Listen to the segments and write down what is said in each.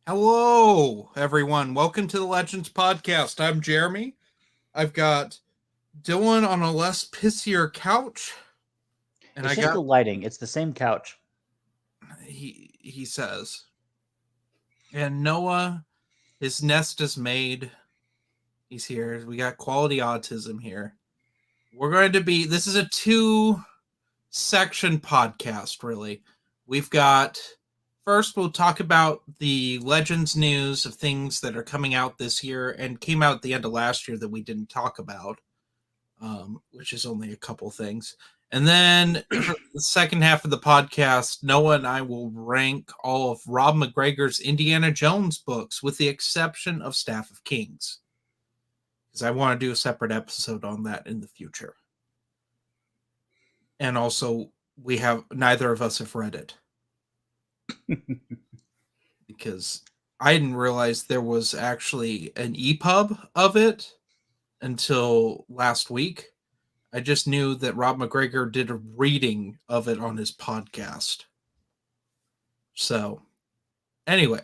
Hello, everyone. Welcome to the Legends Podcast. I'm Jeremy. I've got Dylan on a less pissier couch, and It's I just got the lighting. It's the same couch. he says, and Noah. His nest is made. He's here. We got quality autism here. We're going to be. This is a two-section podcast. Really, we've got. First, we'll talk about the Legends news of things that are coming out this year and came out at the end of last year that we didn't talk about, which is only a couple things. And then for the second half of the podcast, Noah and I will rank all of Rob MacGregor's Indiana Jones books, with the exception of Staff of Kings, because I want to do a separate episode on that in the future. And also, neither of us have read it. Because I didn't realize there was actually an EPUB of it until last week. I just knew that Rob MacGregor did a reading of it on his podcast. So, anyway,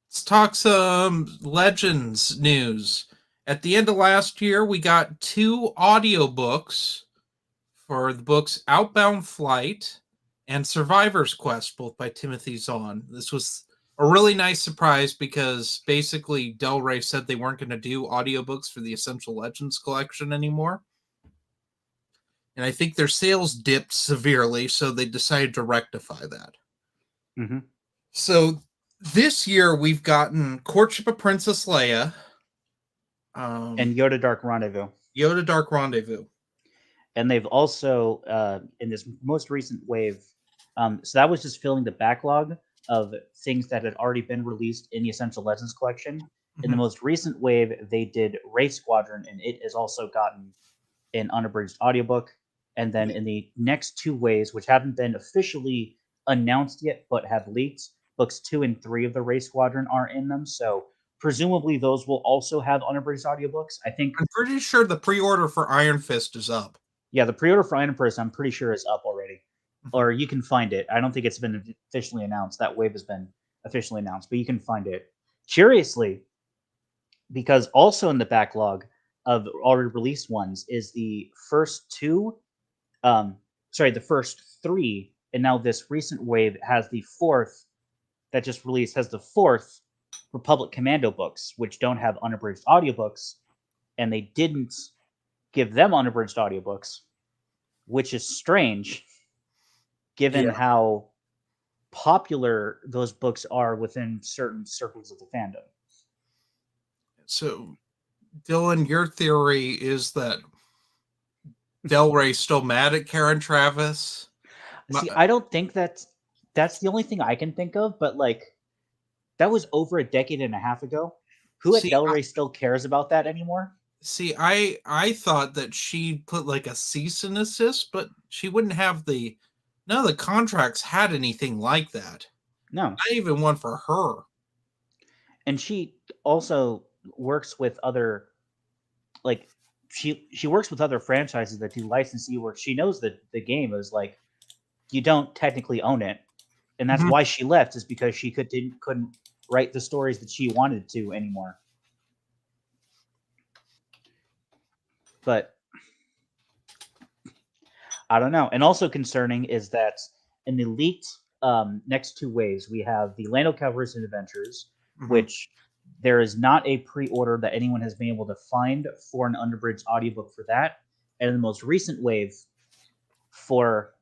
let's talk some Legends news. At the end of last year, we got 2 audiobooks for the books Outbound Flight and Survivor's Quest, both by Timothy Zahn. This was a really nice surprise because basically Del Rey said they weren't going to do audiobooks for the Essential Legends collection anymore. And I think their sales dipped severely, so they decided to rectify that. Mm-hmm. So this year we've gotten Courtship of Princess Leia. And Yoda Dark Rendezvous. Yoda Dark Rendezvous. And they've also, in this most recent wave, so that was just filling the backlog of things that had already been released in the Essential Legends collection. Mm-hmm. In the most recent wave, they did Race Squadron, and it has also gotten an unabridged audiobook. And then in the next 2 waves, which haven't been officially announced yet, but have leaked, books 2 and 3 of the Race Squadron are in them. So presumably those will also have unabridged audiobooks. I'm pretty sure the pre-order for Iron Fist is up. Yeah, the pre-order for Iron Fist, I'm pretty sure, is up already. Or you can find it. I don't think it's been officially announced. That wave has been officially announced, but you can find it. Curiously, because also in the backlog of already released ones is the first 2, the first 3, and now this recent wave has the 4th that just released, has the 4th Republic Commando books, which don't have unabridged audiobooks, and they didn't give them unabridged audiobooks, which is strange given how popular those books are within certain circles of the fandom. So, Dylan, your theory is that Del Rey's still mad at Karen Traviss? See, I don't think that's the only thing I can think of, but that was over a decade and a half ago. Who at Del Rey still cares about that anymore? See, I thought that she put a cease and desist, but she wouldn't have none of the contracts had anything like that. No. Not even one for her. And she also works with other, she works with other franchises that do licensee work. She knows that the game is you don't technically own it. And that's why she left, is because she couldn't write the stories that she wanted to anymore. But I don't know. And also concerning is that in the leaked next 2 waves, we have the Lando Calrissian Adventures, which there is not a pre-order that anyone has been able to find for an unabridged audiobook for that. And in the most recent wave for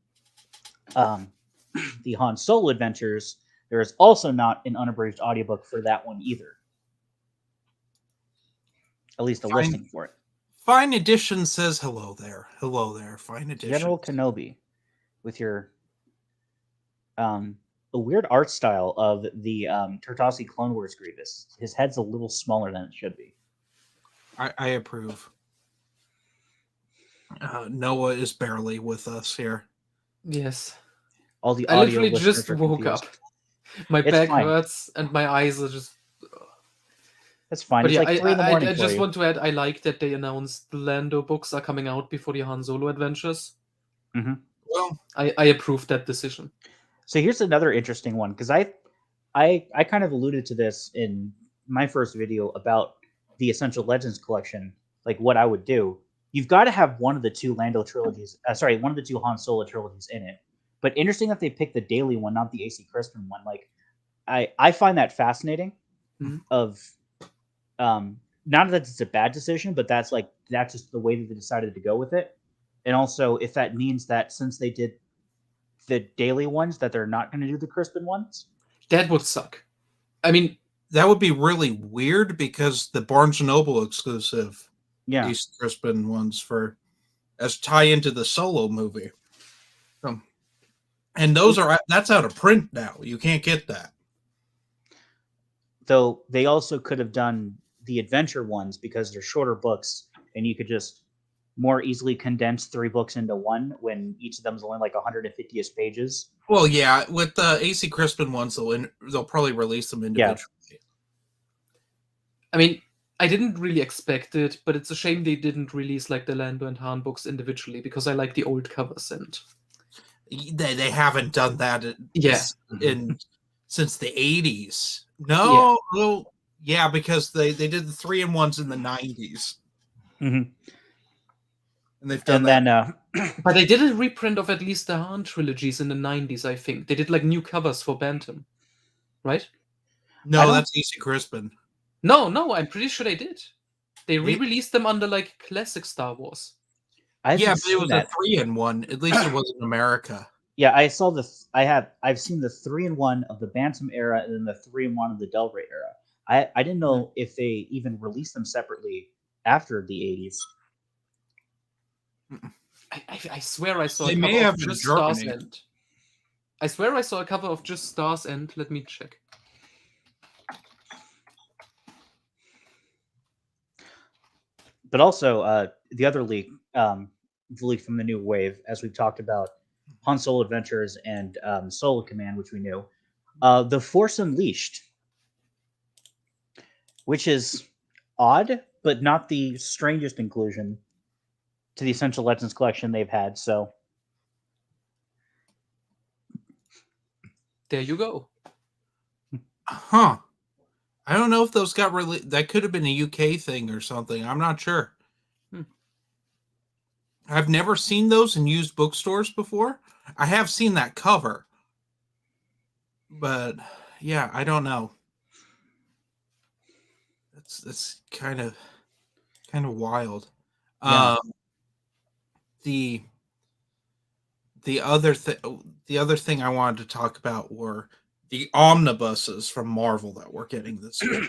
the Han Solo Adventures, there is also not an unabridged audiobook for that one either. At least a listing for it. Fine Edition says hello there. Hello there, Fine Edition. General Kenobi with your a weird art style of the Turtasi Clone Wars Grievous. His head's a little smaller than it should be. I approve. Noah is barely with us here. Yes. All the I audio literally just woke up. My back hurts and my eyes are just... That's fine. But it's 3 in the morning I just want to add, I like that they announced the Lando books are coming out before the Han Solo Adventures. Mm-hmm. Well, I approve that decision. So here's another interesting one, because I kind of alluded to this in my first video about the Essential Legends collection, like what I would do. You've got to have one of the two Lando trilogies, one of the two Han Solo trilogies in it. But interesting that they picked the daily one, not the AC Crispin one. Like I find that fascinating. Mhm. Of not that it's a bad decision, but that's just the way that they decided to go with it. And also, if that means that since they did the daily ones, that they're not going to do the Crispin ones. That would suck. I mean, That would be really weird because the Barnes & Noble exclusive Yeah. East Crispin ones for as tie into the Solo movie. And that's out of print now. You can't get that. Though they also could have done the adventure ones because they're shorter books and you could just more easily condense 3 books into one when each of them is only like 150ish pages. Well, yeah, with the AC Crispin ones, they'll probably release them individually. I mean, I didn't really expect it, but it's a shame they didn't release like the Lando and Han books individually because I like the old covers and They haven't done that since the 80s. No, well, yeah, because they did the 3-in-1s in the 90s. Mm-hmm. And they've done and that. then but they did a reprint of at least the Han trilogies in the 90s, I think. They did like new covers for Bantam, right? No, that's AC Crispin. No, I'm pretty sure they did. They re-released them under like classic Star Wars. But it was a 3-in-1. At least it was in America. Yeah, I saw I've seen the 3-in-1 of the Bantam era and then the 3-in-1 of the Delray era. I didn't know if they even released them separately after the 80s. I swear I saw They a may cover have of in just Star's Germany. End. I swear I saw a cover of just Star's End. Let me check. But also, the other leak, the leak from the new wave, as we've talked about, Han Solo Adventures and Solo Command, which we knew, the Force Unleashed, which is odd, but not the strangest inclusion to the Essential Legends collection they've had. So there you go. Huh. I don't know if those got released. That could have been a UK thing or something. I'm not sure. I've never seen those in used bookstores before. I have seen that cover. But yeah, I don't know. That's kind of wild. Yeah. The other thing I wanted to talk about were the omnibuses from Marvel that we're getting this year.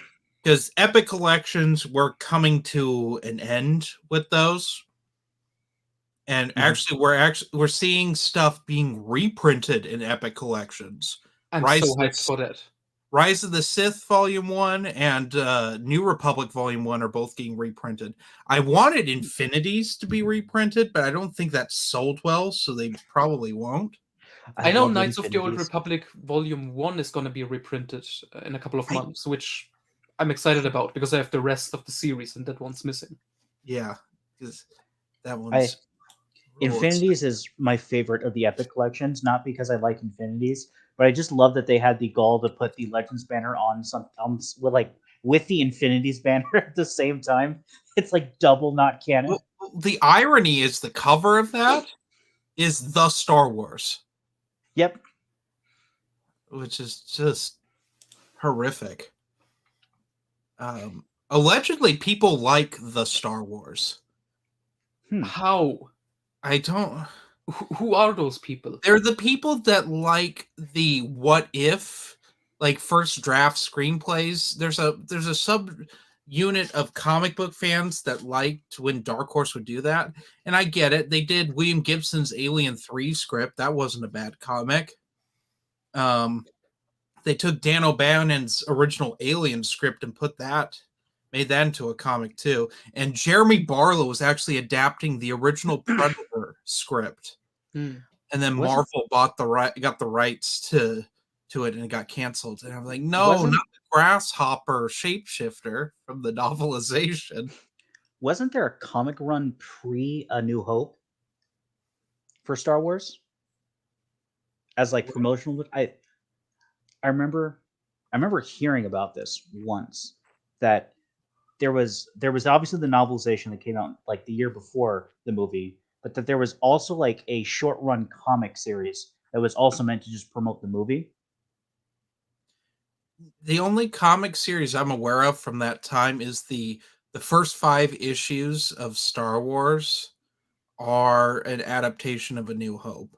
Because Epic Collections were coming to an end with those. And actually we're seeing stuff being reprinted in Epic Collections. I'm so hyped for that. Rise of the Sith Volume 1 and New Republic Volume 1 are both getting reprinted. I wanted Infinities to be reprinted, but I don't think that sold well, so they probably won't. I know Knights of the Old Republic Volume 1 is going to be reprinted in a couple of months, which I'm excited about because I have the rest of the series and that one's missing. Yeah, because that one's... Infinities is my favorite of the Epic collections, not because I like Infinities, but I just love that they had the gall to put the Legends banner on with the Infinities banner at the same time. It's like double not canon. Well, the irony is the cover of that is the Star Wars. Yep. Which is just horrific. Allegedly, people like the Star Wars. How? I don't... Who are those people? They're the people that like the what if, like first draft screenplays. There's a sub unit of comic book fans that liked when Dark Horse would do that, and I get it. They did William Gibson's Alien 3 script. That wasn't a bad comic. They took Dan O'Bannon's original Alien script and made that into a comic too. And Jeremy Barlow was actually adapting the original Predator script. And then Marvel got the rights to it, and it got canceled. And I'm like, no, not the grasshopper shapeshifter from the novelization. Wasn't there a comic run pre A New Hope for Star Wars as like promotional? I remember I remember hearing about this once, that there was obviously the novelization that came out like the year before the movie, but that there was also like a short run comic series that was also meant to just promote the movie. The only comic series I'm aware of from that time is the first 5 issues of Star Wars are an adaptation of A New Hope.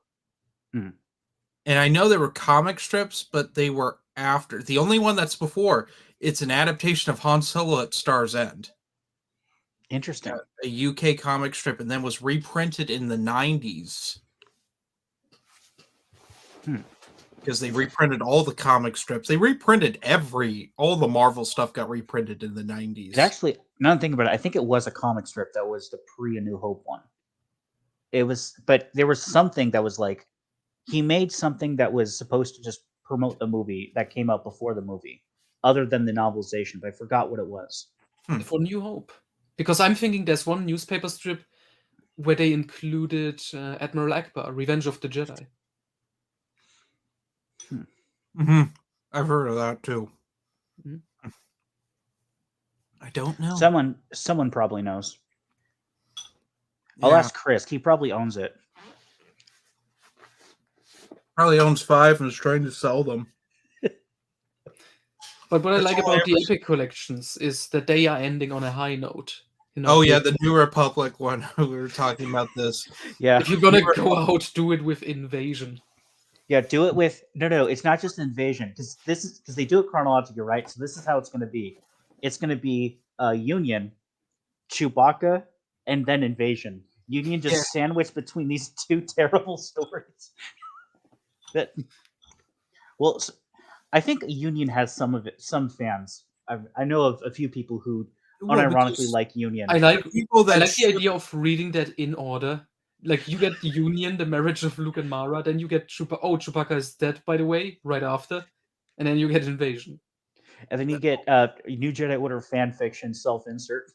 Mhm. And I know there were comic strips, but they were after. The only one that's before, it's an adaptation of Han Solo at Star's End. Interesting. A UK comic strip, and then was reprinted in the 90s. Because they reprinted all the comic strips. They reprinted all the Marvel stuff got reprinted in the 90s. It actually, now I'm thinking about it, I think it was a comic strip that was the pre A New Hope one. It was, but there was something that was like, he made something that was supposed to just promote the movie that came out before the movie, other than the novelization, but I forgot what it was. For New Hope. Because I'm thinking there's one newspaper strip where they included Admiral Akbar, Revenge of the Jedi. Mm-hmm. I've heard of that too. Mm-hmm. I don't know. Someone probably knows. Yeah. I'll ask Chris. He probably owns it. Probably owns 5 and is trying to sell them. But what I like about the Epic collections is that they are ending on a high note. You know, the New Republic one. We were talking about this. Yeah. If you're gonna go out, do it with Invasion. Yeah, do it with no. It's not just Invasion, because they do it chronologically, right? So this is how it's going to be. It's going to be Union, Chewbacca, and then Invasion. Union just sandwiched between these 2 terrible stories. Well, I think Union has some fans. I know of a few people who unironically like Union. I like the idea of reading that in order. Like, you get Union, the marriage of Luke and Mara, then you get Chewbacca is dead, by the way, right after, and then you get Invasion. And then you get New Jedi Order fan fiction self-insert.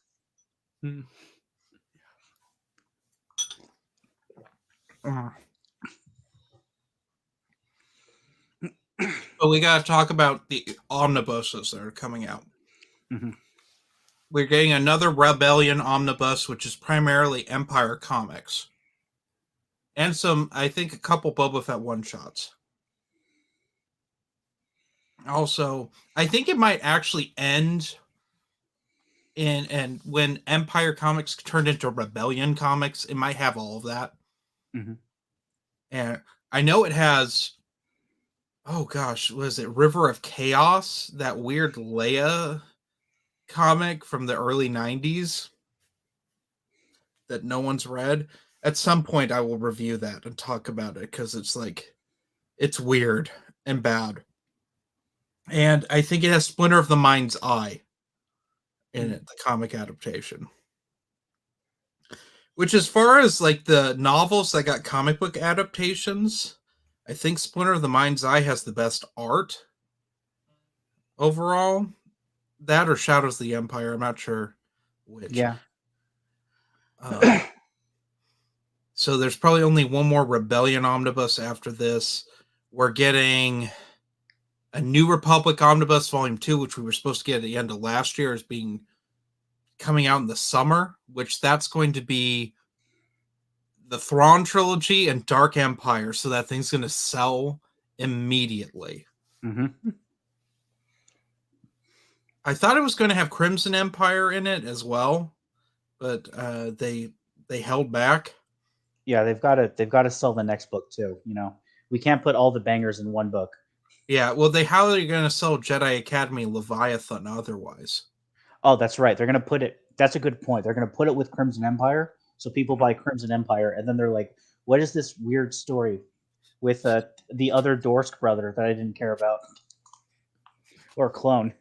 But we got to talk about the omnibuses that are coming out. Mm-hmm. We're getting another Rebellion omnibus, which is primarily Empire comics. And I think a couple Boba Fett one-shots. Also, I think it might actually end and when Empire comics turned into Rebellion comics, it might have all of that. Mm-hmm. And I know it has, oh gosh, was it River of Chaos? That weird Leia comic from the early 90s that no one's read. At some point I will review that and talk about it, because it's weird and bad. And I think it has Splinter of the Mind's Eye in it, the comic adaptation. Which, as far as like the novels that got comic book adaptations, I think Splinter of the Mind's Eye has the best art overall. That or Shadows of the Empire, I'm not sure which. Yeah. So there's probably only one more Rebellion omnibus after this. We're getting a New Republic omnibus volume 2, which we were supposed to get at the end of last year, is coming out in the summer, which that's going to be the Thrawn trilogy and Dark Empire. So that thing's going to sell immediately. Mm-hmm. I thought it was going to have Crimson Empire in it as well, but they held back. Yeah, they've got to sell the next book too. You know, we can't put all the bangers in one book. Yeah, well, how are you going to sell Jedi Academy Leviathan otherwise? Oh, that's right. They're going to put it. That's a good point. They're going to put it with Crimson Empire, so people buy Crimson Empire, and then they're like, "What is this weird story with the other Dorsk brother that I didn't care about, or clone?"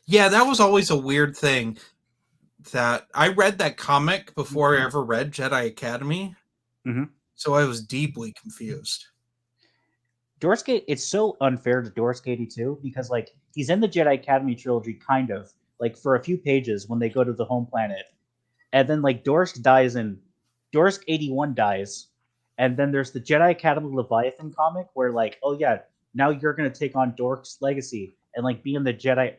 Yeah, that was always a weird thing. That I read that comic before I ever read Jedi Academy, so I was deeply confused. Dorsk, it's so unfair to Dorsk 82 because like he's in the Jedi Academy trilogy, kind of like for a few pages when they go to the home planet, and then like Dorsk 81 dies, and then there's the Jedi Academy Leviathan comic where like, oh yeah, now you're gonna take on Dork's legacy and like be in the Jedi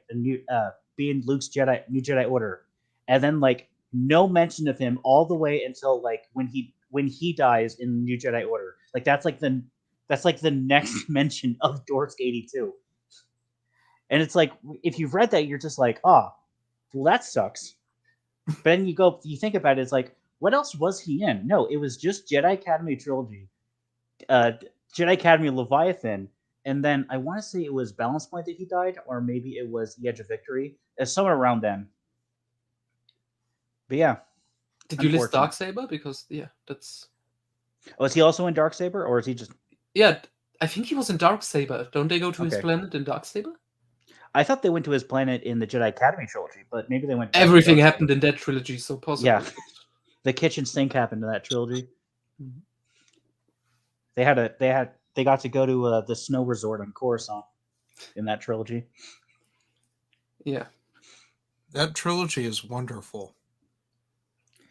be in Luke's New Jedi Order, and then like no mention of him all the way until like when he dies in New Jedi Order. Like that's like the next mention of Dorsk 82. And it's like if you've read that, you're just like, well, that sucks. But then you think about it, it's like, what else was he in? No, it was just Jedi Academy trilogy, Jedi Academy Leviathan, and then I want to say it was Balance Point that he died, or maybe it was The Edge of Victory. It's somewhere around then. But yeah. Did you list Darksaber? Because that's. Oh, is he also in Darksaber, or is he just? Yeah, I think he was in Darksaber. Don't they go to his planet in Darksaber? I thought they went to his planet in the Jedi Academy trilogy, but maybe they went. Everything happened in that trilogy, so possibly. Yeah, the kitchen sink happened in that trilogy. Mm-hmm. They got to go to the snow resort on Coruscant in that trilogy. Yeah, that trilogy is wonderful.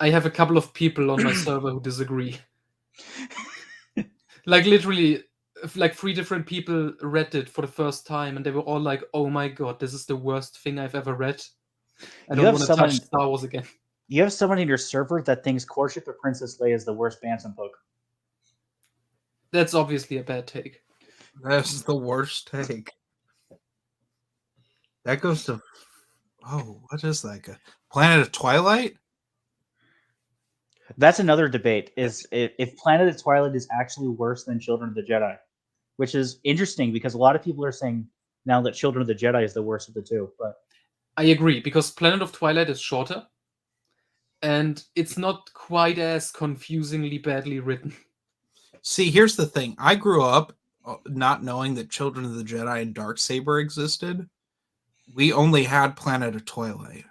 I have a couple of people on my server who disagree. Like literally, like 3 different people read it for the first time, and they were all like, "Oh my god, this is the worst thing I've ever read. I don't want to touch Star Wars again." You have someone in your server that thinks Courtship of Princess Leia is the worst Bantam book. That's obviously a bad take. That's the worst take. That goes to... Oh, what is that? Planet of Twilight? That's another debate, is if Planet of Twilight is actually worse than Children of the Jedi, which is interesting because a lot of people are saying now that Children of the Jedi is the worst of the two. But I agree, because Planet of Twilight is shorter, and it's not quite as confusingly badly written. See, here's the thing. I grew up not knowing that Children of the Jedi and Darksaber existed. We only had Planet of Twilight.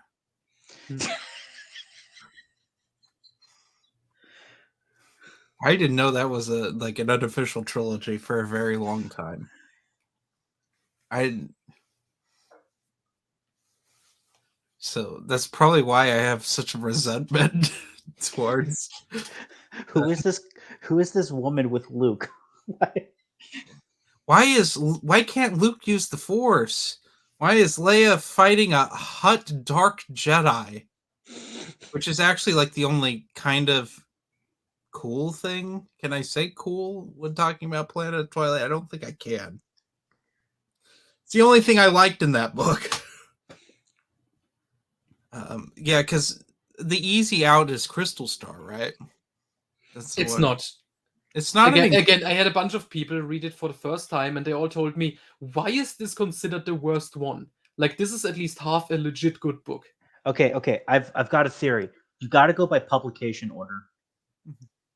I didn't know that was an unofficial trilogy for a very long time. So that's probably why I have such a resentment towards. Who is this woman with Luke? Why can't Luke use the Force? Why is Leia fighting a Hutt Dark Jedi? Which is actually like the only kind of cool thing. Can I say cool when talking about Planet of Twilight? I don't think I can. It's the only thing I liked in that book. Yeah, because the easy out is Crystal Star, right? It's not. It's not. Again, I had a bunch of people read it for the first time, and they all told me, "Why is this considered the worst one? Like, this is at least half a legit good book." Okay. I've got a theory. You got to go by publication order.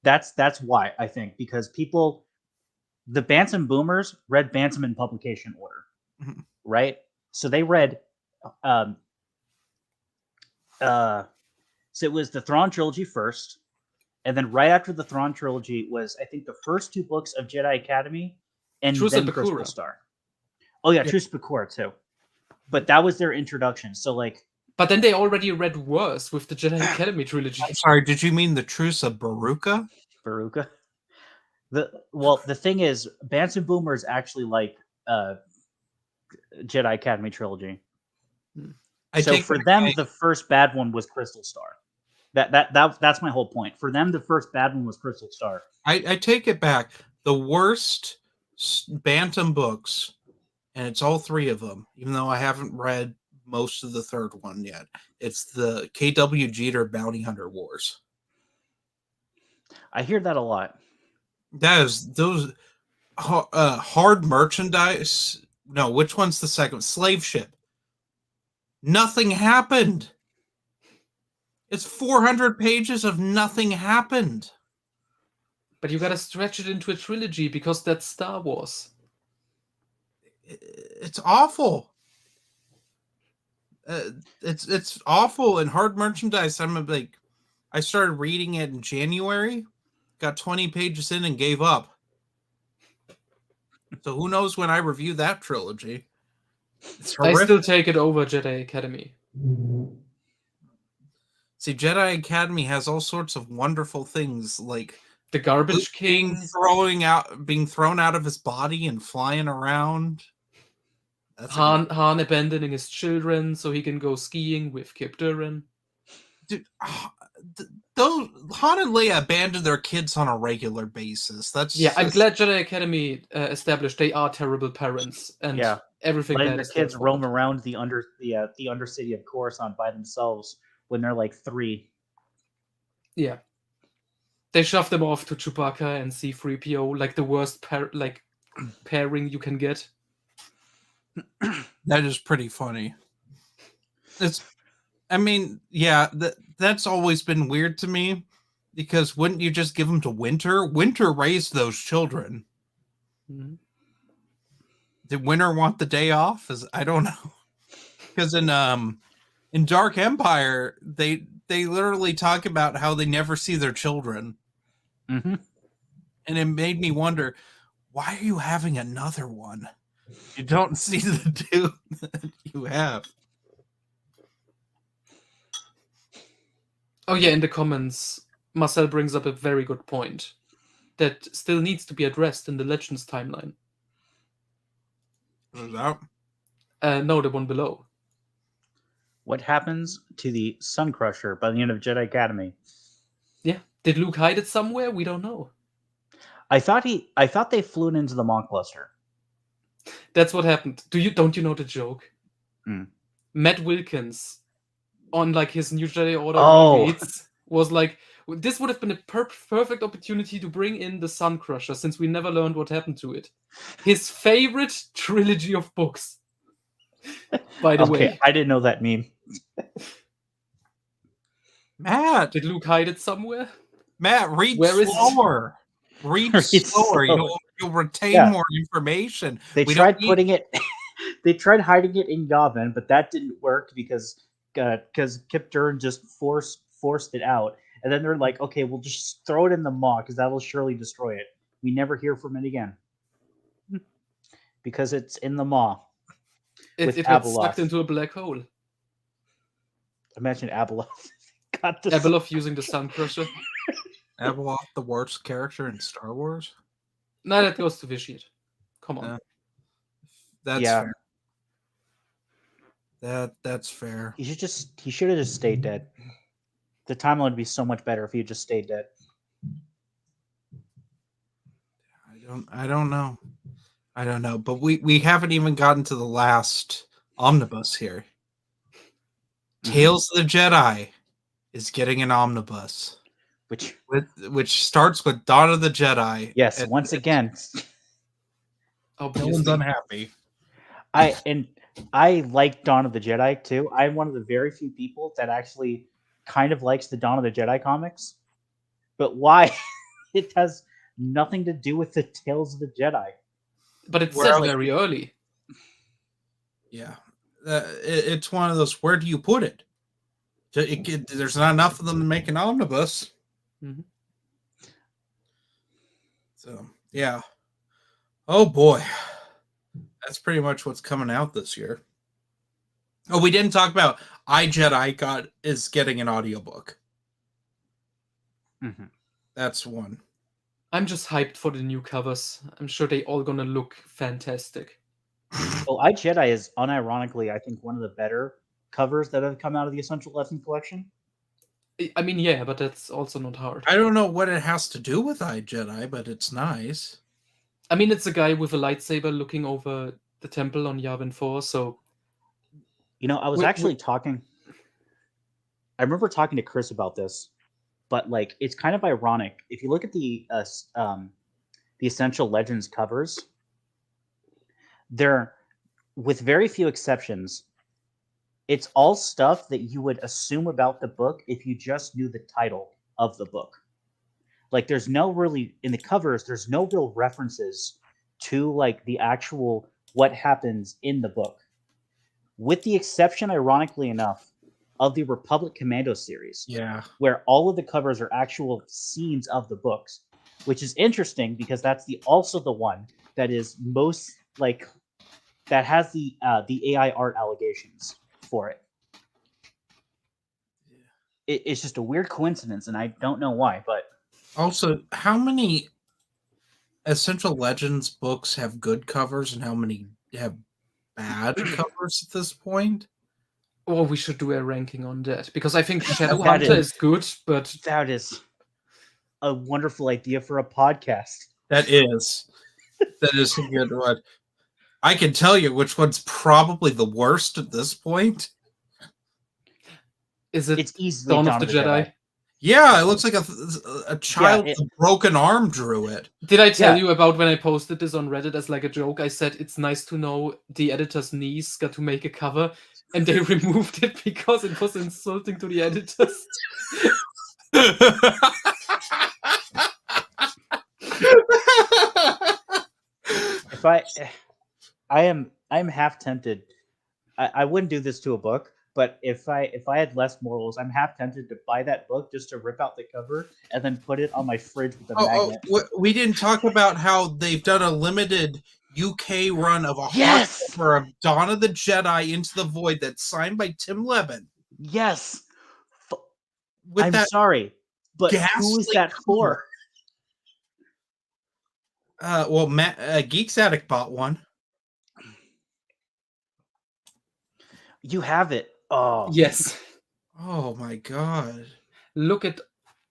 That's why, I think, because the Bantam boomers read Bantam in publication order, right? So they read, so it was the Thrawn trilogy first, and then right after the Thrawn trilogy was, I think, the first 2 books of Jedi Academy, and then Crystal Star. Oh yeah, Truce Bakura too. But that was their introduction. So like. But then they already read worse with the Jedi Academy trilogy. I'm sorry, did you mean the Truce of Baruka? Baruka. The thing is, Bantam Boomers actually like Jedi Academy trilogy. So for them, the first bad one was Crystal Star. That's my whole point. For them, the first bad one was Crystal Star. I take it back. The worst Bantam books, and it's all 3 of them, even though I haven't read most of the 3rd one yet. It's the K.W. Jeter Bounty Hunter Wars. I hear that a lot. That is those hard merchandise. No, which one's the second? Slave Ship. Nothing happened. It's 400 pages of nothing happened. But you gotta stretch it into a trilogy because that's Star Wars. It's awful. It's awful and hard merchandise. I started reading it in January, got 20 pages in and gave up. So who knows when I review that trilogy? I still take it over Jedi Academy. See, Jedi Academy has all sorts of wonderful things, like The Garbage being King. being thrown out of his body and flying around. That's Han abandoning his children so he can go skiing with Kip Duran. dude. Those Han and Leia abandon their kids on a regular basis. I'm glad Jedi Academy established they are terrible parents and everything letting bad their is their kids roam fault. around the undercity of Coruscant by themselves when they're like 3. Yeah. They shove them off to Chewbacca and C-3PO, like the worst pairing you can get. That is pretty funny. That's always been weird to me, because wouldn't you just give them to Winter? Winter raised those children. Mm-hmm. Did Winter want the day off? I don't know. Because in Dark Empire, they literally talk about how they never see their children. Mm-hmm. And it made me wonder, why are you having another one? You don't see the two that you have. Oh yeah, in the comments, Marcel brings up a very good point that still needs to be addressed in the Legends timeline. What was that? No, the one below. What happens to the Sun Crusher by the end of Jedi Academy? Yeah, did Luke hide it somewhere? We don't know. I thought they flew it into the Maw Cluster. That's what happened. Don't you know the joke? Mm. Matt Wilkins on like his New Jedi Order reads was like, this would have been a perfect opportunity to bring in the Sun Crusher, since we never learned what happened to it. His favorite trilogy of books. By the way, I didn't know that meme. Matt, did Luke hide it somewhere? Matt, read slower. Read slower. You'll retain more information. They tried putting it. They tried hiding it in Yavin, but that didn't work because Kip Duran just forced it out, and then they're like, okay, we'll just throw it in the Maw because that will surely destroy it. We never hear from it again because it's in the Maw. It got sucked into a black hole. Imagine Abeloth. Abeloth using the Sun Crusher. Abeloth, the worst character in Star Wars? No, that goes to Vitiate. Come on. That's fair. That's fair. He should have just stayed dead. The timeline would be so much better if he had just stayed dead. I don't know. But we haven't even gotten to the last omnibus here. Tales of the Jedi is getting an omnibus, which starts with Dawn of the Jedi. Yes, once again. No one's unhappy. I like Dawn of the Jedi too. I'm one of the very few people that actually kind of likes the Dawn of the Jedi comics. But why? It has nothing to do with the Tales of the Jedi. But it's set very early. Yeah. It's one of those, where do you put it? There's not enough of them to make an omnibus. Mm-hmm. So, yeah. Oh, boy. That's pretty much what's coming out this year. Oh, we didn't talk about iJedi is getting an audiobook. Mm-hmm. That's one. I'm just hyped for the new covers. I'm sure they all gonna look fantastic. Well, iJedi is unironically, I think, one of the better covers that have come out of the Essential Lesson collection. I mean, yeah, but that's also not hard. I don't know what it has to do with iJedi, but it's nice. I mean, it's a guy with a lightsaber looking over the temple on Yavin 4, so... I was talking... I remember talking to Chris about this, but, like, it's kind of ironic. If you look at the Essential Legends covers, they're, with very few exceptions, it's all stuff that you would assume about the book if you just knew the title of the book. Like, there's no really, in the covers, there's no real references to, like, the actual what happens in the book. With the exception, ironically enough, of the Republic Commando series. Yeah. Where all of the covers are actual scenes of the books. Which is interesting because that's also the one that is most, like, that has the AI art allegations for it. It's just a weird coincidence, and I don't know why, but Also, how many Essential Legends books have good covers and how many have bad covers at this point? Or we should do a ranking on that because I think Shadow That Hunter is- is good, but That is a wonderful idea for a podcast. That is a good one. I can tell you which one's probably the worst at this point. is it It's easily Dawn of the Jedi? Yeah, it looks like a child with a broken arm drew it. Did I tell Yeah. you about when I posted this on Reddit as like a joke? I said it's nice to know the editor's niece got to make a cover, and they removed it because it was insulting to the editors. If I'm half tempted. I wouldn't do this to a book, but if I had less morals, I'm half tempted to buy that book just to rip out the cover and then put it on my fridge with a magnet. We didn't talk about how they've done a limited UK run of a Yes! hardcover of Dawn of the Jedi Into the Void that's signed by Tim Levin. Yes. With I'm that sorry, but who is ghastly that cover. for? Well, Geeks Addict bought one. You have it. Oh, Yes. Oh my god. Look at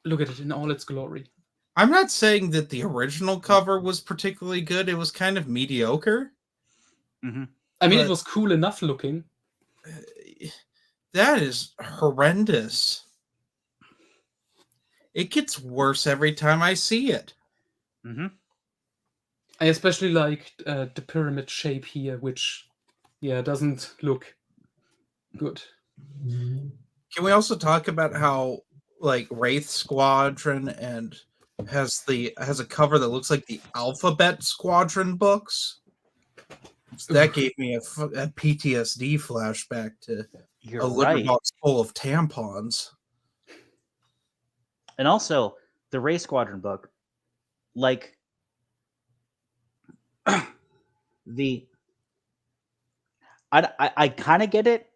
it in all its glory. I'm not saying that the original cover was particularly good. It was kind of mediocre. Mm-hmm. I mean, it But- was cool enough looking. That is horrendous. It gets worse every time I see it. Mm-hmm. I especially liked the pyramid shape here, which, doesn't look good. Can we also talk about how like Wraith Squadron and has a cover that looks like the Alphabet Squadron books? That gave me a PTSD flashback to You're a litter right. box full of tampons. And also, the Ray Squadron book, like I kind of get it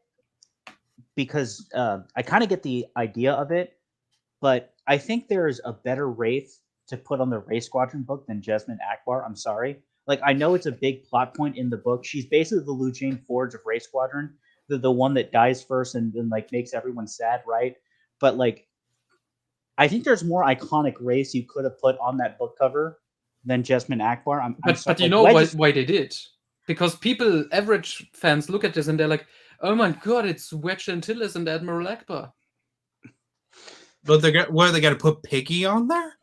because I kind of get the idea of it, but I think there's a better Wraith to put on the Ray Squadron book than Jasmine Akbar. I'm sorry. Like, I know it's a big plot point in the book. She's basically the Luciane Forge of Ray Squadron, the one that dies first and then like makes everyone sad, right? But like, I think there's more iconic Wraiths you could have put on that book cover than Jasmine Akbar. But you know why they did? Because average fans look at this and they're like, oh my god, it's Wedge Antilles and Admiral Akbar. But they got to put Piggy on there?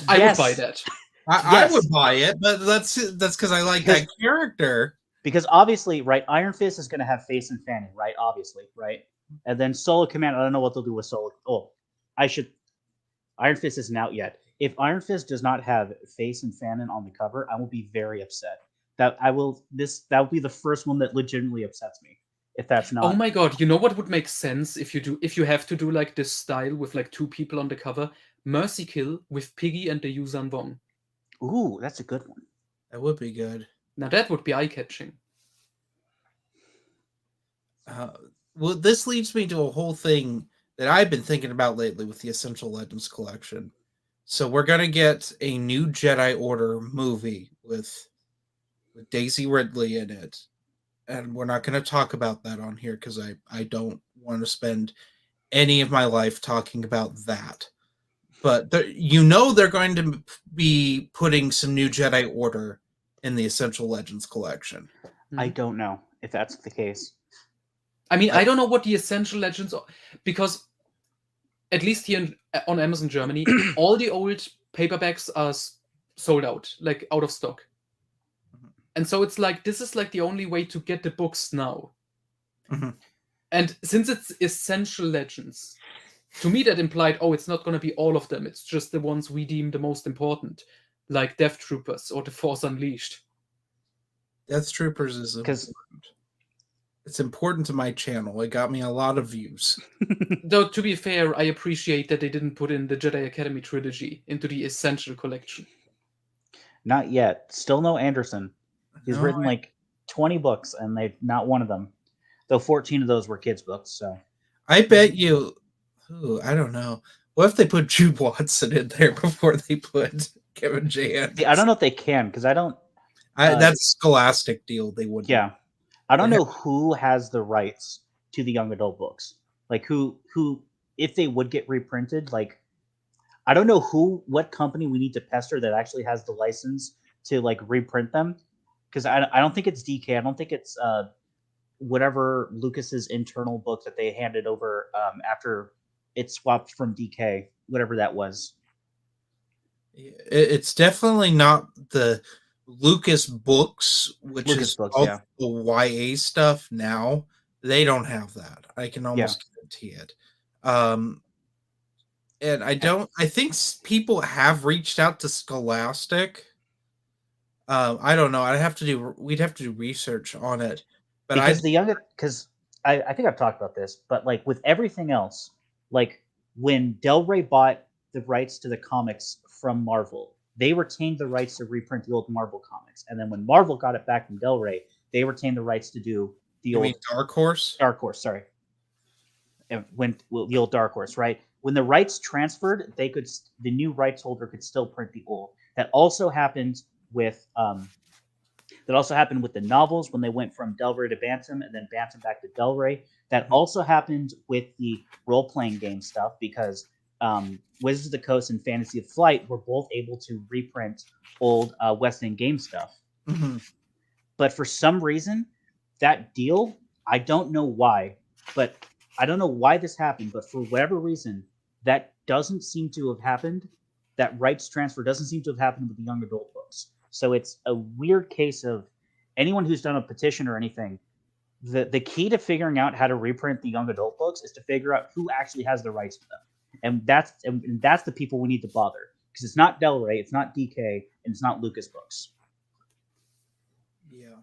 I would buy that. I would buy it, but that's because I like that character. Because obviously, right, Iron Fist is going to have Face and Fanning, right? Obviously, right? And then Solo Command, I don't know what they'll do with Solo. Oh, Iron Fist isn't out yet. If Iron Fist does not have Face and Fannin on the cover, I will be very upset. That will be the first one that legitimately upsets me. If that's not. Oh my god, you know what would make sense if you have to do like this style with like two people on the cover? Mercy Kill with Piggy and the Yuuzhan Vong. Ooh, that's a good one. That would be good. Now that would be eye-catching. Well, this leads me to a whole thing that I've been thinking about lately with the Essential Legends collection. So we're gonna get a new Jedi Order movie with Daisy Ridley in it, and we're not going to talk about that on here because I don't want to spend any of my life talking about that. But they're going to be putting some new Jedi Order in the Essential Legends collection. I don't know if that's the case. I mean, I don't know what the Essential Legends are, because at least here on Amazon Germany, all the old paperbacks are sold out, like out of stock. And so it's like, this is like the only way to get the books now. Mm-hmm. And since it's Essential Legends, to me that implied, it's not going to be all of them. It's just the ones we deem the most important, like Death Troopers or The Force Unleashed. Death Troopers is important. It's important to my channel. It got me a lot of views. Though, to be fair, I appreciate that they didn't put in the Jedi Academy trilogy into the Essential collection. Not yet. Still no Anderson. He's written like 20 books, and they've not one of them. Though 14 of those were kids' books. So I bet you. Ooh, I don't know. What if they put Jude Watson in there before they put Kevin J. Anderson? See, I don't know if they can because I don't. That's a Scholastic deal. They wouldn't. Yeah, I don't know who has the rights to the young adult books. Like who if they would get reprinted, like I don't know what company we need to pester that actually has the license to like reprint them. Because I don't think it's DK. I don't think it's whatever Lucas's internal book that they handed over after it swapped from DK, whatever that was. It's definitely not the Lucas books, which Lucas is books, all yeah. the YA stuff now. They don't have that. I can almost guarantee it. And I think people have reached out to Scholastic. I don't know. We'd have to do research on it. But because I think I've talked about this, but like with everything else, like when Del Rey bought the rights to the comics from Marvel, they retained the rights to reprint the old Marvel comics, and then when Marvel got it back from Del Rey, they retained the rights to do the old Dark Horse. Dark Horse, sorry. And when the old Dark Horse, right? When the rights transferred, the new rights holder could still print the old. That also happened with the novels when they went from Del Rey to Bantam and then Bantam back to Del Rey. That also happened with the role-playing game stuff because Wizards of the Coast and Fantasy of Flight were both able to reprint old West End game stuff. Mm-hmm. But for some reason, that deal, I don't know why, but I don't know why this happened, but for whatever reason, that doesn't seem to have happened. That rights transfer doesn't seem to have happened with the young adult books. So it's a weird case of anyone who's done a petition or anything. The key to figuring out how to reprint the young adult books is to figure out who actually has the rights to them, and that's the people we need to bother because it's not Del Rey, it's not DK, and it's not Lucas Books. Yeah.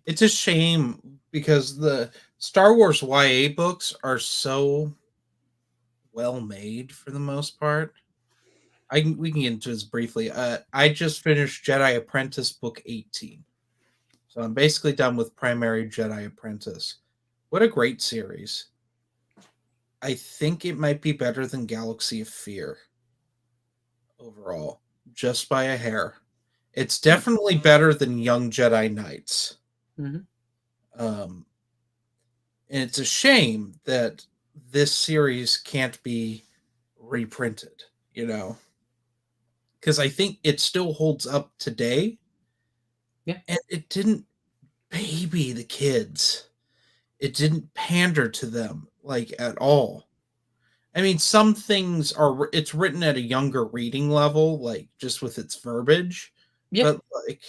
It's a shame because the Star Wars YA books are so well made for the most part. We can get into this briefly. I just finished Jedi Apprentice book 18. So I'm basically done with Primary Jedi Apprentice. What a great series. I think it might be better than Galaxy of Fear overall, just by a hair. It's definitely better than Young Jedi Knights. Mm-hmm. And it's a shame that this series can't be reprinted, because I think it still holds up today. Yeah. And it didn't baby the kids. It didn't pander to them like at all. I mean, some things it's written at a younger reading level, like just with its verbiage. Yeah. But like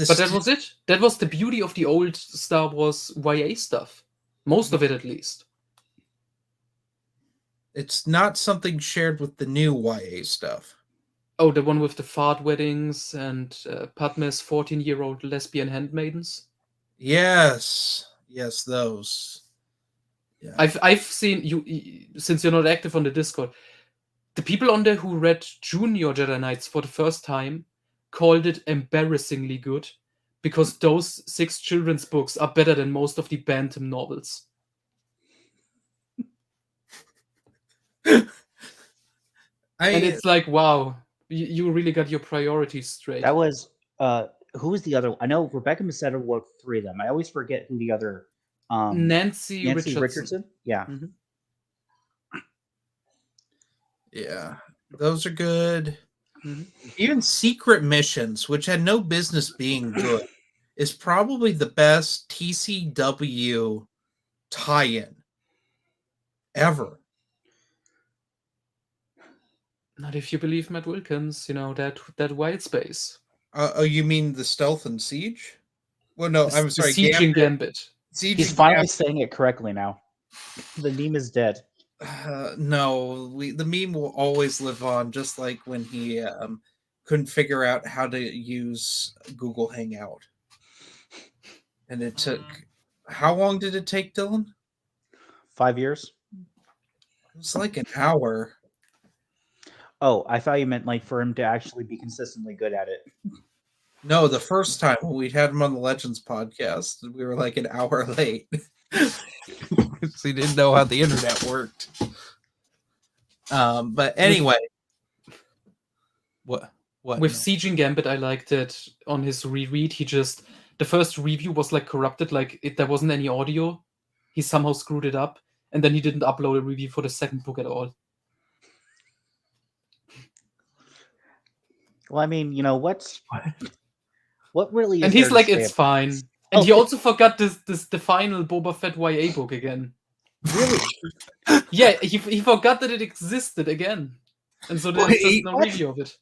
But that was it. That was the beauty of the old Star Wars YA stuff. Most of it, at least. It's not something shared with the new YA stuff. Oh, the one with the fart weddings and Padme's 14-year-old lesbian handmaidens? Yes, those. Yeah. I've seen you, since you're not active on the Discord, the people on there who read Junior Jedi Knights for the first time called it embarrassingly good because those 6 children's books are better than most of the Bantam novels. And it's like, wow, you really got your priorities straight. That was who was the other? I know Rebecca Masetta wrote 3 of them. I always forget who the other. Nancy Richardson. Yeah. Mm-hmm. Yeah, those are good. Mm-hmm. Even Secret Missions, which had no business being good, is probably the best TCW tie-in ever. Not if you believe Matt Wilkins, that white space. Oh, you mean the Stealth and Siege? Well, no, I'm sorry. Siege and Gambit. He's finally saying it correctly now. The meme is dead. No, the meme will always live on, just like when he couldn't figure out how to use Google Hangout. And it took... How long did it take, Dylan? 5 years. It was like an hour. Oh, I thought you meant like for him to actually be consistently good at it. No, the first time when we had him on the Legends podcast, we were like an hour late. Because he didn't know how the internet worked. But anyway, what? With No. Siege and Gambit, I liked it on his reread. The first review was like corrupted, like there wasn't any audio. He somehow screwed it up, and then he didn't upload a review for the second book at all. Well, I mean, what really is And there he's to like, say it's about fine. this? And he also forgot the final Boba Fett YA book again. Really? Yeah, he forgot that it existed again. And so there's just no What? review of it.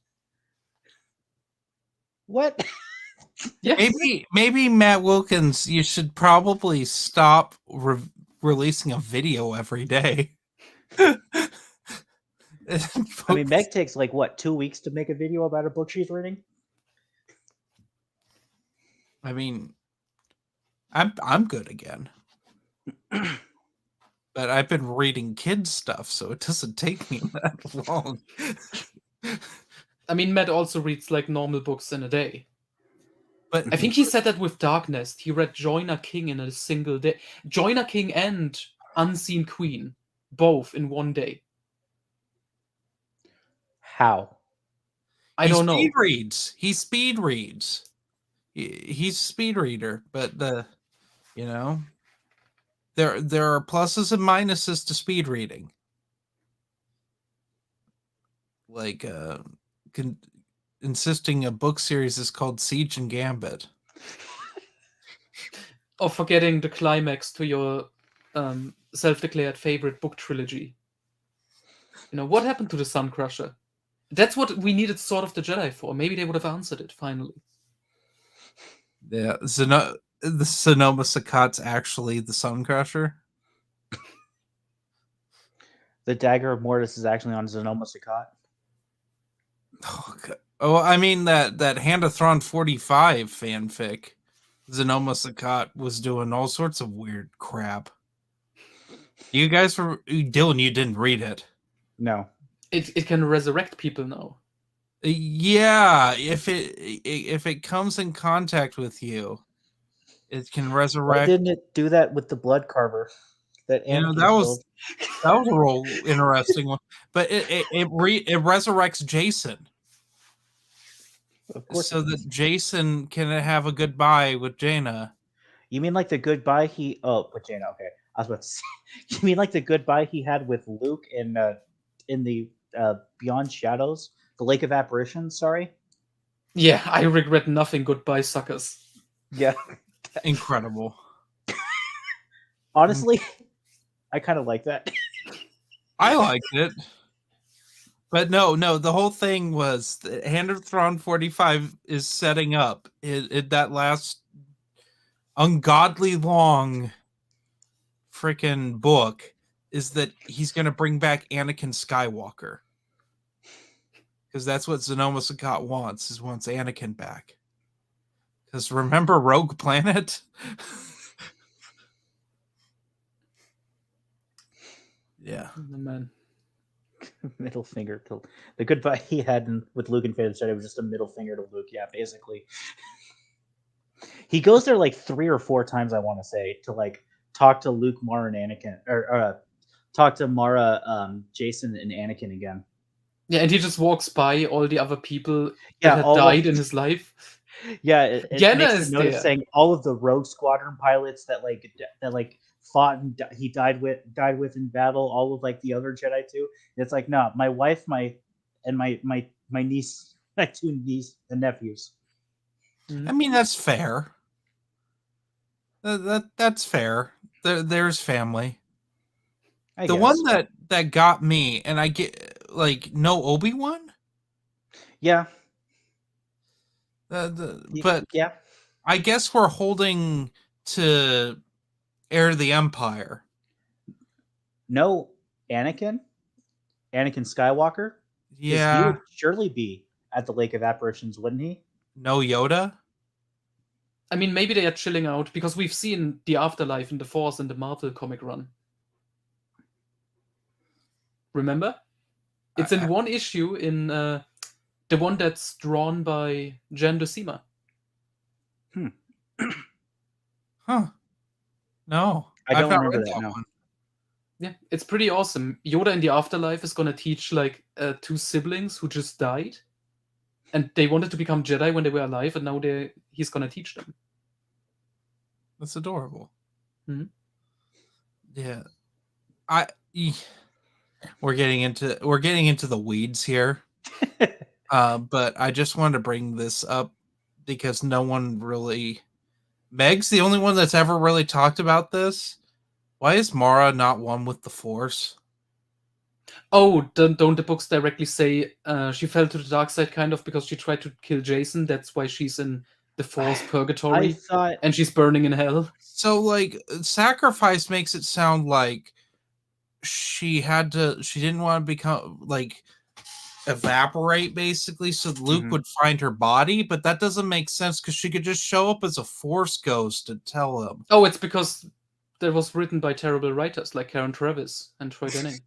What? Yes. Maybe Matt Wilkins, you should probably stop releasing a video every day. I mean, Meg takes like what, 2 weeks to make a video about a book she's reading? I mean, I'm good again. But I've been reading kids stuff, so it doesn't take me that long. I mean, Matt also reads like normal books in a day. But I think he said that with Darkness. He read Joiner King in a single day. Joiner King and Unseen Queen, both in one day. How? I don't know. He speed reads. He's a speed reader, but there are pluses and minuses to speed reading. Like insisting a book series is called Siege and Gambit. Or forgetting the climax to your self-declared favorite book trilogy. What happened to the Sun Crusher? That's what we needed Sword of the Jedi for. Maybe they would have answered it finally. Yeah, the Sonoma Sakkat's actually the Sun Crusher. The Dagger of Mortis is actually on Sonoma Sakkat. Oh, God. Oh, I mean that Hand of Thrawn 45 fanfic. Sonoma Sakkat was doing all sorts of weird crap. You guys Dylan, you didn't read it. No. It can resurrect people now. Yeah, if it comes in contact with you, it can resurrect. Why didn't it do that with the Blood Carver? That Anakin that was killed? a real interesting one. But it resurrects Jason. Of course. So that Jason can have a goodbye with Jaina. You mean like the goodbye with Jaina? Okay, I was about to say. You mean like the goodbye he had with Luke in the Beyond Shadows, the Lake of Apparitions? Sorry. Yeah, I regret nothing. Goodbye, suckers. Yeah. Incredible. Honestly, I kind of like that. I liked it. But no, the whole thing was Hand of Thrawn 45 is setting up that last ungodly long freaking book is that he's going to bring back Anakin Skywalker. Because that's what Sonoma Sakkat wants Anakin back. Because remember Rogue Planet? Yeah. Oh, man. Middle finger to the goodbye he had with Luke and Fate Jedi was just a middle finger to Luke. Yeah, basically. He goes there like 3 or 4 times, I want to say, to like talk to Luke, Mara, and Anakin, or talk to Mara, Jason, and Anakin again. Yeah, and he just walks by all the other people that had died in his life. Yeah, it makes a note of saying all of the Rogue Squadron pilots that fought and he died with in battle. All of like the other Jedi too. And it's like, no, my wife, my niece, my 2 nieces and nephews. I mean, that's fair. That's fair. There's family. The one that got me, and I get like no Obi-Wan. Yeah. But yeah, I guess we're holding to Heir of the Empire. No, Anakin Skywalker. Yeah, he would surely be at the Lake of Apparitions, wouldn't he? No Yoda. I mean, maybe they are chilling out because we've seen the afterlife in the Force in the Marvel comic run. Remember? It's in one issue in the one that's drawn by Jan Dosima. Huh. No. I don't remember that one. Yeah, it's pretty awesome. Yoda in the afterlife is gonna teach like 2 siblings who just died, and they wanted to become Jedi when they were alive, and now he's gonna teach them. That's adorable. Mhm. Yeah, we're getting into the weeds here. But I just wanted to bring this up because no one really. Meg's the only one that's ever really talked about this. Why is Mara not one with the Force? Oh, don't the books directly say she fell to the dark side kind of because she tried to kill Jason? That's why she's in the Force I purgatory thought and she's burning in hell. So, like, sacrifice makes it sound like she didn't want to become, like, evaporate, basically, so Luke would find her body, but that doesn't make sense because she could just show up as a Force ghost and tell him. Oh, it's because that was written by terrible writers like Karen Travis and Troy Denning.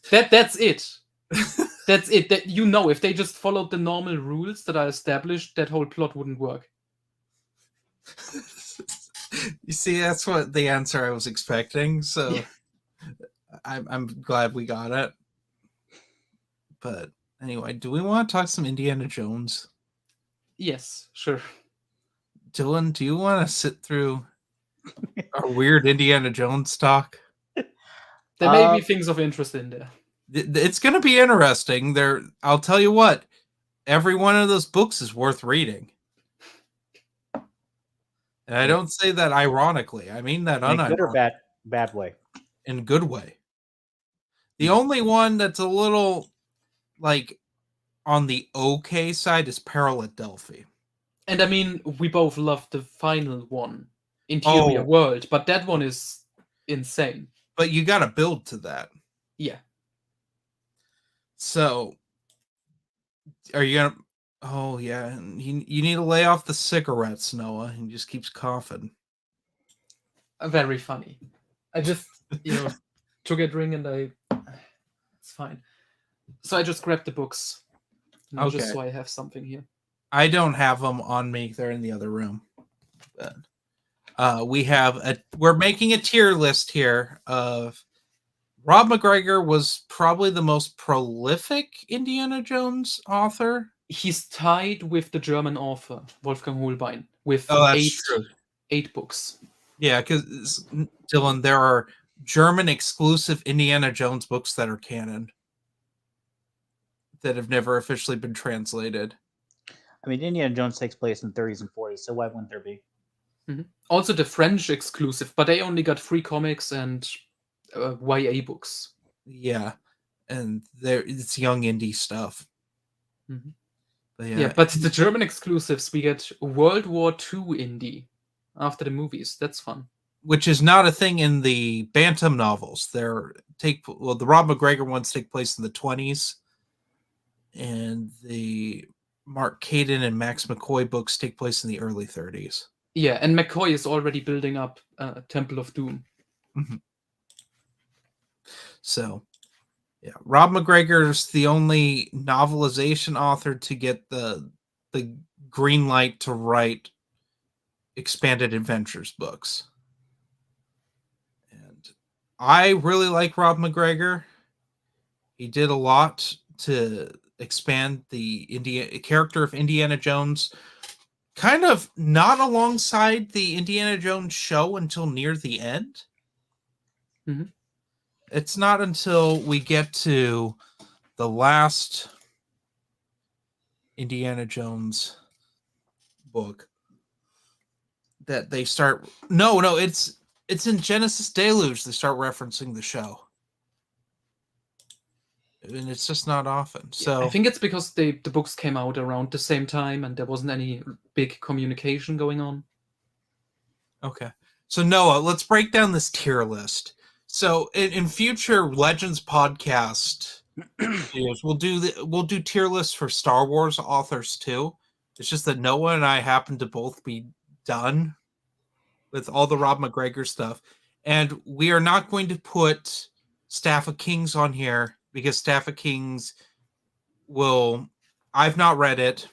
That's it. That's it. That if they just followed the normal rules that are established, that whole plot wouldn't work. You see, that's what the answer I was expecting. So I'm glad we got it. But anyway, do we want to talk some Indiana Jones? Yes, sure. Dylan, do you want to sit through our weird Indiana Jones talk? There may be things of interest in there. It's going to be interesting. I'll tell you what. Every one of those books is worth reading. And I don't say that ironically. I mean that in a good or unironically. bad way. In a good way. The only one that's a little, like, on the okay side is Peril at Delphi. And I mean, we both love the final one, Interior World, but that one is insane. But you got to build to that. Yeah. So, are you gonna? Oh yeah, you need to lay off the cigarettes, Noah. He just keeps coughing. Very funny. I just took a drink and it's fine. So I just grabbed the books, just so I have something here. I don't have them on me; they're in the other room. But we're making a tier list here of. Rob MacGregor was probably the most prolific Indiana Jones author. He's tied with the German author Wolfgang Holbein with true. 8 books. Yeah, because Dylan, there are German exclusive Indiana Jones books that are canon that have never officially been translated. I mean, Indiana Jones takes place in the 30s and 40s, so why wouldn't there be? Mm-hmm. Also the French exclusive, but they only got 3 comics and YA books. Yeah, and it's young indie stuff. Mm-hmm. But but the German exclusives, we get World War II indie after the movies. That's fun. Which is not a thing in the Bantam novels. The Rob MacGregor ones take place in the 20s, and the Mark Caden and Max McCoy books take place in the early 30s. Yeah, and McCoy is already building up Temple of Doom. Mm-hmm. So, yeah, Rob MacGregor's the only novelization author to get the green light to write expanded adventures books. And I really like Rob MacGregor. He did a lot to expand the character of Indiana Jones, kind of not alongside the Indiana Jones show until near the end. Mm-hmm. It's not until we get to the last Indiana Jones book that they start. No, it's in Genesis Deluge they start referencing the show, and it's just not often. So I think it's because the books came out around the same time and there wasn't any big communication going on. Okay, so Noah, let's break down this tier list. So in future Legends podcast videos, we'll do tier lists for Star Wars authors too. It's just that Noah and I happen to both be done with all the Rob MacGregor stuff, and we are not going to put Staff of Kings on here because Staff of Kings I've not read it.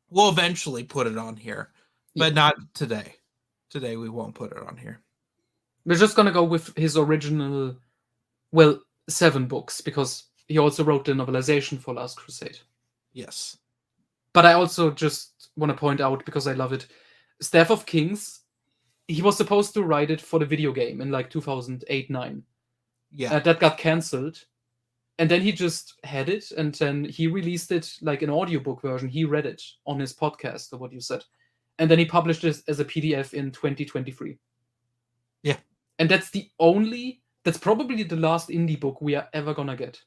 We'll eventually put it on here, but not today. Today we won't put it on here. We're just gonna go with his original, well, 7 books, because he also wrote the novelization for Last Crusade. Yes. But I also just want to point out, because I love it, Staff of Kings, he was supposed to write it for the video game in like 2008-9. Yeah. That got cancelled. And then he just had it, and then he released it like an audiobook version. He read it on his podcast, or what you said. And then he published it as a PDF in 2023. Yeah. And that's probably the last indie book we are ever gonna get.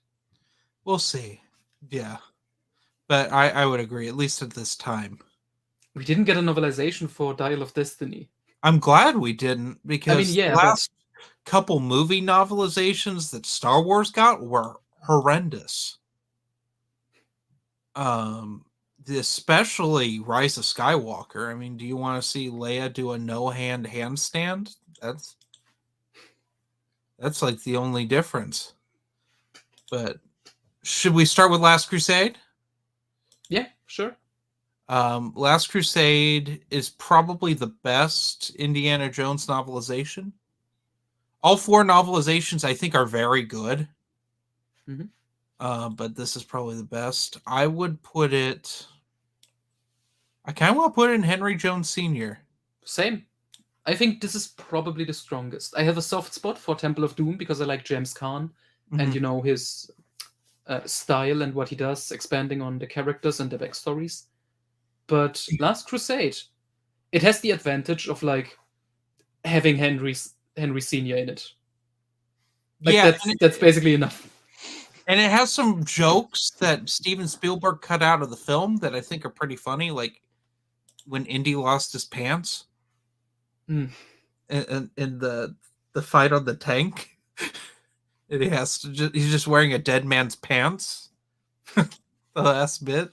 We'll see. Yeah. But I would agree, at least at this time. We didn't get a novelization for Dial of Destiny. I'm glad we didn't, because yeah, the last couple movie novelizations that Star Wars got were horrendous. Especially Rise of Skywalker. I mean, do you want to see Leia do a no-hand handstand? That's like the only difference. But should we start with Last Crusade? Yeah, sure. Last Crusade is probably the best Indiana Jones novelization. All 4 novelizations, I think, are very good. Mm-hmm. But this is probably the best. I would put it... I kind of want to put it in Henry Jones Sr. Same. I think this is probably the strongest. I have a soft spot for Temple of Doom because I like James Caan and, his style and what he does, expanding on the characters and the backstories. But Last Crusade, it has the advantage of like having Henry Sr. in it. Like, yeah, that's basically enough. And it has some jokes that Steven Spielberg cut out of the film that I think are pretty funny, like when Indy lost his pants in the fight on the tank. And he's just wearing a dead man's pants. The last bit.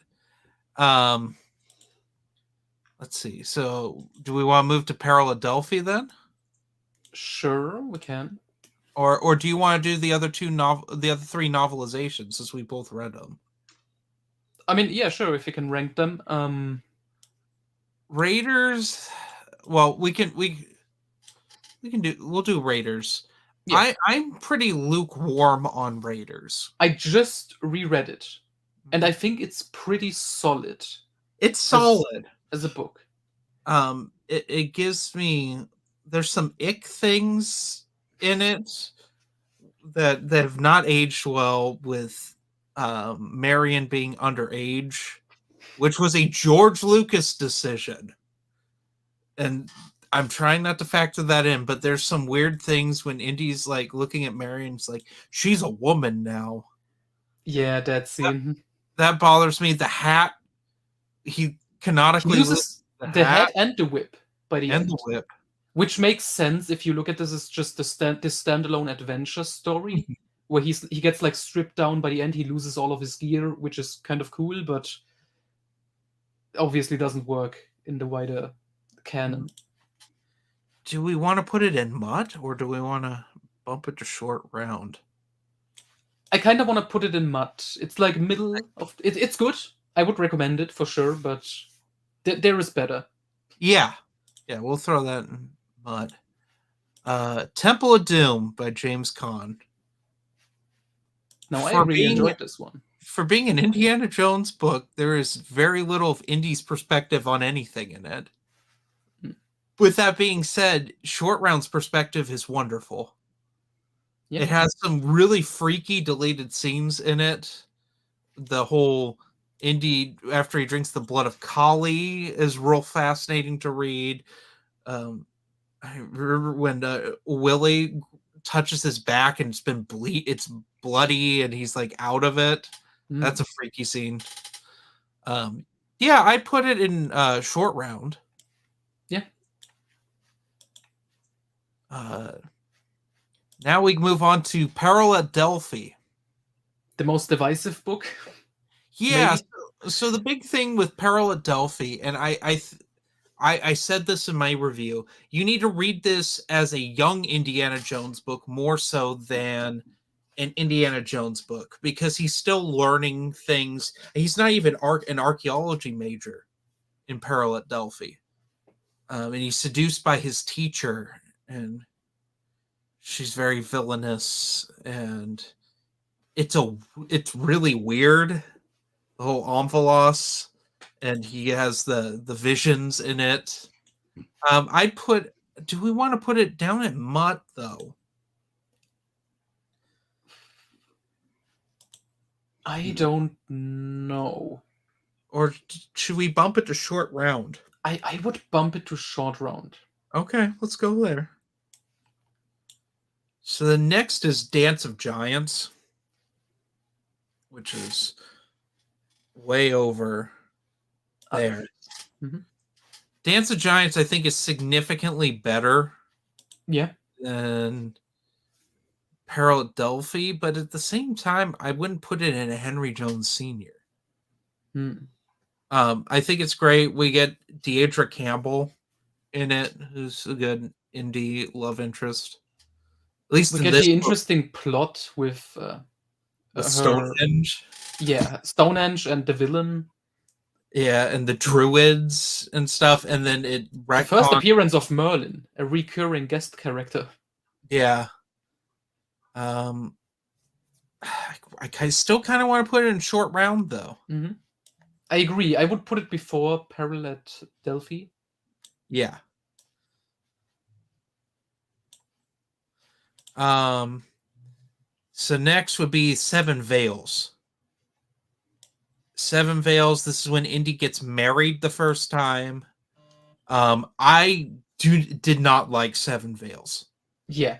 Let's see. So, do we want to move to Peril of Delphi then? Sure, we can. Or do you want to do the other 3 novelizations, since we both read them? I mean, yeah, sure, if you can rank them. Raiders. Well, we'll do Raiders. Yeah. I'm pretty lukewarm on Raiders. I just reread it, and I think it's pretty solid. It's solid as a book. It gives me... There's some ick things in it that have not aged well, with Marion being underage, which was a George Lucas decision. And I'm trying not to factor that in, but there's some weird things when Indy's like looking at Marion's like, she's a woman now. Yeah, that scene. That bothers me. The hat, he canonically uses the hat and the whip by the end. And the whip. Which makes sense if you look at this as just this standalone adventure story, where he gets like stripped down by the end. He loses all of his gear, which is kind of cool, but obviously doesn't work in the wider canon. Do we want to put it in mud, or do we want to bump it to short round? I kind of want to put it in mud. It's like middle of it. It's good. I would recommend it for sure, but there is better. Yeah, we'll throw that in mud. Temple of Doom by James Caan. No, I really enjoyed this one. For being an Indiana Jones book, there is very little of Indy's perspective on anything in it. With that being said, Short Round's perspective is wonderful. Yeah. It has some really freaky deleted scenes in it. The whole Indy, after he drinks the blood of Kali, is real fascinating to read. I remember when Willie touches his back and it's bloody and he's like out of it. That's a freaky scene. I put it in Short Round. Yeah. Now we move on to Peril at Delphi. The most divisive book. Yeah. So the big thing with Peril at Delphi, and I said this in my review, you need to read this as a young Indiana Jones book more so than an Indiana Jones book, because he's still learning things. He's not even an archaeology major in Peril at Delphi. And he's seduced by his teacher, and she's very villainous, and it's really weird. The whole Omphalos, and he has the visions in it. I'd put. Do we want to put it down at Mutt though? I don't know. Or should we bump it to short round? I would bump it to short round. Okay, let's go there. So the next is Dance of Giants, which is way over there. Mhm. Dance of Giants, I think, is significantly better Yeah. than Peril at Delphi, but at the same time, I wouldn't put it in a Henry Jones Sr. Hmm. I think it's great. We get Deidre Campbell in it, who's a good indie love interest. At least We in get this the book, interesting plot with the her, Stonehenge. yeah, Stonehenge and the villain. Yeah, and the druids and stuff, and then it The first retcon. appearance of Merlin, a recurring guest character. Yeah. I still kind of want to put it in short round though. Mhm. I agree. I would put it before Peril at Delphi. Yeah. So next would be Seven Veils. Seven Veils. This is when Indy gets married the first time. I did not like Seven Veils. Yeah.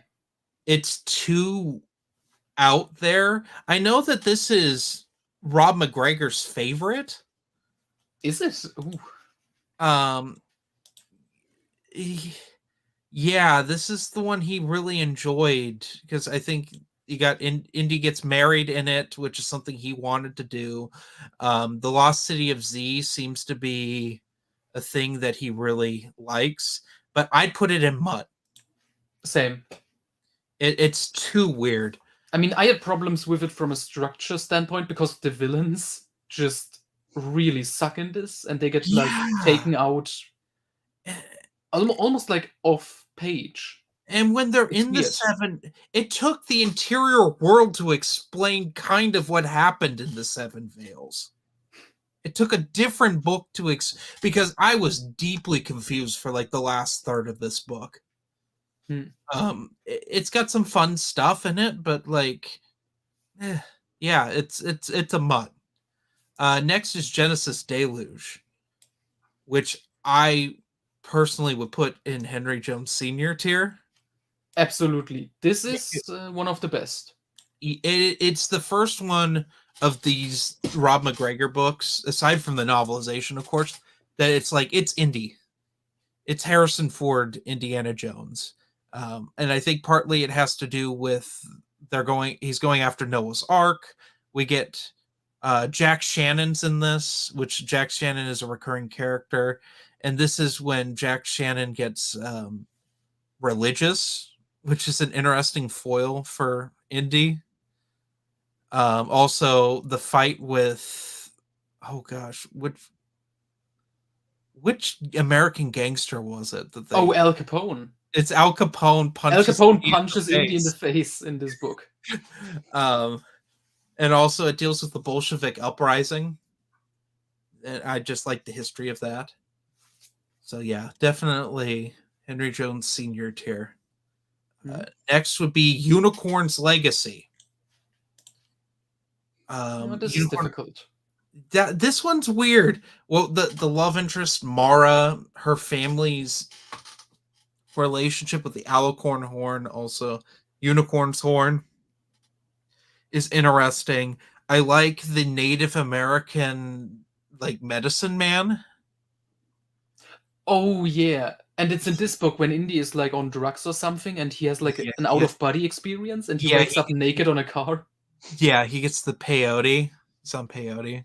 It's too out there. I know that this is Rob MacGregor's favorite. Is it? Ooh. Yeah, this is the one he really enjoyed because I think he got Indy gets married in it, which is something he wanted to do. The Lost City of Z seems to be a thing that he really likes, but I'd put it in Mutt. Same. It's too weird. I mean, I had problems with it from a structure standpoint because the villains just really suck in this, and they get like taken out almost like off page. And when they're It's in the weird. seven, it took the interior world to explain kind of what happened in the Seven Veils. It took a different book to because I was deeply confused for like the last third of this book. It's got some fun stuff in it, but like, yeah, it's a Mutt. Next is Genesis Deluge, which I personally would put in Henry Jones Sr. tier. Absolutely. This is one of the best. It's the first one of these Rob MacGregor books, aside from the novelization, of course, that it's like it's indie. It's Harrison Ford, Indiana Jones, and I think partly it has to do with he's going after Noah's Ark. We get Jack Shannon's in this, which Jack Shannon is a recurring character, and this is when Jack Shannon gets religious, which is an interesting foil for Indy. Also, the fight with, oh gosh, which American gangster was it that they? Oh, Al Capone. It's Al Capone punches. Al Capone punches Indy in the face in this book. And also it deals with the Bolshevik uprising. And I just like the history of that. So yeah, definitely Henry Jones Sr. tier. Next would be Unicorn's Legacy. This is difficult. This one's weird. Well, the love interest Mara, her family's relationship with the Alicorn horn, also Unicorn's horn, is interesting. I like the Native American like medicine man. Oh yeah. And it's in this book when Indy is like on drugs or something, and he has like an out of body experience, and he wakes up naked on a car. Yeah, he gets the peyote. Some peyote.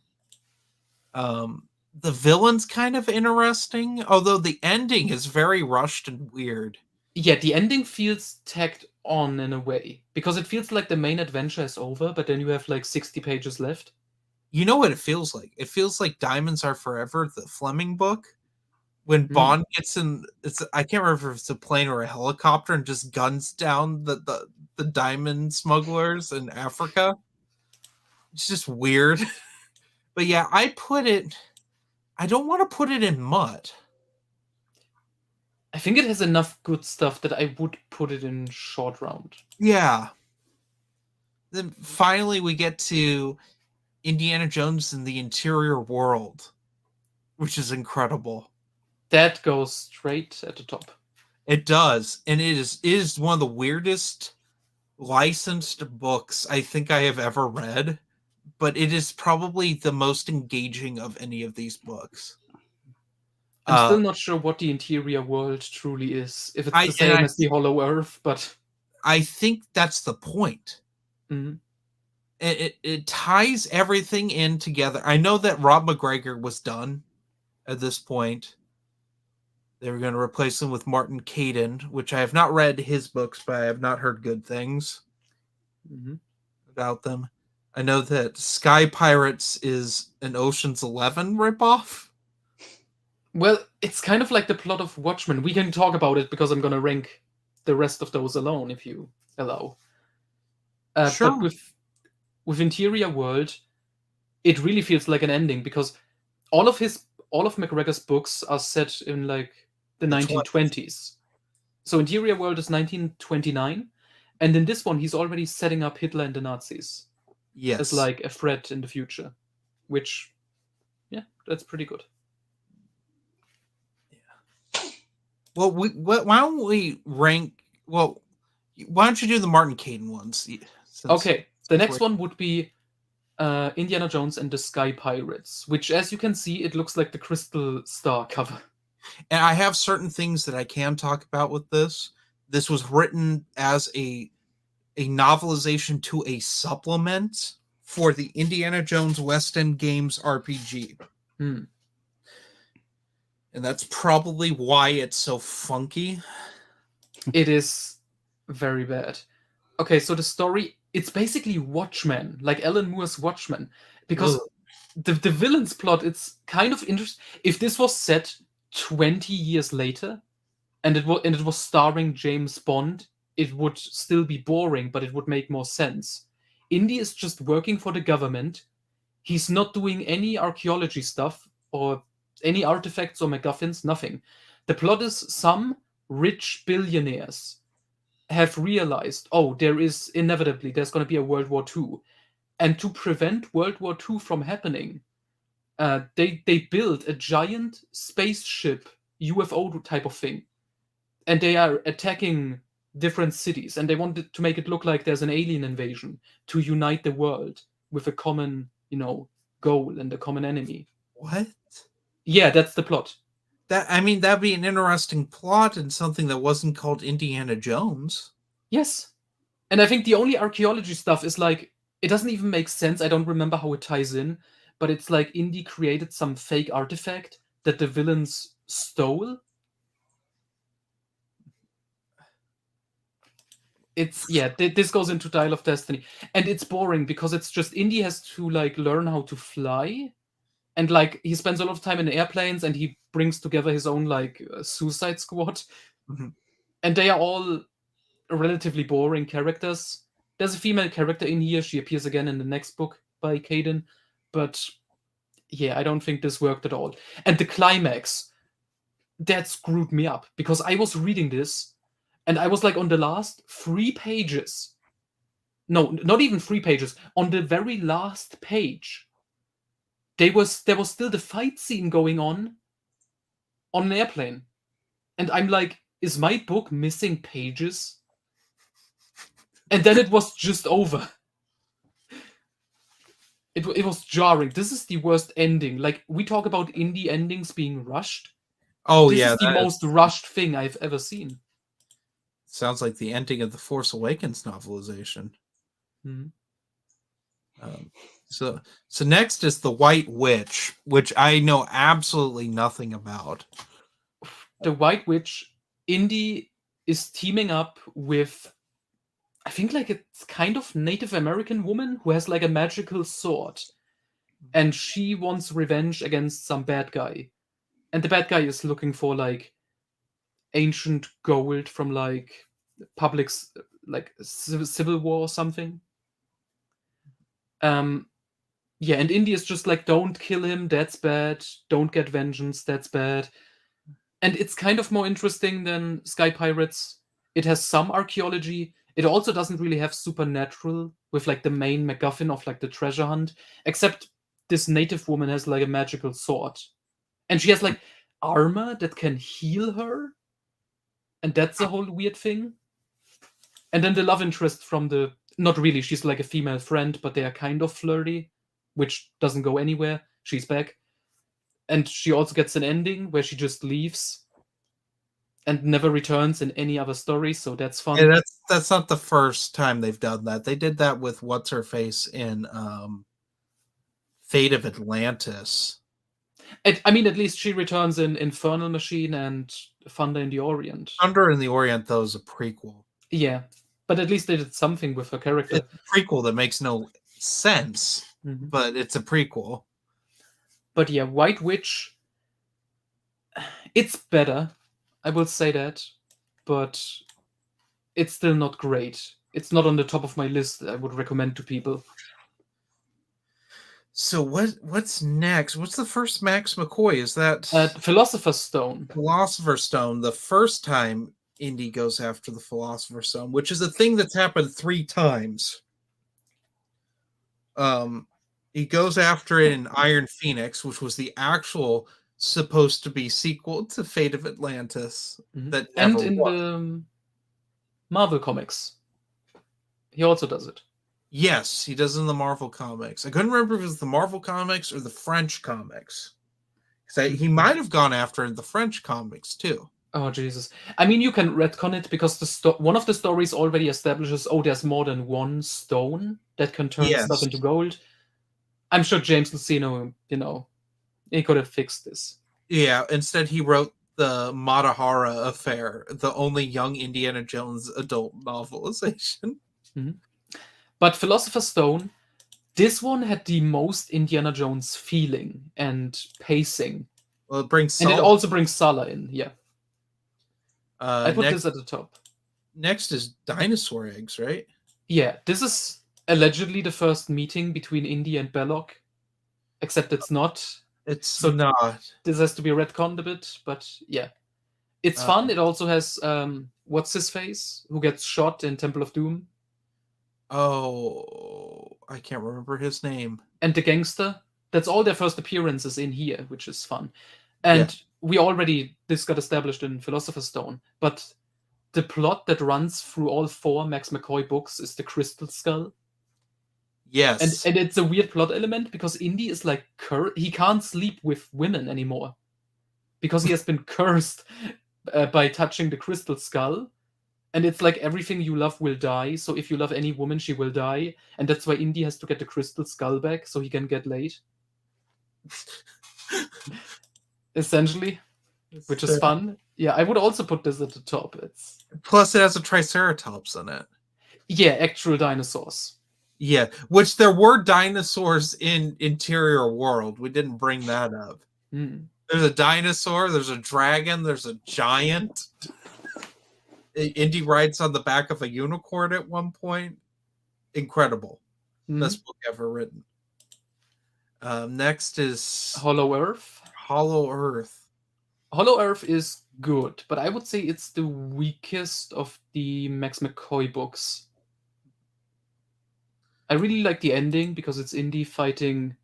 The villain's kind of interesting, although the ending is very rushed and weird. Yeah, the ending feels tacked on in a way, because it feels like the main adventure is over, but then you have like 60 pages left. You know what it feels like? It feels like Diamonds Are Forever, the Fleming book, when Bond gets in, I can't remember if it's a plane or a helicopter and just guns down the diamond smugglers in Africa. It's just weird. But yeah, I don't want to put it in mud. I think it has enough good stuff that I would put it in short round. Yeah. Then finally we get to Indiana Jones in the Interior World, which is incredible. That goes straight at the top. It does, and it is one of the weirdest licensed books I think I have ever read, but it is probably the most engaging of any of these books. I'm still not sure what the Interior World truly is. If it's the and same as the Hollow Earth, but I think that's the point. Mhm. It ties everything in together. I know that Rob MacGregor was done at this point. They were going to replace him with Martin Caidin, which I have not read his books, but I have not heard good things about them. I know that Sky Pirates is an Ocean's 11 ripoff. Well, it's kind of like the plot of Watchmen. We can talk about it because I'm going to rank the rest of those alone, if you allow. Sure. But with Interior World, it really feels like an ending because all of MacGregor's books are set in like the 1920s. So Interior World is 1929, and in this one he's already setting up Hitler and the Nazis. Yes. As like a threat in the future, which, yeah, that's pretty good. Yeah. Well, why don't we rank? Well, why don't you do the Martin Caidin ones? Okay, the next one would be Indiana Jones and the Sky Pirates, which, as you can see, it looks like the Crystal Star cover. And I have certain things that I can talk about with this. This was written as a novelization to a supplement for the Indiana Jones West End Games RPG. And that's probably why it's so funky. It is very bad. Okay, so the story, it's basically Watchmen, like Alan Moore's Watchmen. Because the villain's plot, it's kind of interesting. If this was set 20 years later, and it was starring James Bond, it would still be boring, but it would make more sense. Indy is just working for the government. He's not doing any archaeology stuff or any artifacts or MacGuffins, nothing. The plot is some rich billionaires have realized, oh, there's going to be a World War II. And to prevent World War II from happening, they build a giant spaceship, UFO type of thing. And they are attacking different cities, and they wanted to make it look like there's an alien invasion to unite the world with a common, goal and a common enemy. What? Yeah, that's the plot. That'd be an interesting plot and something that wasn't called Indiana Jones. Yes. And I think the only archaeology stuff is like, it doesn't even make sense. I don't remember how it ties in, but it's like Indy created some fake artifact that the villains stole. This goes into Dial of Destiny, and it's boring because it's just Indy has to like learn how to fly, and like he spends a lot of time in airplanes, and he brings together his own like Suicide Squad, and they are all relatively boring characters. There's a female character in here; she appears again in the next book by Caden, but yeah, I don't think this worked at all. And the climax, that screwed me up because I was reading this. And I was like on the last 3 pages. No, not even 3 pages. On the very last page, there was still the fight scene going on an airplane. And I'm like, is my book missing pages? And then it was just over. It was jarring. This is the worst ending. Like, we talk about indie endings being rushed. Oh, this yeah. This is the most rushed thing I've ever seen. Sounds like the ending of the Force Awakens novelization. So next is the White Witch, which I know absolutely nothing about. The White Witch, Indy is teaming up with, I think like it's kind of Native American woman who has like a magical sword, and she wants revenge against some bad guy. And the bad guy is looking for like ancient gold from like like civil war or something. Yeah, and Indy is just like, don't kill him, that's bad. Don't get vengeance, that's bad. And it's kind of more interesting than Sky Pirates. It has some archaeology. It also doesn't really have supernatural with like the main MacGuffin of like the treasure hunt, except this native woman has like a magical sword. And she has like armor that can heal her. And that's a whole weird thing. And then the love interest from the, not really, she's like a female friend, but they are kind of flirty, which doesn't go anywhere. She's back. And she also gets an ending where she just leaves and never returns in any other story, so that's fun. Yeah, that's not the first time they've done that. They did that with what's her face in Fate of Atlantis. I mean, at least she returns in Infernal Machine and Thunder in the Orient. Thunder in the Orient, though, is a prequel. Yeah, but at least they did something with her character. It's a prequel that makes no sense, but it's a prequel. But yeah, White Witch, it's better, I will say that, but it's still not great. It's not on the top of my list that I would recommend to people. So what's next? What's the first Max McCoy? Is that Philosopher's Stone? Philosopher's Stone, the first time Indy goes after the Philosopher's Stone, which is a thing that's happened 3 times. He goes after it in Iron Phoenix, which was the actual supposed to be sequel to Fate of Atlantis. That never and in was. the Marvel comics, he also does it. Yes, he does in the Marvel comics. I couldn't remember if it was the Marvel comics or the French comics. He might have gone after the French comics too. Oh Jesus! I mean, you can retcon it because one of the stories already establishes, there's more than one stone that can turn stuff into gold. I'm sure James Luceno, he could have fixed this. Yeah, instead he wrote the Matahara Affair, the only young Indiana Jones adult novelization. But Philosopher's Stone, this one had the most Indiana Jones feeling and pacing. Well, it brings and it also brings Sala in, yeah. I put this at the top. Next is dinosaur eggs, right? Yeah, this is allegedly the first meeting between Indy and Belloc, except it's not. It's not. This has to be retconned a bit, but yeah. It's fun. It also has, what's his face, who gets shot in Temple of Doom. Oh, I can't remember his name. And the gangster. That's all their first appearances in here, which is fun. And this got established in Philosopher's Stone, but the plot that runs through all 4 Max McCoy books is the Crystal Skull. Yes. And it's a weird plot element because Indy is like he can't sleep with women anymore because he has been cursed by touching the Crystal Skull. And it's like everything you love will die. So if you love any woman, she will die. And that's why Indy has to get the Crystal Skull back so he can get laid. Essentially. Which is fun. Yeah, I would also put this at the top. Plus it has a Triceratops in it. Yeah, actual dinosaurs. Yeah, which there were dinosaurs in Interior World. We didn't bring that up. There's a dinosaur, there's a dragon, there's a giant. Indy rides on the back of a unicorn at one point. Incredible. Best book ever written. Next is Hollow Earth. Hollow Earth. Hollow Earth is good, but I would say it's the weakest of the Max McCoy books. I really like the ending because it's Indy fighting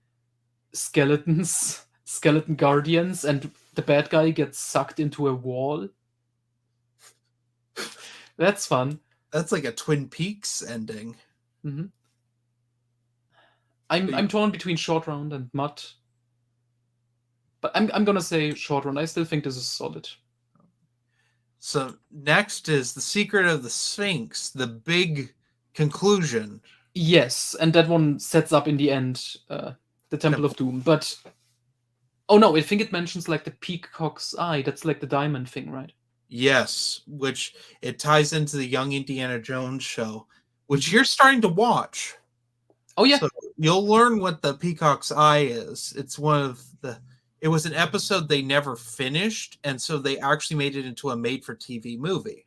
skeletons, skeleton guardians, and the bad guy gets sucked into a wall. That's fun. That's like a Twin Peaks ending. I'm torn between Short Round and Mutt. But I'm gonna say Short Round. I still think this is solid. So next is The Secret of the Sphinx, the big conclusion. Yes, and that one sets up in the end the Temple of Doom. But oh no, I think it mentions like the peacock's eye. That's like the diamond thing, right? Yes, which it ties into the Young Indiana Jones show, which you're starting to watch. Oh yeah. So you'll learn what the peacock's eye is. It's one of the It was an episode they never finished, and so they actually made it into a made-for-TV movie.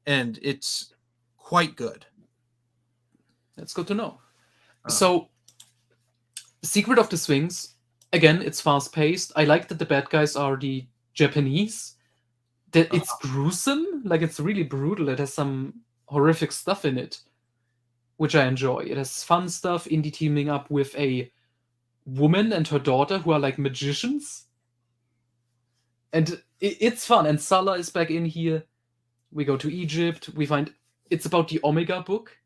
And it's quite good. That's good to know. So, Secret of the Sphinx, again, it's fast-paced. I like that the bad guys are the Japanese. That it's gruesome, like it's really brutal. It has some horrific stuff in it, which I enjoy. It has fun stuff. Indy teaming up with a woman and her daughter who are like magicians, and it's fun. And Salah is back in here. We go to Egypt. We find it's about the Omega book,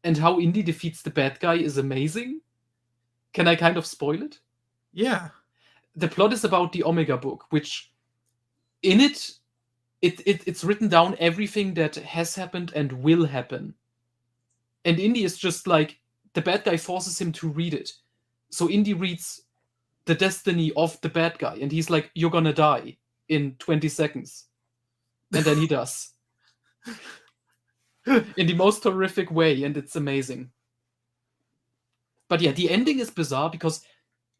and how Indy defeats the bad guy is amazing. Can I kind of spoil it? Yeah. The plot is about the Omega book, which in it's written down everything that has happened and will happen. And Indy is just like, the bad guy forces him to read it. So Indy reads the destiny of the bad guy, and he's like, you're gonna die in 20 seconds. And then he does. In the most horrific way, and it's amazing. But yeah, the ending is bizarre because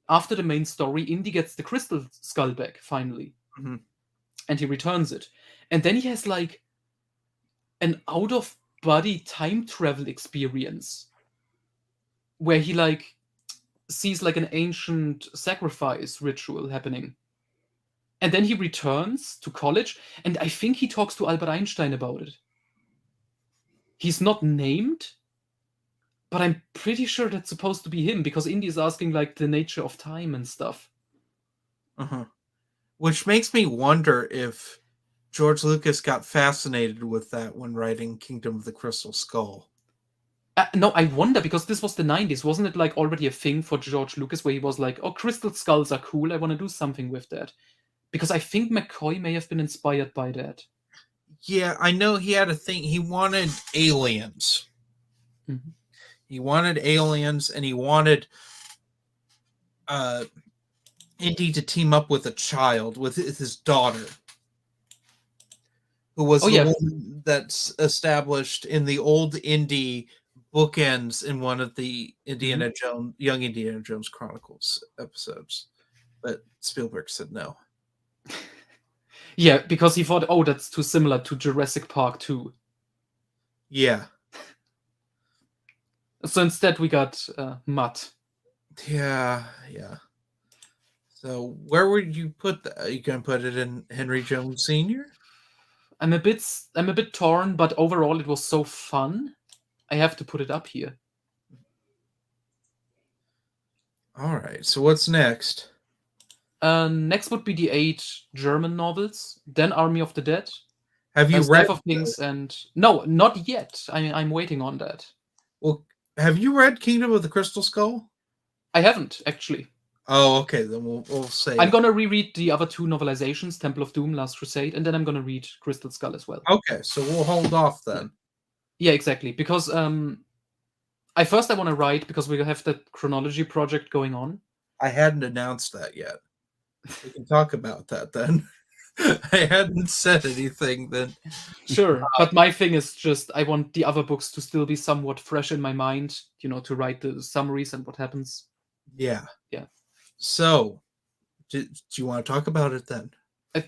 after the main story, Indy gets the crystal skull back, finally. And he returns it. And then he has like an out-of-body time travel experience where he like sees like an ancient sacrifice ritual happening. And then he returns to college, and I think he talks to Albert Einstein about it. He's not named, but I'm pretty sure that's supposed to be him, because Indy is asking like the nature of time and stuff. Which makes me wonder if George Lucas got fascinated with that when writing Kingdom of the Crystal Skull. No, I wonder, because this was the 90s. Wasn't it like already a thing for George Lucas where he was like, oh, crystal skulls are cool. I want to do something with that. Because I think McCoy may have been inspired by that. Yeah, I know he had a thing. He wanted aliens. He wanted aliens, and he wanted Indy to team up with a child, with his daughter, who was the woman that's established in the old Indy bookends in one of the Indiana Jones, Young Indiana Jones Chronicles episodes. But Spielberg said no. Yeah, because he thought, oh, that's too similar to Jurassic Park 2. Yeah. So instead we got Mutt. Yeah. So where would you put that? Are you going to put it in Henry Jones Sr.? I'm a bit torn, but overall it was so fun. I have to put it up here. All right. So what's next? Next would be the 8 German novels, then Army of the Dead. Have you read read of Kings and no, not yet. I'm waiting on that. Well, have you read Kingdom of the Crystal Skull? I haven't actually. Oh, okay. Then we'll say I'm gonna reread the other 2 novelizations, Temple of Doom, Last Crusade, and then I'm gonna read Crystal Skull as well. Okay, so we'll hold off then. Yeah, exactly. Because I want to write, because we have that chronology project going on. I hadn't announced that yet. We can talk about that then. I hadn't said anything then. Sure, but my thing is just I want the other books to still be somewhat fresh in my mind, to write the summaries and what happens. Yeah. Yeah. So, do you want to talk about it then?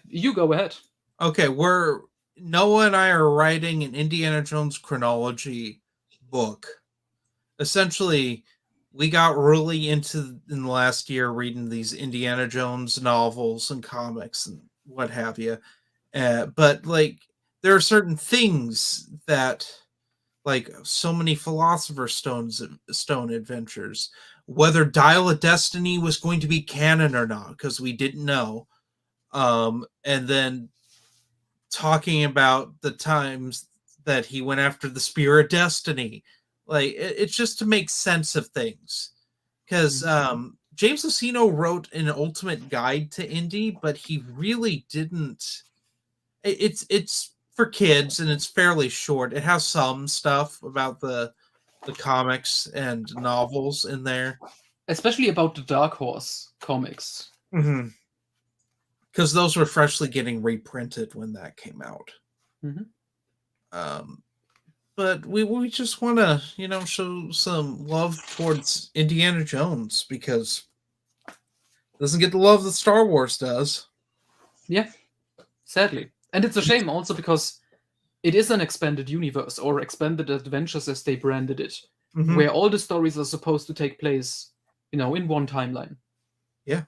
You go ahead. Okay, Noah and I are writing an Indiana Jones chronology book. Essentially, we got really into in the last year reading these Indiana Jones novels and comics and what have you. But like, there are certain things that, like, so many Philosopher's Stone adventures, whether Dial of Destiny was going to be canon or not, because we didn't know. And then talking about the times that he went after the Spear of Destiny. Like, it's just to make sense of things. Because James Luceno wrote an ultimate guide to Indy, but he really didn't. It's for kids, and it's fairly short. It has some stuff about the comics and novels in there. Especially about the Dark Horse comics. Because those were freshly getting reprinted when that came out. But we just want to, show some love towards Indiana Jones, because Doesn't get the love that Star Wars does. Yeah, sadly. And it's a shame also because it is an expanded universe, or expanded adventures as they branded it, Mhm. where all the stories are supposed to take place, in one timeline. Yeah.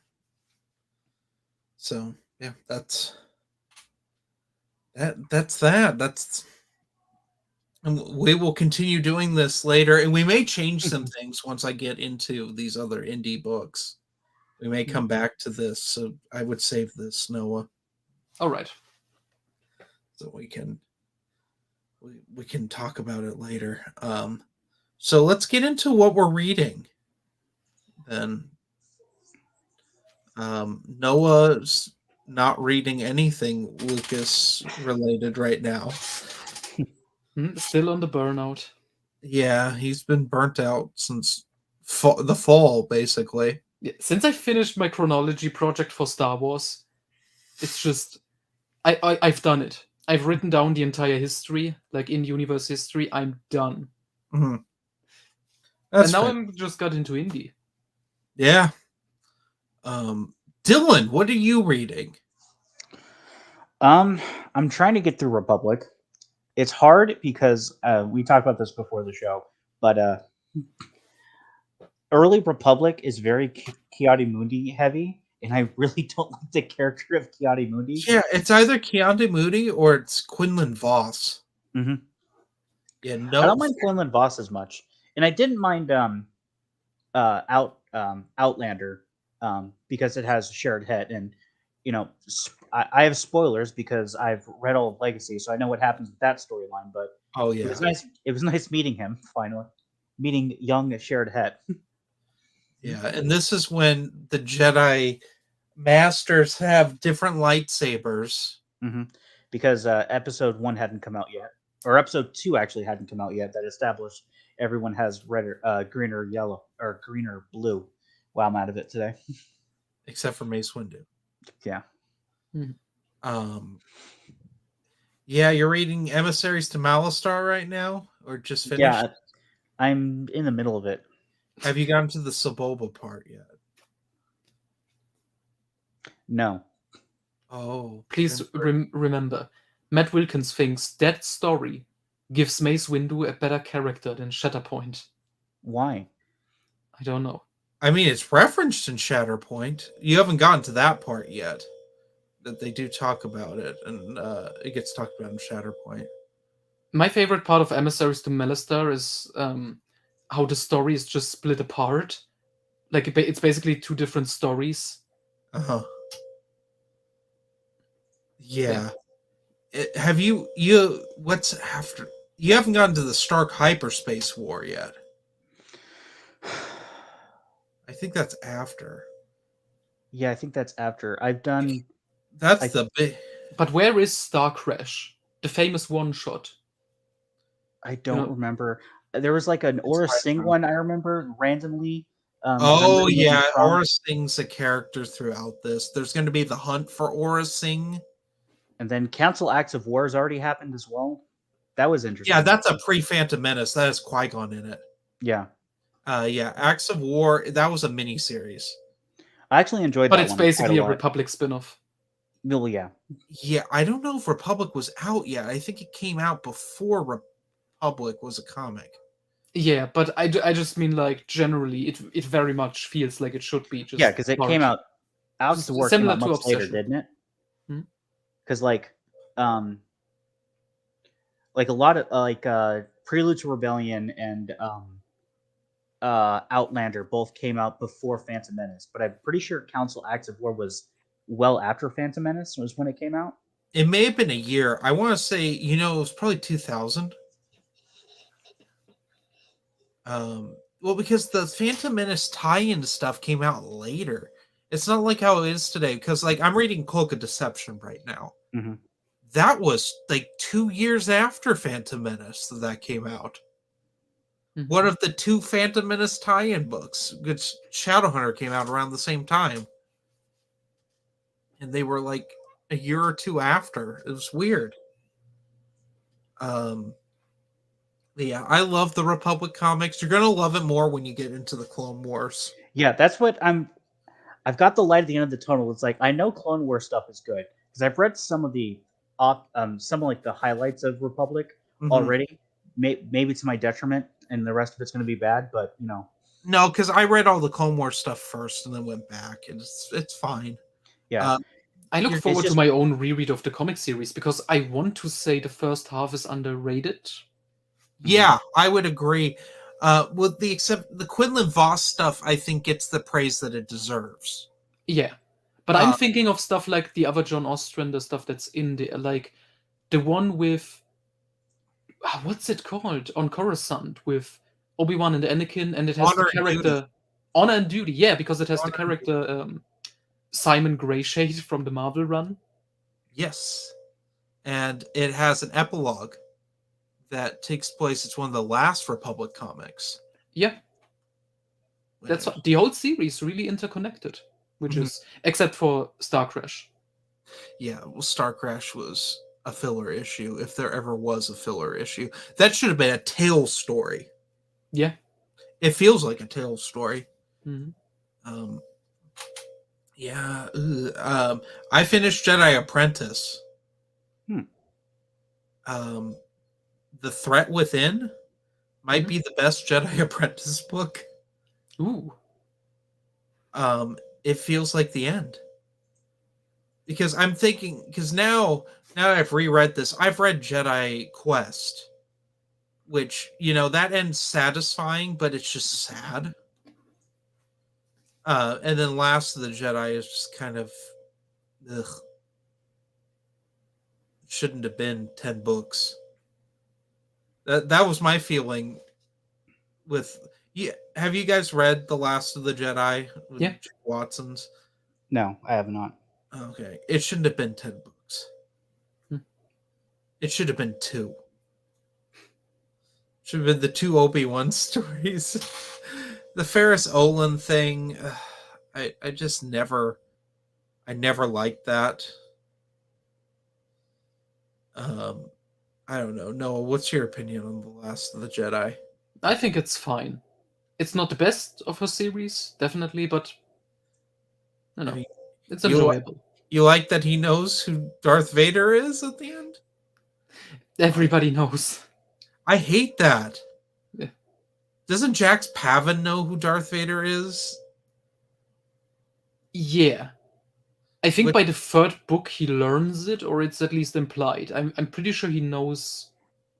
So yeah, that's that. And we will continue doing this later, and we may change some things once I get into these other indie books. We may come back to this, so I would save this, Noah, All right. so we can talk about it later. So let's get into what we're reading. Then Noah's not reading anything Lucas related right now. Still on the burnout. Yeah, he's been burnt out since the fall, basically. Yeah, since I finished my chronology project for Star Wars, it's just I've done it. I've written down the entire history, like in-universe history. I'm done. Mm-hmm. And now I'm just got into indie. Yeah. Dylan, what are you reading? I'm trying to get through Republic. It's hard because we talked about this before the show, but early Republic is very Ki-Adi-Mundi heavy, and I really don't like the character of Ki-Adi-Mundi. Yeah, it's either Ki-Adi-Mundi or it's Quinlan Voss. Mm-hmm. Yeah, I no, don't mind Quinlan Voss as much, and I didn't mind Outlander because it has a shared head, and I have spoilers because I've read all of Legacy, so I know what happens with that storyline. But oh it yeah, was nice. It was nice meeting him finally, meeting young shared head. yeah, and this is when the Jedi Masters have different lightsabers. Mm-hmm. Because episode 1 hadn't come out yet, or episode 2 actually hadn't come out yet. That established everyone has red, or green or yellow, or green or blue. Wow, I'm out of it today. Except for Mace Windu. Yeah. Yeah, you're reading Emissaries to Malastare right now, or just finished? Yeah, I'm in the middle of it. Have you gotten to the Sebulba part yet? No. Oh, Please remember, Matt Wilkins thinks that story gives Mace Windu a better character than Shatterpoint. Why? I don't know. I mean, it's referenced in Shatterpoint. You haven't gotten to that part yet. That they do talk about it, and it gets talked about in Shatterpoint. My favorite part of Emissaries to Malastare is how the story is just split apart. Like it's basically two different stories. Uh-huh. Yeah. What's after? You haven't gotten to the Stark Hyperspace War yet. I think that's after. Yeah, I think that's after. I've done. That's the big. But where is Star Crash? The famous one shot. I don't remember. There was like an Aura Singh one I remember randomly. Oh yeah, Aura Singh's a character throughout this. There's going to be the hunt for Aura Singh. And then Council Acts of War has already happened as well. That was interesting. Yeah, that's a pre-Phantom Menace. That has Qui-Gon in it. Yeah. Yeah, Acts of War, that was a mini-series. I actually enjoyed that one. But it's basically a Republic spin-off. Well, yeah. Yeah, I don't know if Republic was out yet. I think it came out before Republic was a comic. Yeah, but I just mean, like, generally, it very much feels like it should be. Just yeah, because it came out. Acts of War came out much later, didn't it? Because like a lot of Prelude to Rebellion and Outlander both came out before Phantom Menace, but I'm pretty sure Council Acts of War was well after Phantom Menace was when it came out. It may have been a year. I want to say, it was probably 2000. Well, because the Phantom Menace tie-in stuff came out later. It's not like how it is today. Because like I'm reading Cloak of Deception right now. Mm-hmm. That was like 2 years after Phantom Menace that came out. Mm-hmm. One of the 2 Phantom Menace tie-in books, which Shadowhunter came out around the same time. And they were like a year or 2 after. It was weird. Yeah, I love the Republic comics. You're gonna love it more when you get into the Clone Wars. Yeah, that's what I I've got the light at the end of the tunnel. It's like I know Clone Wars stuff is good because I've read some of the some of like the highlights of Republic already. Maybe to my detriment, and the rest of it's going to be bad. But No, because I read all the Clone Wars stuff first and then went back, and it's fine. yeah. I look You're- forward just- to my own reread of the comic series because I want to say the first half is underrated. Yeah, I would agree. With the except the Quinlan Voss stuff, I think gets the praise that it deserves. Yeah. But I'm thinking of stuff like the other John Ostrander stuff that's in there, like the one with what's it called on Coruscant with Obi-Wan and Anakin, and it has Honor the and character Duty. Honor and Duty, yeah, because it has the Honor and character Simon Greyshade from the Marvel run. Yes, and it has an epilogue that takes place. It's one of the last Republic comics. Yeah, that's which- the whole series really interconnected, which is except for Star Crash. Yeah, well, Star Crash was a filler issue, if there ever was a filler issue. That should have been a tale story. Yeah. It feels like a tale story. Mhm. Yeah. I finished Jedi Apprentice. The Threat Within might be the best Jedi Apprentice book. Ooh. It feels like the end. Because I'm thinking, because now I've reread this, I've read Jedi Quest, which, that ends satisfying, but it's just sad. And then Last of the Jedi is just kind of, ugh. Shouldn't have been 10 books. That was my feeling with. Yeah, have you guys read The Last of the Jedi with Yeah. Jake Watson's? No, I have not. Okay, it shouldn't have been 10 books. It should have been 2. Should have been the 2 Obi-Wan stories. The Ferris Olin thing, I just never liked that. I don't know. Noah, what's your opinion on The Last of the Jedi? I think it's fine. It's not the best of her series, definitely, but it's enjoyable. You like that he knows who Darth Vader is at the end? Everybody knows. I hate that. Yeah. Doesn't Jax Pavin know who Darth Vader is? Yeah. I think by the third book he learns it, or it's at least implied. I'm pretty sure he knows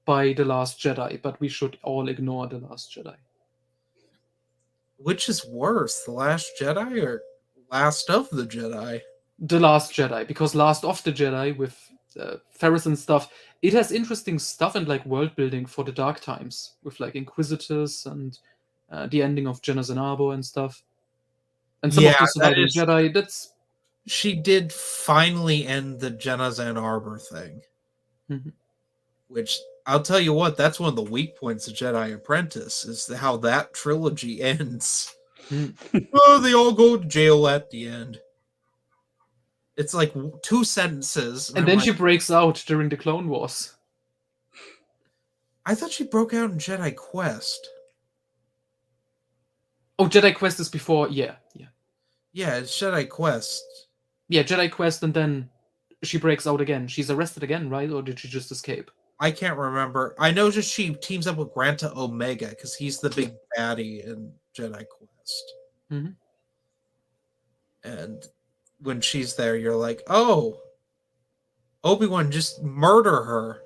by The Last Jedi, but we should all ignore The Last Jedi. Which is worse, The Last Jedi or Last of the Jedi? The Last Jedi, because Last of the Jedi with Ferris and stuff, it has interesting stuff and like world building for the Dark Times with like Inquisitors and the ending of Genas and Arbo and stuff, and some of the surviving Jedi. She did finally end the Genas and Arbor thing, which I'll tell you what, that's one of the weak points of Jedi Apprentice is how that trilogy ends. Oh, they all go to jail at the end. It's like 2 sentences. And then she breaks out during the Clone Wars. I thought she broke out in Jedi Quest. Oh, Jedi Quest is before, yeah. Yeah, it's Jedi Quest. Yeah, Jedi Quest, and then she breaks out again. She's arrested again, right? Or did she just escape? I can't remember. I know just she teams up with Granta Omega because he's the big baddie in Jedi Quest. And when she's there, you're like, oh, Obi-Wan just murder her.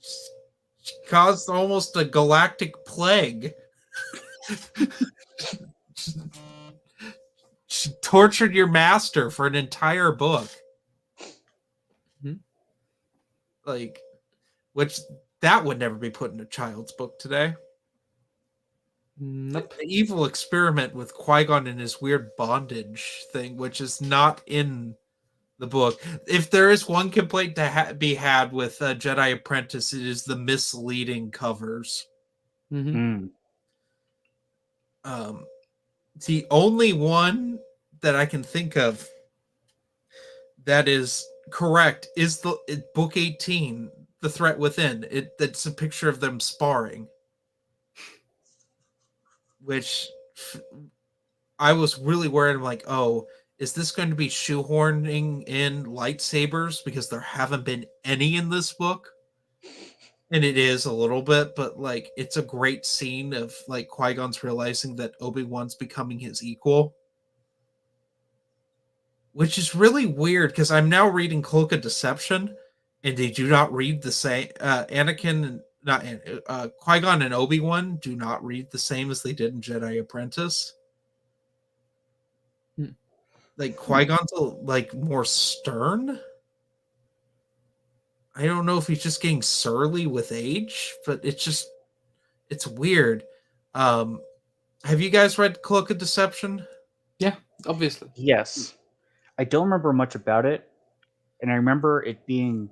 She caused almost a galactic plague. She tortured your master for an entire book. Like, which that would never be put in a child's book today. Nope. The evil experiment with Qui-Gon and his weird bondage thing, which is not in the book. If there is one complaint to be had with Jedi Apprentice, it is the misleading covers. The only one that I can think of that is correct is the book 18, The Threat Within. That's a picture of them sparring, which I was really worried. I'm like, oh, is this going to be shoehorning in lightsabers because there haven't been any in this book? And it is a little bit, but like it's a great scene of like Qui-Gon's realizing that Obi-Wan's becoming his equal. Which is really weird because I'm now reading Cloak of Deception, and they do not read the same. Anakin, not Qui-Gon and Obi-Wan do not read the same as they did in Jedi Apprentice. Hmm. Like Qui-Gon's like more stern. I don't know if he's just getting surly with age, but it's weird. Have you guys read Cloak of Deception? Yeah, obviously. Yes. I don't remember much about it, and I remember it being.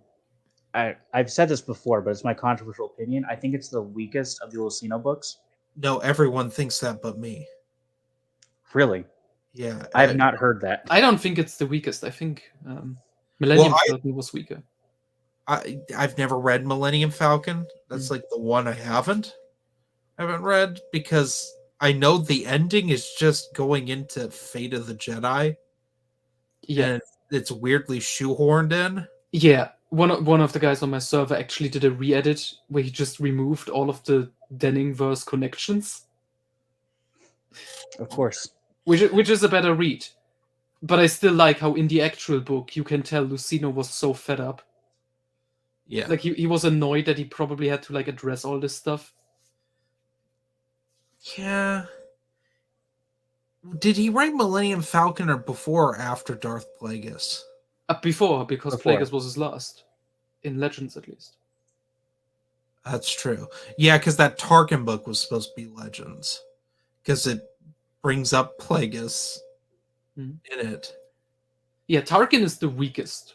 I've said this before, but it's my controversial opinion. I think it's the weakest of the Lucino books. No, everyone thinks that but me. Really, Yeah, I have not heard that. I don't think it's the weakest. I think Millennium Falcon was weaker. I've never read Millennium Falcon. That's like the one I haven't read because I know the ending is just going into Fate of the Jedi. Yeah, and it's weirdly shoehorned in. Yeah, one of the guys on my server actually did a re-edit where he just removed all of the Denning-verse connections. Of course. Which is a better read. But I still like how in the actual book you can tell Lucino was so fed up. Yeah. Like he was annoyed that he probably had to like address all this stuff. Yeah. Did he write Millennium Falcon or before or after Darth Plagueis? Before, because Before. Plagueis was his last. In Legends, at least. That's true. Yeah, because that Tarkin book was supposed to be Legends. Because it brings up Plagueis in it. Yeah, Tarkin is the weakest.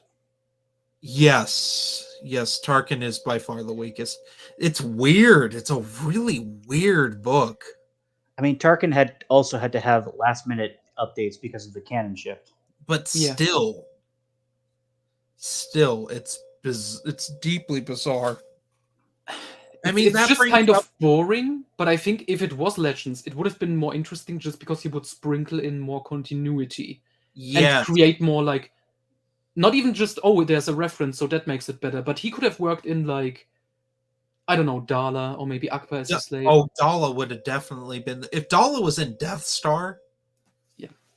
Yes. Yes, Tarkin is by far the weakest. It's weird. It's a really weird book. I mean, Tarkin had to have last-minute updates because of the canon shift. But still, it's deeply bizarre. I mean, it's just kind of boring, but I think if it was Legends, it would have been more interesting just because he would sprinkle in more continuity. And create more like, not even just, oh, there's a reference, so that makes it better, but he could have worked in like, I don't know, Dala or maybe Akbar as a slave. Oh, Dala would have definitely been. If Dala was in Death Star,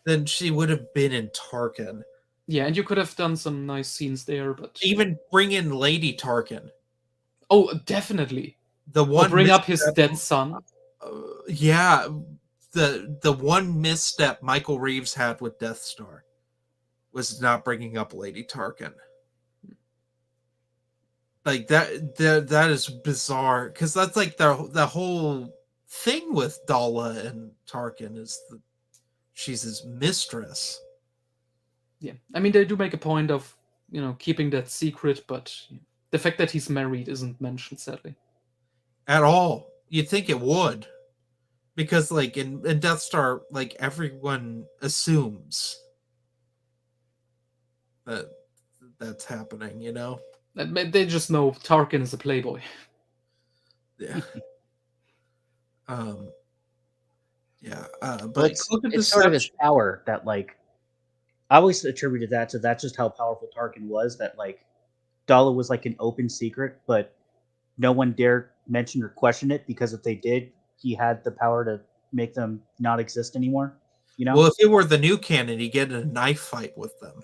then she would have been in Tarkin. Yeah, and you could have done some nice scenes there, but even bring in Lady Tarkin. Oh, definitely. The one or bring up his dead son. Yeah, the one misstep Michael Reeves had with Death Star was not bringing up Lady Tarkin. Like that is bizarre because that's like the whole thing with Dala and Tarkin is she's his mistress. Yeah, I mean they do make a point of keeping that secret, but the fact that he's married isn't mentioned, sadly. At all. You'd think it would, because like in Death Star, like everyone assumes that that's happening. They just know Tarkin is a playboy. Yeah. But it's sort of his power that like I always attributed that to that's just how powerful Tarkin was. That like Dala was like an open secret, but no one dared mention or question it because if they did, he had the power to make them not exist anymore. Well, if it were the new canon, he'd get in a knife fight with them.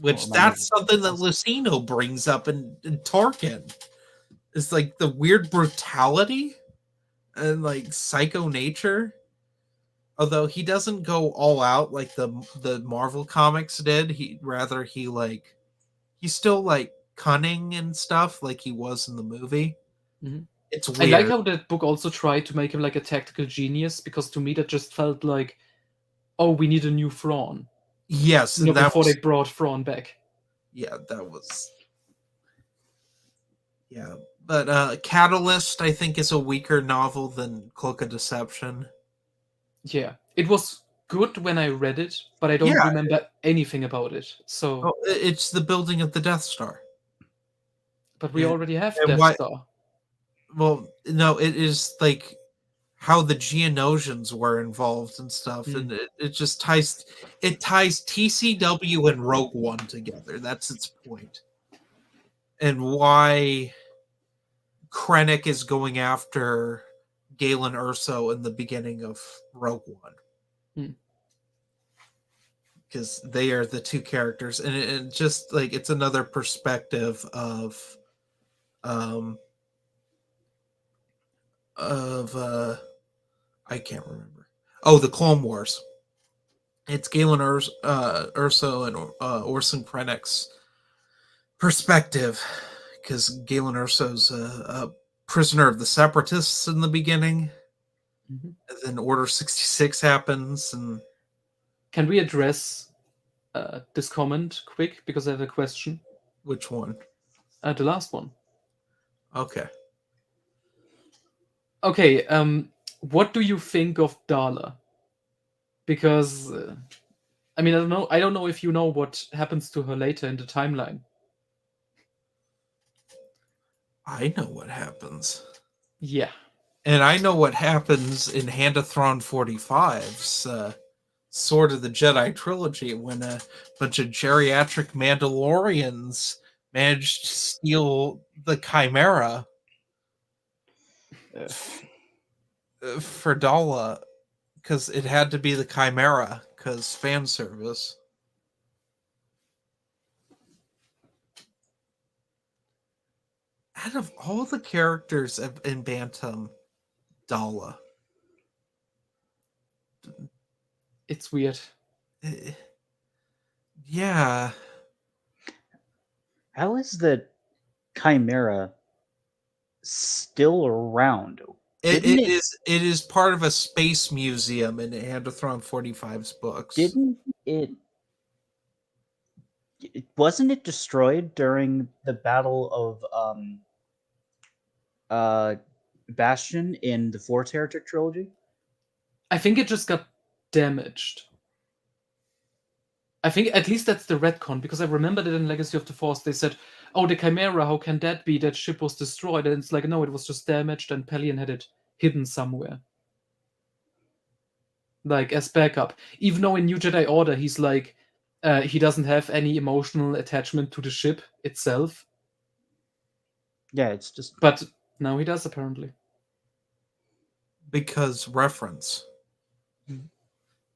Which that's something that Lucino brings up in Tarkin. It's like the weird brutality and like psycho nature. Although he doesn't go all out like the Marvel comics did. He's still like cunning and stuff like he was in the movie. Mm-hmm. It's weird. I like how that book also tried to make him like a tactical genius, because to me that just felt like, oh, we need a new Thrawn. Yes, and before they brought Thrawn back. Yeah, that was. Yeah, but Catalyst I think is a weaker novel than Cloak of Deception. Yeah, it was good when I read it, but I don't remember anything about it. So it's the building of the Death Star. But we already have Death Star. Well, no, it is like how the Geonosians were involved and stuff, and it just ties TCW and Rogue One together. That's its point, and why Krennic is going after Galen Erso in the beginning of Rogue One. Because they are the two characters, and it just like it's another perspective of I can't remember. Oh, the Clone Wars. It's Galen Erso and Orson Krennic's perspective, because Galen Erso's a prisoner of the Separatists in the beginning, and then Order 66 happens. And can we address this comment quick, because I have a question? Which one? The last one. Okay. Okay. What do you think of Darla? Because I mean, I don't know if you know what happens to her later in the timeline. I know what happens. Yeah. And I know what happens in Hand of Thrawn 45's Sword of the Jedi trilogy, when a bunch of geriatric Mandalorians managed to steal the Chimera for Dala, because it had to be the Chimera, because fan service. Out of all the characters in Bantam, Dala. It's weird. Yeah. How is the Chimera still around? It is part of a space museum in Hand of Thrawn 45's books. Wasn't it destroyed during the Battle of Bastion in the Force Heretic trilogy? I think it just got damaged. I think at least that's the retcon, because I remember that in Legacy of the Force they said, "Oh, the Chimera, how can that be? That ship was destroyed." And it's like, no, it was just damaged, and Pelion had it hidden somewhere, like as backup. Even though in New Jedi Order he's like, he doesn't have any emotional attachment to the ship itself. Yeah, it's just. But now he does, apparently. Because reference.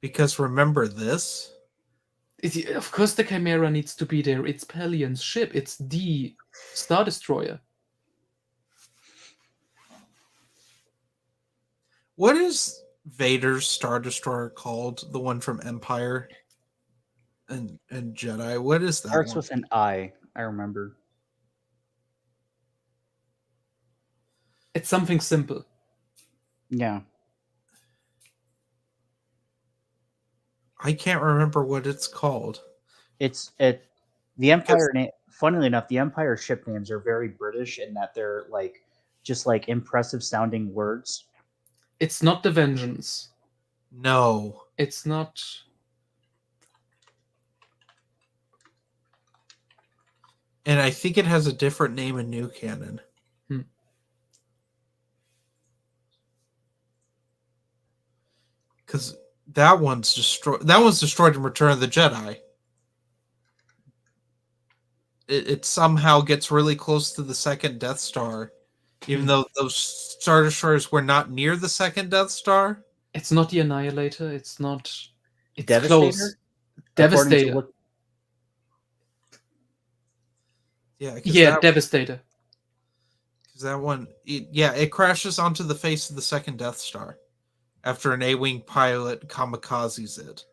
Because remember this. Of course the Chimera needs to be there. It's Pelion's ship. It's the Star Destroyer. What is Vader's Star Destroyer called? The one from Empire and Jedi? What is that? Starts one? with an I remember. It's something simple. Yeah. I can't remember what it's called. The Empire name. Funnily enough, the Empire ship names are very British in that they're like just like impressive sounding words. It's not the Vengeance. No. It's not. And I think it has a different name in New Canon. Because that one's destroyed. That one's destroyed in Return of the Jedi. It somehow gets really close to the second Death Star, even though those Star Destroyers were not near the second Death Star. It's not the Annihilator. It's not. It's Devastator? close. Devastator. Yeah, Devastator. Because that one, it crashes onto the face of the second Death Star after an A-wing pilot kamikazes it.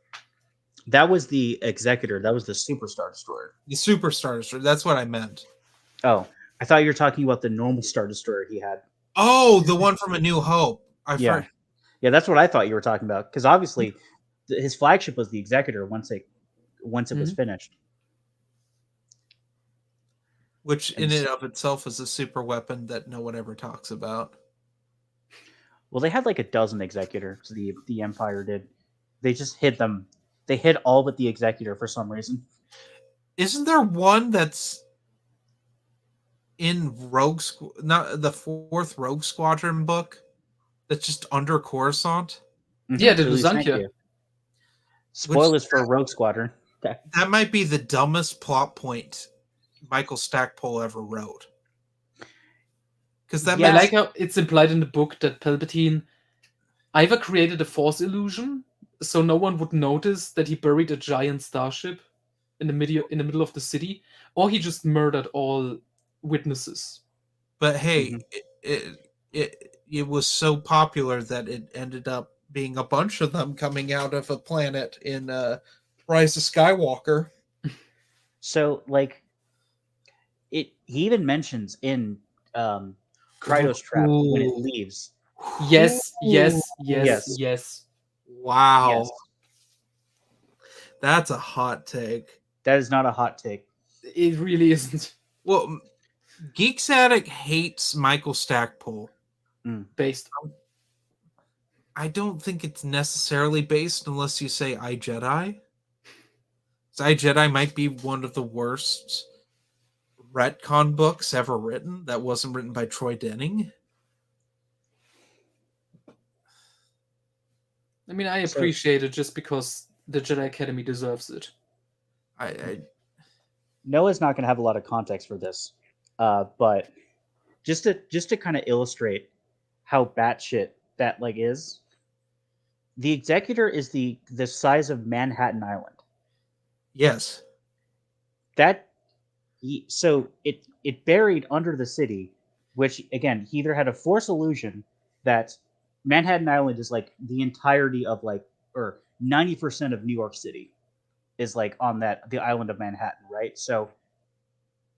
That was the Executor. That was the Super Star Destroyer. The Super Star Destroyer. That's what I meant. Oh, I thought you were talking about the normal Star Destroyer he had. Oh, the one from A New Hope. Yeah, that's what I thought you were talking about. Because obviously, his flagship was the Executor once it was finished. Which in and of itself is a super weapon that no one ever talks about. Well, they had like a dozen Executors. The Empire did. They just hid them. They hid all but the Executor for some reason. Isn't there one that's in not the 4th Rogue Squadron book that's just under Coruscant. Yeah, the for Lusankya. Spoilers for Rogue Squadron. That might be the dumbest plot point Michael Stackpole ever wrote. Because that I Yeah. like how it's implied in the book that Palpatine either created a force illusion so no one would notice that he buried a giant starship in the middle of the city, or he just murdered all witnesses. But hey, Mhm. it was so popular that it ended up being a bunch of them coming out of a planet in Rise of Skywalker. So like he even mentions in Krytos Trap when it Ooh. leaves. Yes, yes, yes, Yes. yes. Wow. Yes. That's a hot take. That is not a hot take. It really isn't Well, Geeks Addict hates Michael Stackpole. based. I don't think it's necessarily based unless you say I Jedi. I Jedi might be one of the worst retcon books ever written that wasn't written by Troy Denning. I mean, I appreciate it just because the Jedi Academy deserves it. Noah's not going to have a lot of context for this, but just to kind of illustrate how batshit that like is, the Executor is the size of Manhattan Island. Yes. So it buried under the city, which again he either had a force illusion that Manhattan Island is like the entirety of like or 90% of New York City is like on the island of Manhattan, right? So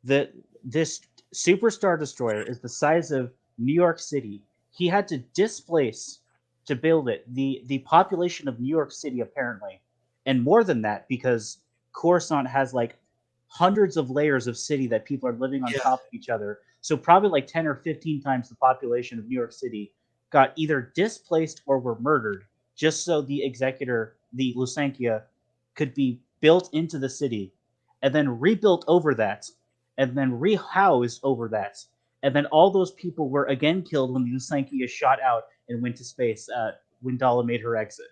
this superstar destroyer is the size of New York City. He had to displace to build it the population of New York City apparently, and more than that because Coruscant has like hundreds of layers of city that people are living on top of each other. So probably like 10 or 15 times the population of New York City got either displaced or were murdered just so the Executor, the Lusankya, could be built into the city and then rebuilt over that and then rehoused over that. And then all those people were again killed when the Lusankya shot out and went to space when Dala made her exit.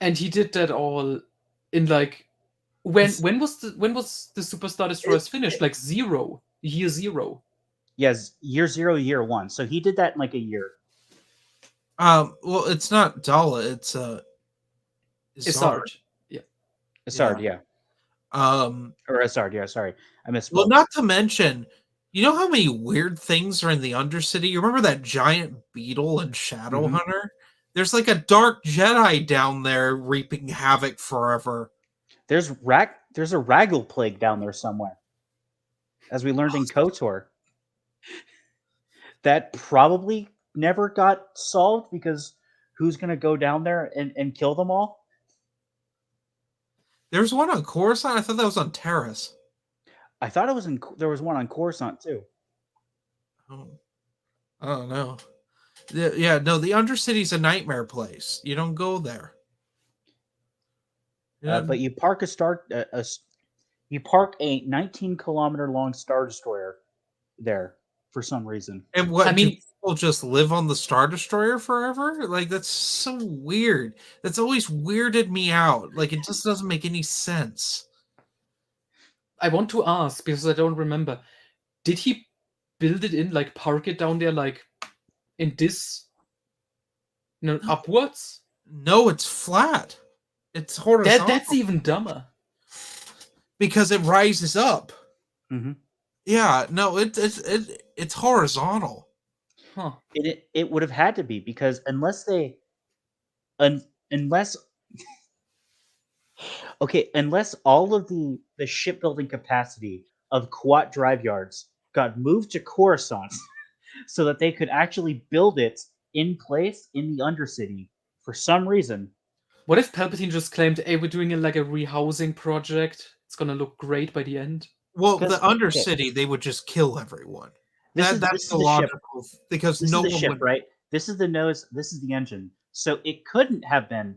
And he did that all in like when was the Superstar Destroyers finished? Like year zero. Yes, year 0, year 1. So he did that in like a year. Well, it's not Dala, it's Isard. Yeah. Isard, yeah. Or Isard, yeah, sorry. I misspoke. Well, not to mention, you know how many weird things are in the Undercity? You remember that giant beetle in Shadowhunter? There's like a dark Jedi down there reaping havoc forever. There's a Raggle plague down there somewhere. As we learned in KOTOR. That probably never got solved because who's going to go down there and kill them all? There's one on Coruscant? I thought that was on Terrace. I thought there was one on Coruscant too. Oh, I don't know. Yeah, no, the Undercity's a nightmare place. You don't go there. But you park you park a 19-kilometer long Star Destroyer there for some reason. And what? I mean, do people just live on the Star Destroyer forever? Like that's so weird. That's always weirded me out. Like it just doesn't make any sense. I want to ask because I don't remember. Did he build it in, like park it down there, like in this, upwards? No, it's flat. It's horizontal. That's even dumber. Because it rises up. Mm-hmm. Yeah, no, it's horizontal. Huh. It would have had to be because unless all of the shipbuilding capacity of Kuat drive yards got moved to Coruscant so that they could actually build it in place in the Undercity for some reason. What if Palpatine just claimed, hey, we're doing like a rehousing project. It's gonna look great by the end. Well, the Undercity, they would just kill everyone. That's the logical ship. Because this no is the one ship, would. Right? This is the nose. This is the engine. So it couldn't have been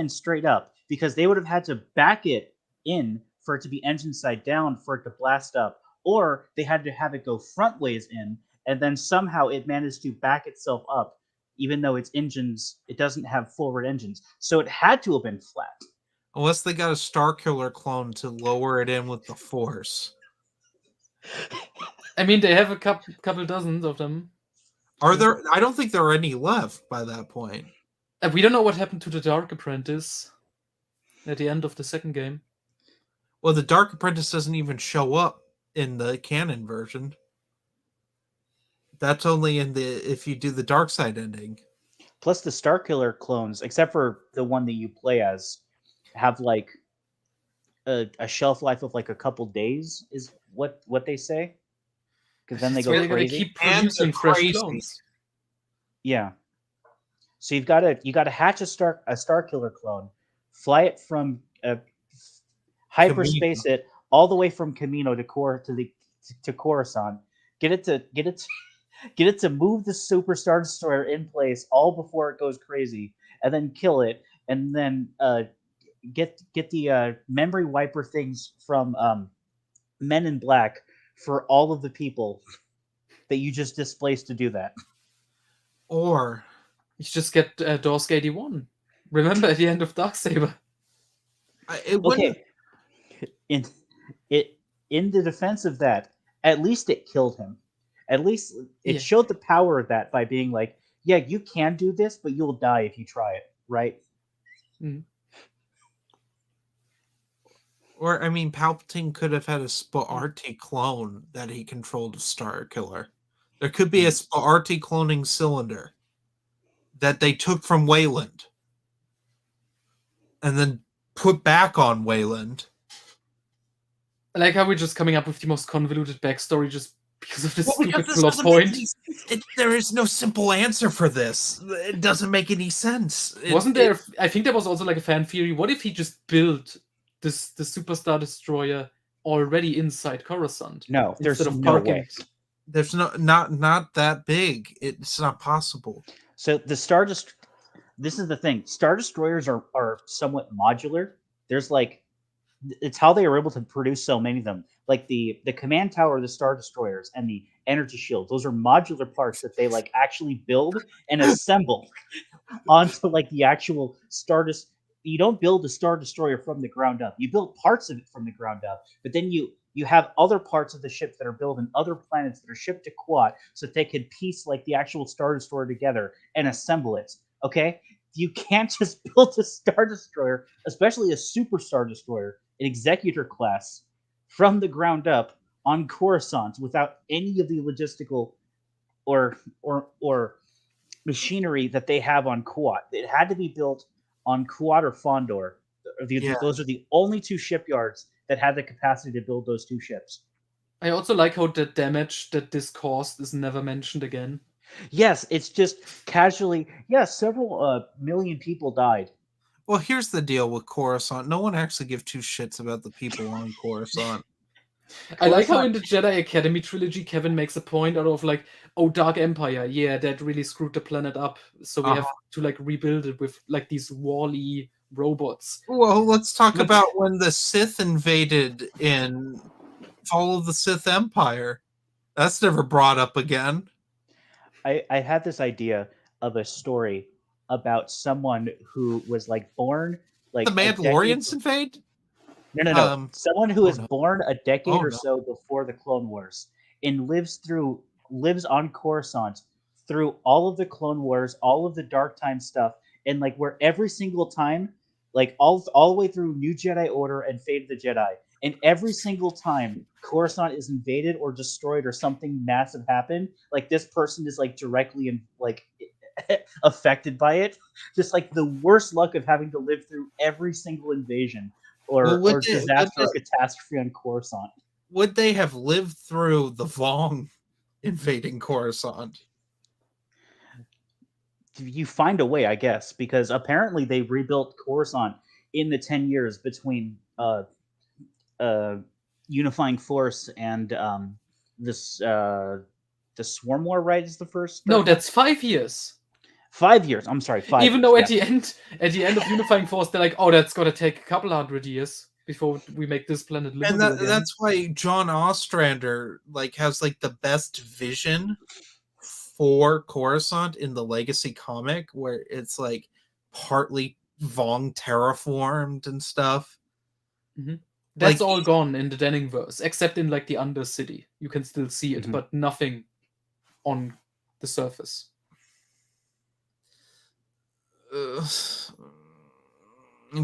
straight up because they would have had to back it in for it to be engine side down for it to blast up, or they had to have it go front ways in, and then somehow it managed to back itself up even though its engines, it doesn't have forward engines. So it had to have been flat. Unless they got a Starkiller clone to lower it in with the Force. I mean, they have a couple dozens of them. Are there? I don't think there are any left by that point. We don't know what happened to the Dark Apprentice at the end of the second game. Well, the Dark Apprentice doesn't even show up in the canon version. That's only in if you do the dark side ending. Plus, the Starkiller clones, except for the one that you play as, have like a shelf life of like a couple days, is what they say. Because then they That's why go they're gonna crazy. keep producing fresh crazy. clones. Yeah. So you got to hatch a Starkiller clone, fly it from hyperspace Camino. it all the way from Camino to Coruscant, get it to move the Super Star Destroyer in place all before it goes crazy, and then kill it, and then get the memory wiper things from Men in Black for all of the people that you just displaced to do that. Or You just get Dorsk 81. Remember at the end of Darksaber. it wouldn't. Okay. In the defense of that, at least it killed him. At least it Yeah. showed the power of that by being like, yeah, you can do this, but you'll die if you try it, right? Mm. Or I mean, Palpatine could have had a Sparty clone that he controlled of Starkiller. There could be a Sparty cloning cylinder that they took from Wayland and then put back on Wayland. I like how we're just coming up with the most convoluted backstory just because of this stupid Because this plot doesn't make point. any sense. There is no simple answer for this. It doesn't make any sense. Wasn't there? I think there was also like a fan theory. What if he just built the Superstar Destroyer already inside Coruscant? No, there's Instead of no parking way. it? There's not that big. It's not possible. So this is the thing. Star Destroyers are somewhat modular. There's like, it's how they are able to produce so many of them. Like the command tower of the Star Destroyers and the energy shield. Those are modular parts that they like actually build and assemble onto like the actual You don't build a Star Destroyer from the ground up. You build parts of it from the ground up, but then you have other parts of the ship that are built in other planets that are shipped to Quat so that they could piece like the actual Star Destroyer together and assemble it. Okay? You can't just build a Star Destroyer, especially a Super Star Destroyer, an Executor class, from the ground up on Coruscant without any of the logistical or machinery that they have on Kuat. It had to be built on Kuat or Fondor. Those are the only two shipyards that had the capacity to build those two ships. I also like how the damage that this caused is never mentioned again. Yes, it's just casually. Yeah, several million people died. Well, here's the deal with Coruscant. No one actually gives two shits about the people on Coruscant. I like how in the Jedi Academy trilogy, Kevin makes a point out of like, oh, Dark Empire, yeah, that really screwed the planet up. So we have to like rebuild it with like these Wall-E robots. Well, let's talk about when the Sith invaded in Fall of the Sith Empire. That's never brought up again. I had this idea of a story about someone who was like born like The Mandalorians invade? No. Someone who was no. born a decade or no. so before the Clone Wars and lives on Coruscant through all of the Clone Wars, all of the Dark Time stuff, and like where every single time, like all the way through New Jedi Order and Fate of the Jedi, and every single time Coruscant is invaded or destroyed or something massive happened, like this person is like directly affected by it. Just like the worst luck of having to live through every single invasion or disaster or catastrophe on Coruscant. Would they have lived through the Vong invading Coruscant? You find a way, I guess, because apparently they rebuilt Coruscant in the 10 years between Unifying Force and the Swarm War, right? Is the first? No, that's 5 years. 5 years. I'm sorry, 5 Even years, though at the end of Unifying Force, they're like, oh, that's gonna take a couple 100 years before we make this planet livable again. That's why John Ostrander like has like the best vision for Coruscant in the Legacy comic, where it's like partly Vong terraformed and stuff. That's Like, all gone in the Denningverse, except in like the Undercity. You can still see it, but nothing on the surface. I'm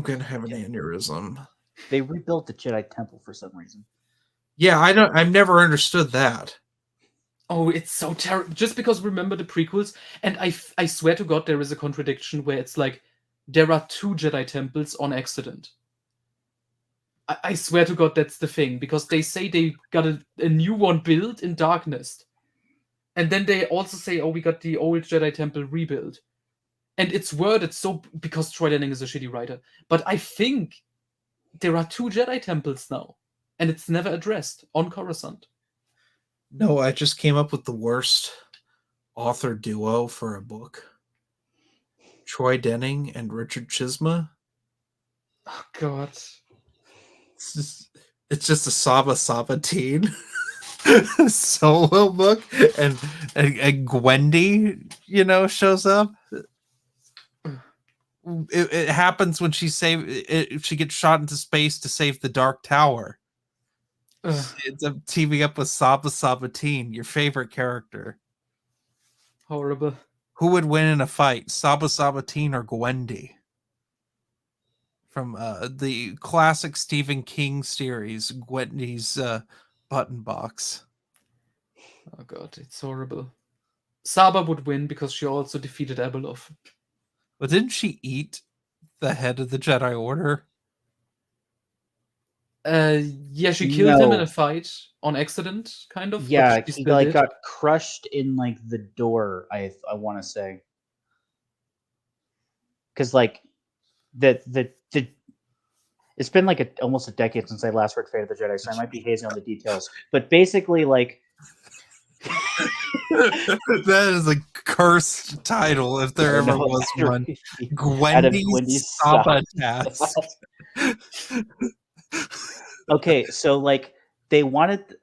gonna have an aneurysm. They rebuilt the Jedi Temple for some reason. Yeah, I've never understood that. Oh, it's so terrible. Just because remember the prequels, and I swear to God, there is a contradiction where it's like there are 2 Jedi temples on accident. I swear to God, that's the thing, because they say they got a new one built in Darkness, and then they also say, "Oh, we got the old Jedi temple rebuilt," and it's worded so because Troy Denning is a shitty writer. But I think there are 2 Jedi temples now, and it's never addressed on Coruscant. No, I just came up with the worst author duo for a book. Troy Denning and Richard Chisma. Oh God. It's just a Saba teen solo book, and Gwendy, shows up. It happens when she gets shot into space to save the Dark Tower. It's teaming up with Saba teen, your favorite character. Horrible. Who would win in a fight, Saba teen or Gwendy? From the classic Stephen King series, Gwendy's Button Box. Oh God, it's horrible. Saba would win because she also defeated Abeloth. But didn't she eat the head of the Jedi Order? Yeah, she killed him in a fight on accident, kind of. Yeah, but she he still did. got crushed in like the door. I want to say, because like the it's been like almost a decade since I last read Fate of the Jedi, so I might be hazy on the details. But basically, like that is a cursed title if there ever was one. Gwendy's Sabotage. Okay, so like they wanted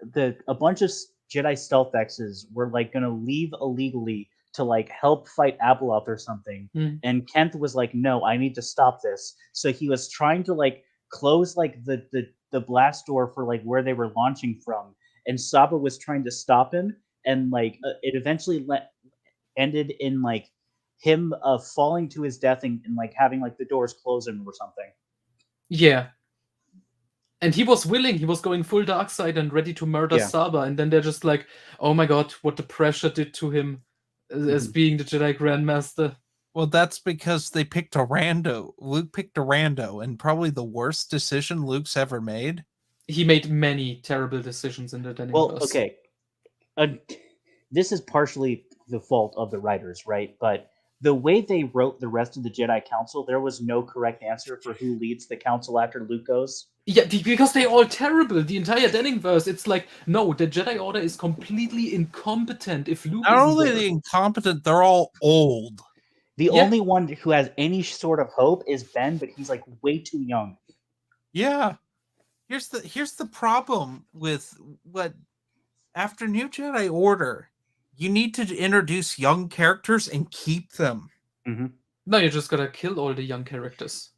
a bunch of Jedi stealth X's were like gonna leave illegally to like help fight Abeloth or something, and Kent was like, "No, I need to stop this." So he was trying to like close like the blast door for like where they were launching from, and Saba was trying to stop him, and like it eventually ended in like him falling to his death and like having like the doors close him or something. Yeah. And he was willing, he was going full dark side and ready to murder Saba, and then they're just like, oh my God, what the pressure did to him as being the Jedi Grandmaster. Well, that's because they picked a rando. Luke picked a rando, and probably the worst decision Luke's ever made. He made many terrible decisions in the Denningverse. Well, okay. This is partially the fault of the writers, right? But the way they wrote the rest of the Jedi Council, there was no correct answer for who leads the council after Luke goes. Yeah, because they're all terrible. The entire Denningverse, it's like, no, the Jedi Order is completely incompetent if Luke Not isn't only there. are they incompetent, they're all old. The only one who has any sort of hope is Ben, but he's like way too young. Yeah. Here's the problem with what after New Jedi Order, you need to introduce young characters and keep them. No, you just gotta kill all the young characters.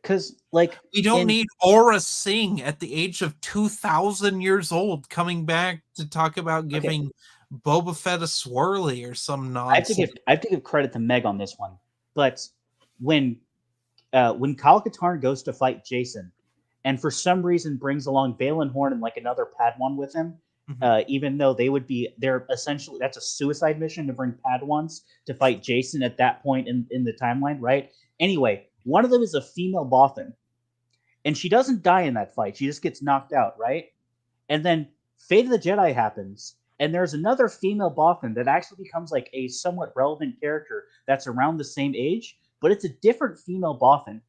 Because, like, we don't need Aura Singh at the age of 2,000 years old coming back to talk about giving Boba Fett a swirly or some nonsense. I have to give credit to Meg on this one. But when Kyle Katarn goes to fight Jason, and for some reason brings along Valen Horn and like another Padawan with him, even though they're essentially, that's a suicide mission to bring Padawans to fight Jason at that point in the timeline, right? Anyway, one of them is a female Bothan, and she doesn't die in that fight. She just gets knocked out, right? And then Fate of the Jedi happens, and there's another female Bothan that actually becomes like a somewhat relevant character that's around the same age, but it's a different female Bothan.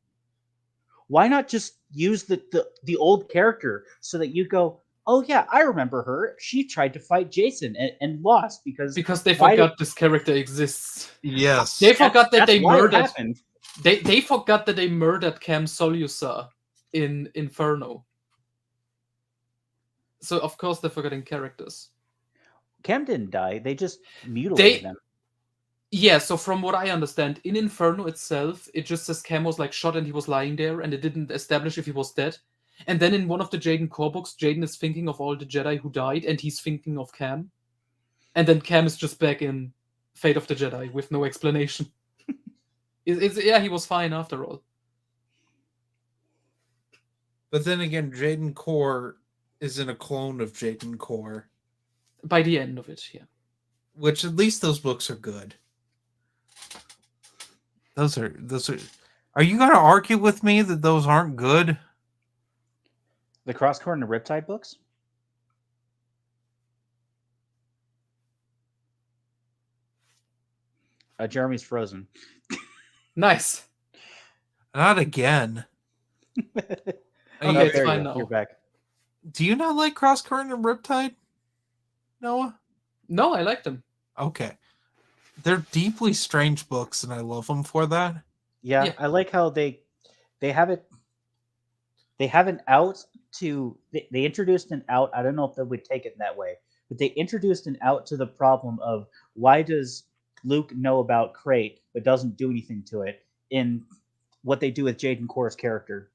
Why not just use the old character so that you go, oh yeah, I remember her. She tried to fight Jason and lost because they forgot this character exists. Yes, they forgot that they murdered. Happened. They forgot that they murdered Cam Solusar in Inferno. So of course they're forgetting characters. Cam didn't die. They just mutilated him. Yeah, so from what I understand, in Inferno itself, it just says Cam was like shot and he was lying there, and it didn't establish if he was dead. And then in one of the Jaden core books, Jaden is thinking of all the Jedi who died, and he's thinking of Cam. And then Cam is just back in Fate of the Jedi with no explanation. Yeah, he was fine after all. But then again, Jaden Core isn't a clone of Jaden Core. By the end of it, yeah. Which at least those books are good. Those are. Are you gonna argue with me that those aren't good? The Crosscord and the Riptide books? Jeremy's frozen. Nice. Not again. Okay, it's fine now. You're back. Do you not like Cross Current and Riptide, Noah? No, I like them. Okay. They're deeply strange books, and I love them for that. Yeah. I like how they have it. They have an out to. They introduced an out. I don't know if they would take it that way, but they introduced an out to the problem of why does Luke know about Crate but doesn't do anything to it in what they do with Jaden Core's character.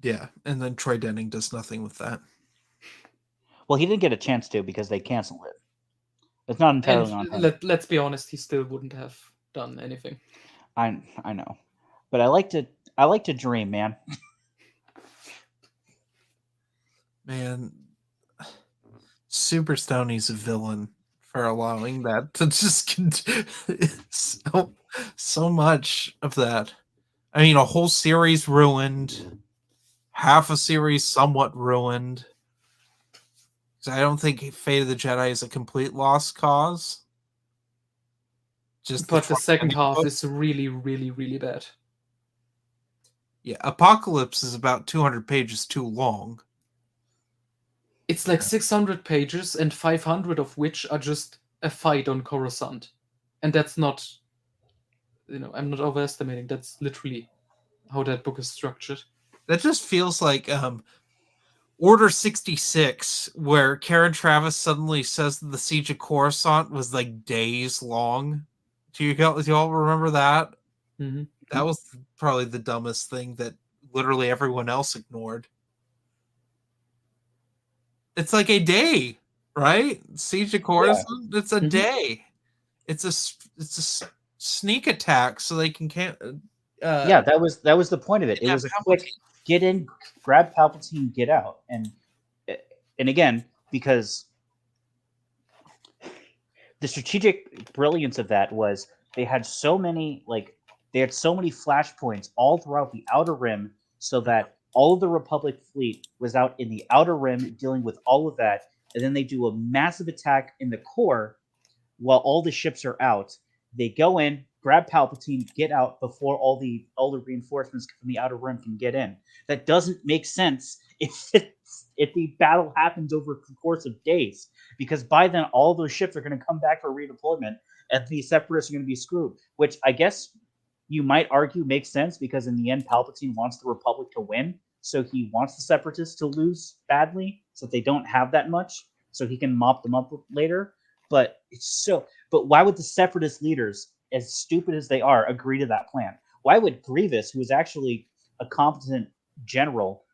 Yeah, and then Troy Denning does nothing with that. Well, he didn't get a chance to because they canceled it. It's not entirely on him. Let's be honest, he still wouldn't have done anything. I know, but I like to dream, man. Man, Super Stoney's a villain for allowing that to just so much of that. I mean, a whole series ruined, half a series somewhat ruined. I don't think Fate of the Jedi is a complete lost cause. But the second half is really, really, really bad. Yeah, Apocalypse is about 200 pages too long. It's like 600 pages, and 500 of which are just a fight on Coruscant. And that's not, I'm not overestimating. That's literally how that book is structured. That just feels like Order 66, where Karen Traviss suddenly says that the Siege of Coruscant was like days long. Do you all remember that? Mm-hmm. That was probably the dumbest thing that literally everyone else ignored. It's like a day, right? Siege of Coruscant, It's a day. It's a sneak attack, so they can't. Yeah, that was the point of it. It was a quick get in, grab Palpatine, get out, and again, because the strategic brilliance of that was they had so many flashpoints all throughout the Outer Rim, so that all of the Republic fleet was out in the Outer Rim dealing with all of that, and then they do a massive attack in the core while all the ships are out. They go in, grab Palpatine, get out before all the reinforcements from the Outer Rim can get in. That doesn't make sense if the battle happens over the course of days, because by then all those ships are going to come back for redeployment, and the Separatists are going to be screwed. Which I guess you might argue makes sense, because in the end, Palpatine wants the Republic to win, so he wants the Separatists to lose badly, so that they don't have that much, so he can mop them up later. But why would the Separatist leaders, as stupid as they are, agree to that plan? Why would Grievous, who was actually a competent general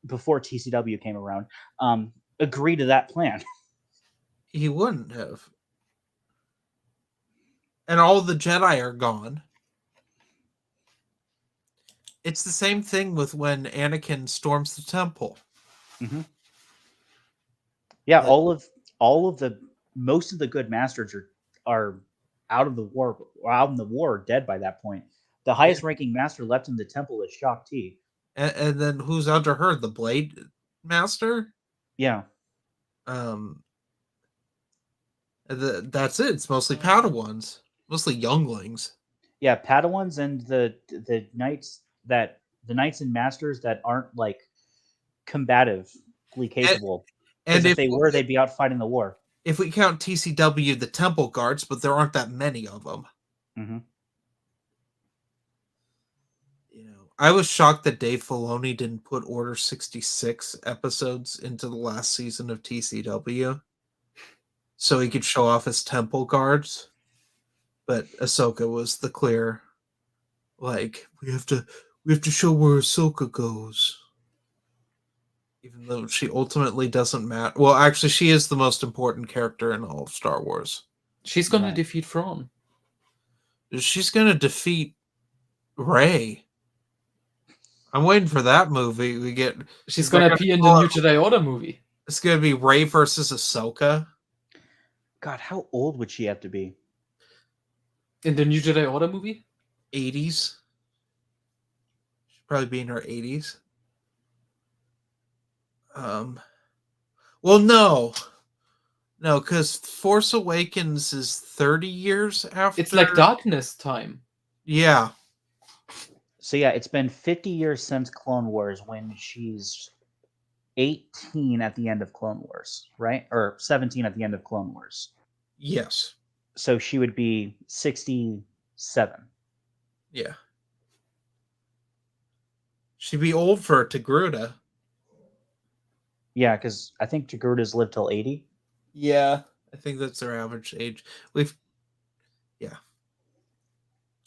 before TCW came around, agree to that plan? He wouldn't have. And all the Jedi are gone. It's the same thing with when Anakin storms the temple. Mm-hmm. Yeah, most of the good masters are out of the war, or dead by that point. The highest ranking master left in the temple is Shaak Ti. And then who's under her? The Blade Master? Yeah. That's it. It's mostly Padawans, mostly younglings. Yeah, Padawans and the knights and masters that aren't like combatively capable. And if they were, they'd be out fighting the war. If we count TCW, the Temple Guards, but there aren't that many of them. Mm-hmm. I was shocked that Dave Filoni didn't put Order 66 episodes into the last season of TCW so he could show off his temple guards. But Ahsoka was the clear, like, we have to show where Ahsoka goes. Even though she ultimately doesn't matter. Well, actually, she is the most important character in all of Star Wars. She's gonna Right. defeat Thrawn. She's gonna defeat Rey. I'm waiting for that movie. She's they're gonna appear in the call new it- Jedi Order movie. It's gonna be Rey versus Ahsoka. God, how old would she have to be? In the new Jedi Order movie? 80s. She'd probably be in her 80s. Well, no, because Force Awakens is 30 years after. It's like Darkness time. Yeah, So yeah, it's been 50 years since Clone Wars when she's 18 at the end of Clone Wars, right? Or 17 at the end of Clone Wars. yes, So she would be 67. yeah. She'd be old for Togruta. Yeah, because I think Togrutas lived till 80. Yeah, I think that's their average age. Yeah.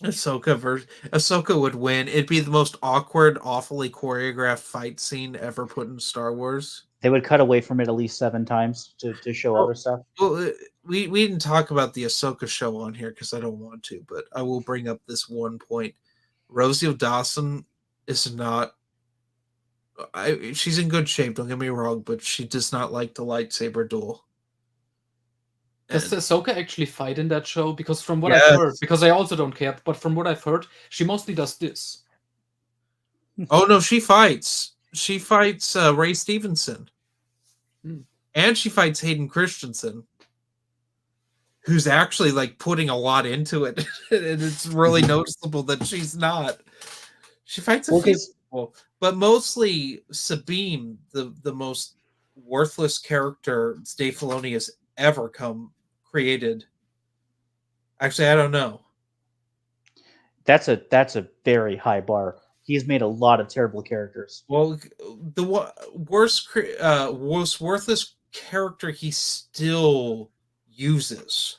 Ahsoka would win. It'd be the most awkward, awfully choreographed fight scene ever put in Star Wars. They would cut away from it at least 7 times to show other stuff. Well, we didn't talk about the Ahsoka show on here because I don't want to, but I will bring up this one point. Rosie Dawson is not. She's in good shape. Don't get me wrong, but she does not like the lightsaber duel. Does And- Ahsoka actually fight in that show? Because from what Yes. I've heard, because I also don't care, but from what I've heard, she mostly does this. Oh no, she fights. She fights Ray Stevenson, and she fights Hayden Christensen, who's actually like putting a lot into it, and it's really noticeable that she's not. She fights a Well, few 'cause- people, but mostly Sabine, the most worthless character Dave Filoni has ever created. Actually, I don't know. That's a very high bar. He's made a lot of terrible characters. Well, the most worthless character he still uses.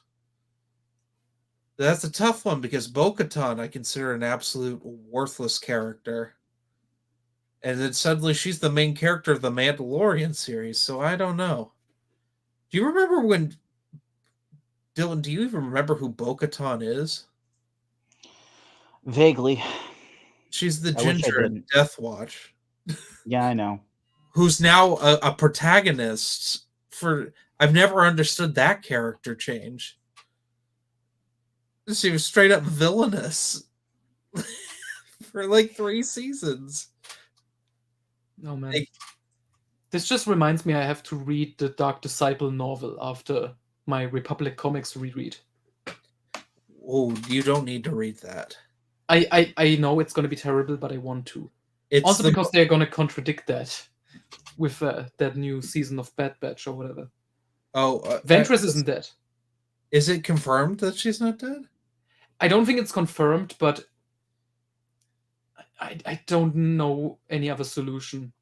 That's a tough one because Bo-Katan I consider an absolute worthless character. And then suddenly she's the main character of the Mandalorian series, so I don't know. Do you remember when Dylan, do you even remember who Bo-Katan is? Vaguely. She's the I wish I ginger in didn't. Death Watch, Yeah, I know. who's now a protagonist for. I've never understood that character change. She was straight up villainous for like 3 seasons. Oh man. Like- This just reminds me I have to read the Dark Disciple novel after my Republic Comics reread. Oh, you don't need to read that. I know it's going to be terrible, but I want to. It's Also the- because they're going to contradict that with that new season of Bad Batch or whatever. Ventress isn't dead. Is it confirmed that she's not dead? I don't think it's confirmed, but I don't know any other solution.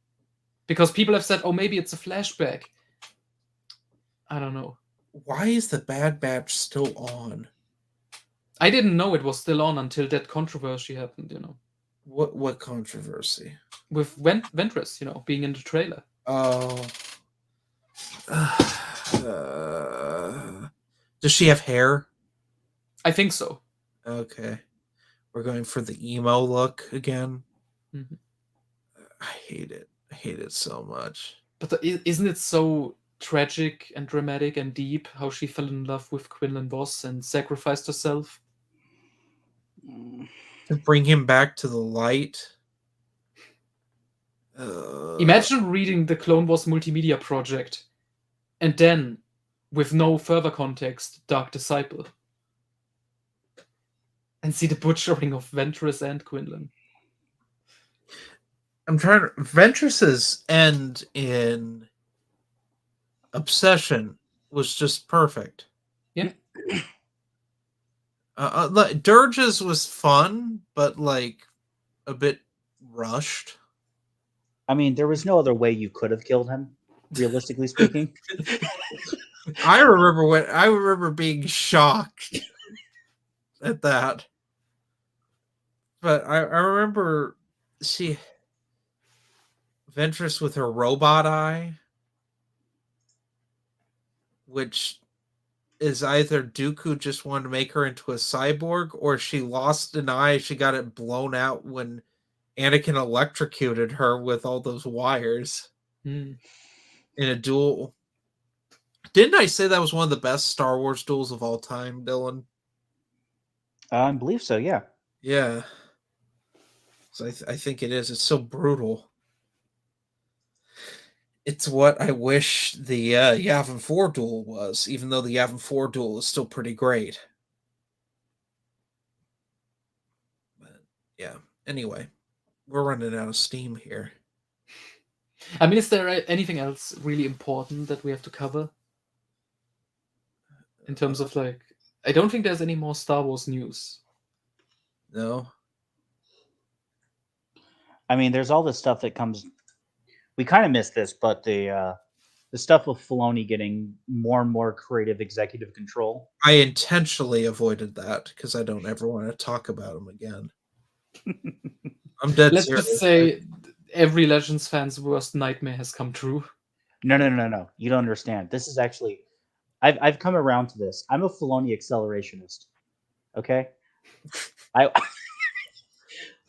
Because people have said, oh, maybe it's a flashback. I don't know. Why is the Bad Batch still on? I didn't know it was still on until that controversy happened, you know. What controversy? With Ventress, you know, being in the trailer. Oh. Does she have hair? I think so. Okay. We're going for the emo look again. Mhm. I hate it. I hate it so much. But isn't it so tragic and dramatic and deep how she fell in love with Quinlan Voss and sacrificed herself? To bring him back to the light. Imagine reading the Clone Wars multimedia project and then, with no further context, Dark Disciple. And see the butchering of Ventress and Quinlan. I'm trying to. Ventress's end in Obsession was just perfect. Yeah. Dirge's was fun, but like a bit rushed. I mean, there was no other way you could have killed him, realistically speaking. I remember being shocked at that. But I remember Ventress with her robot eye, which is either Dooku just wanted to make her into a cyborg, or she lost an eye. She got it blown out when Anakin electrocuted her with all those wires in a duel. Didn't I say that was one of the best Star Wars duels of all time, Dylan? I believe so, yeah. Yeah. So I think it is. It's so brutal. It's what I wish the Yavin 4 duel was, even though the Yavin 4 duel is still pretty great. But yeah. Anyway, we're running out of steam here. I mean, is there anything else really important that we have to cover? In terms of like, I don't think there's any more Star Wars news. No. I mean, there's all this stuff that comes. We kind of missed this, but the stuff with Filoni getting more and more creative executive control. I intentionally avoided that because I don't ever want to talk about him again. I'm dead Let's serious. just say every Legends fan's worst nightmare has come true. No. You don't understand. This is actually, I've come around to this. I'm a Filoni accelerationist. Okay,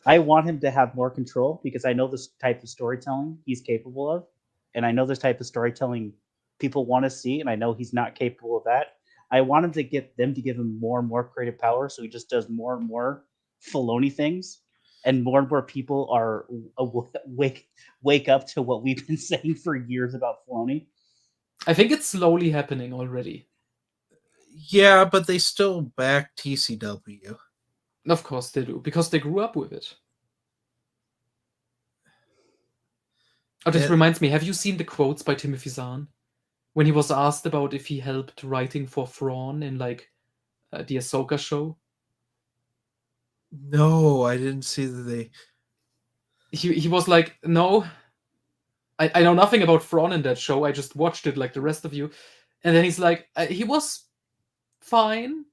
I want him to have more control because I know this type of storytelling he's capable of, and I know this type of storytelling people want to see, and I know he's not capable of that. I want him to get them to give him more and more creative power, so he just does more and more Filoni things, and more people are wake up to what we've been saying for years about Filoni. I think it's slowly happening already. Yeah, but they still back TCW. Of course they do, because they grew up with it. Oh, this reminds me, have you seen the quotes by Timothy Zahn? When he was asked about if he helped writing for Thrawn in like the Ahsoka show? No, I didn't see that they... He was like, no, I know nothing about Thrawn in that show, I just watched it like the rest of you. And then he's like, he was fine.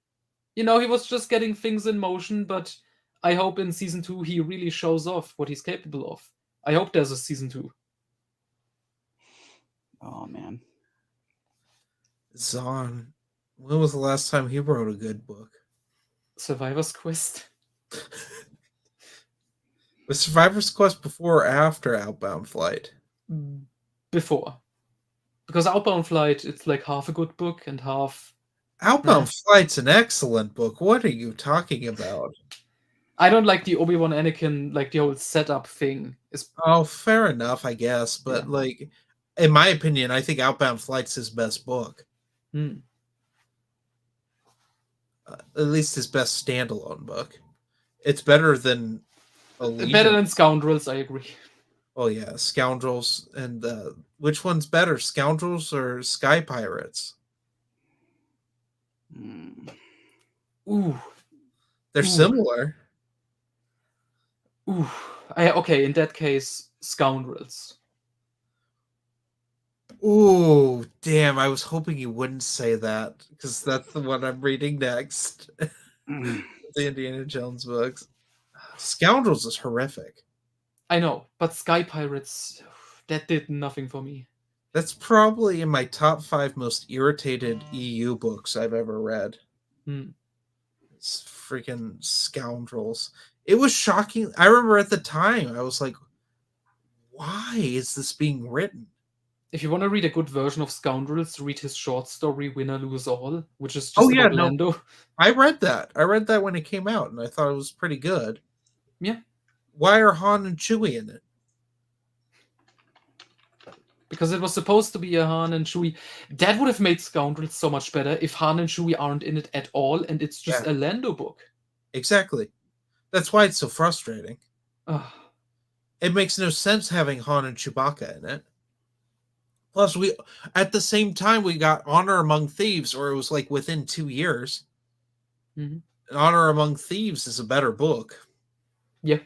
You know, he was just getting things in motion, but I hope in season 2 he really shows off what he's capable of. I hope there's a season 2. Oh man, Zahn. When was the last time he wrote a good book? Survivor's Quest. Was Survivor's Quest before or after Outbound Flight? Before. Because Outbound Flight, it's like half a good book and half... Outbound Flight's an excellent book. What are you talking about? I don't like the Obi-Wan Anakin, like the whole setup thing. Oh, fair enough, I guess. But, like, in my opinion, I think Outbound Flight's his best book. At least his best standalone book. It's better than Better than Scoundrels, I agree. Oh, yeah. Scoundrels. And which one's better, Scoundrels or Sky Pirates? Ooh. They're similar. Ooh. Okay, in that case, Scoundrels. Ooh, damn. I was hoping you wouldn't say that, because that's the one I'm reading next. The Indiana Jones books. Scoundrels is horrific. I know, but Sky Pirates, that did nothing for me. That's probably in my top 5 most irritated EU books I've ever read. It's freaking Scoundrels. It was shocking. I remember at the time, I was like, why is this being written? If you want to read a good version of Scoundrels, read his short story Winner Lose All, which is just about Lando. No. I read that. I read that when it came out, and I thought it was pretty good. Yeah. Why are Han and Chewie in it? Because it was supposed to be a Han and Chewie. That would have made Scoundrels so much better if Han and Chewie aren't in it at all, and it's just a Lando book. Exactly. That's why it's so frustrating. It makes no sense having Han and Chewbacca in it. Plus, at the same time, we got Honor Among Thieves, or it was like within 2 years. Honor Among Thieves is a better book. Yeah.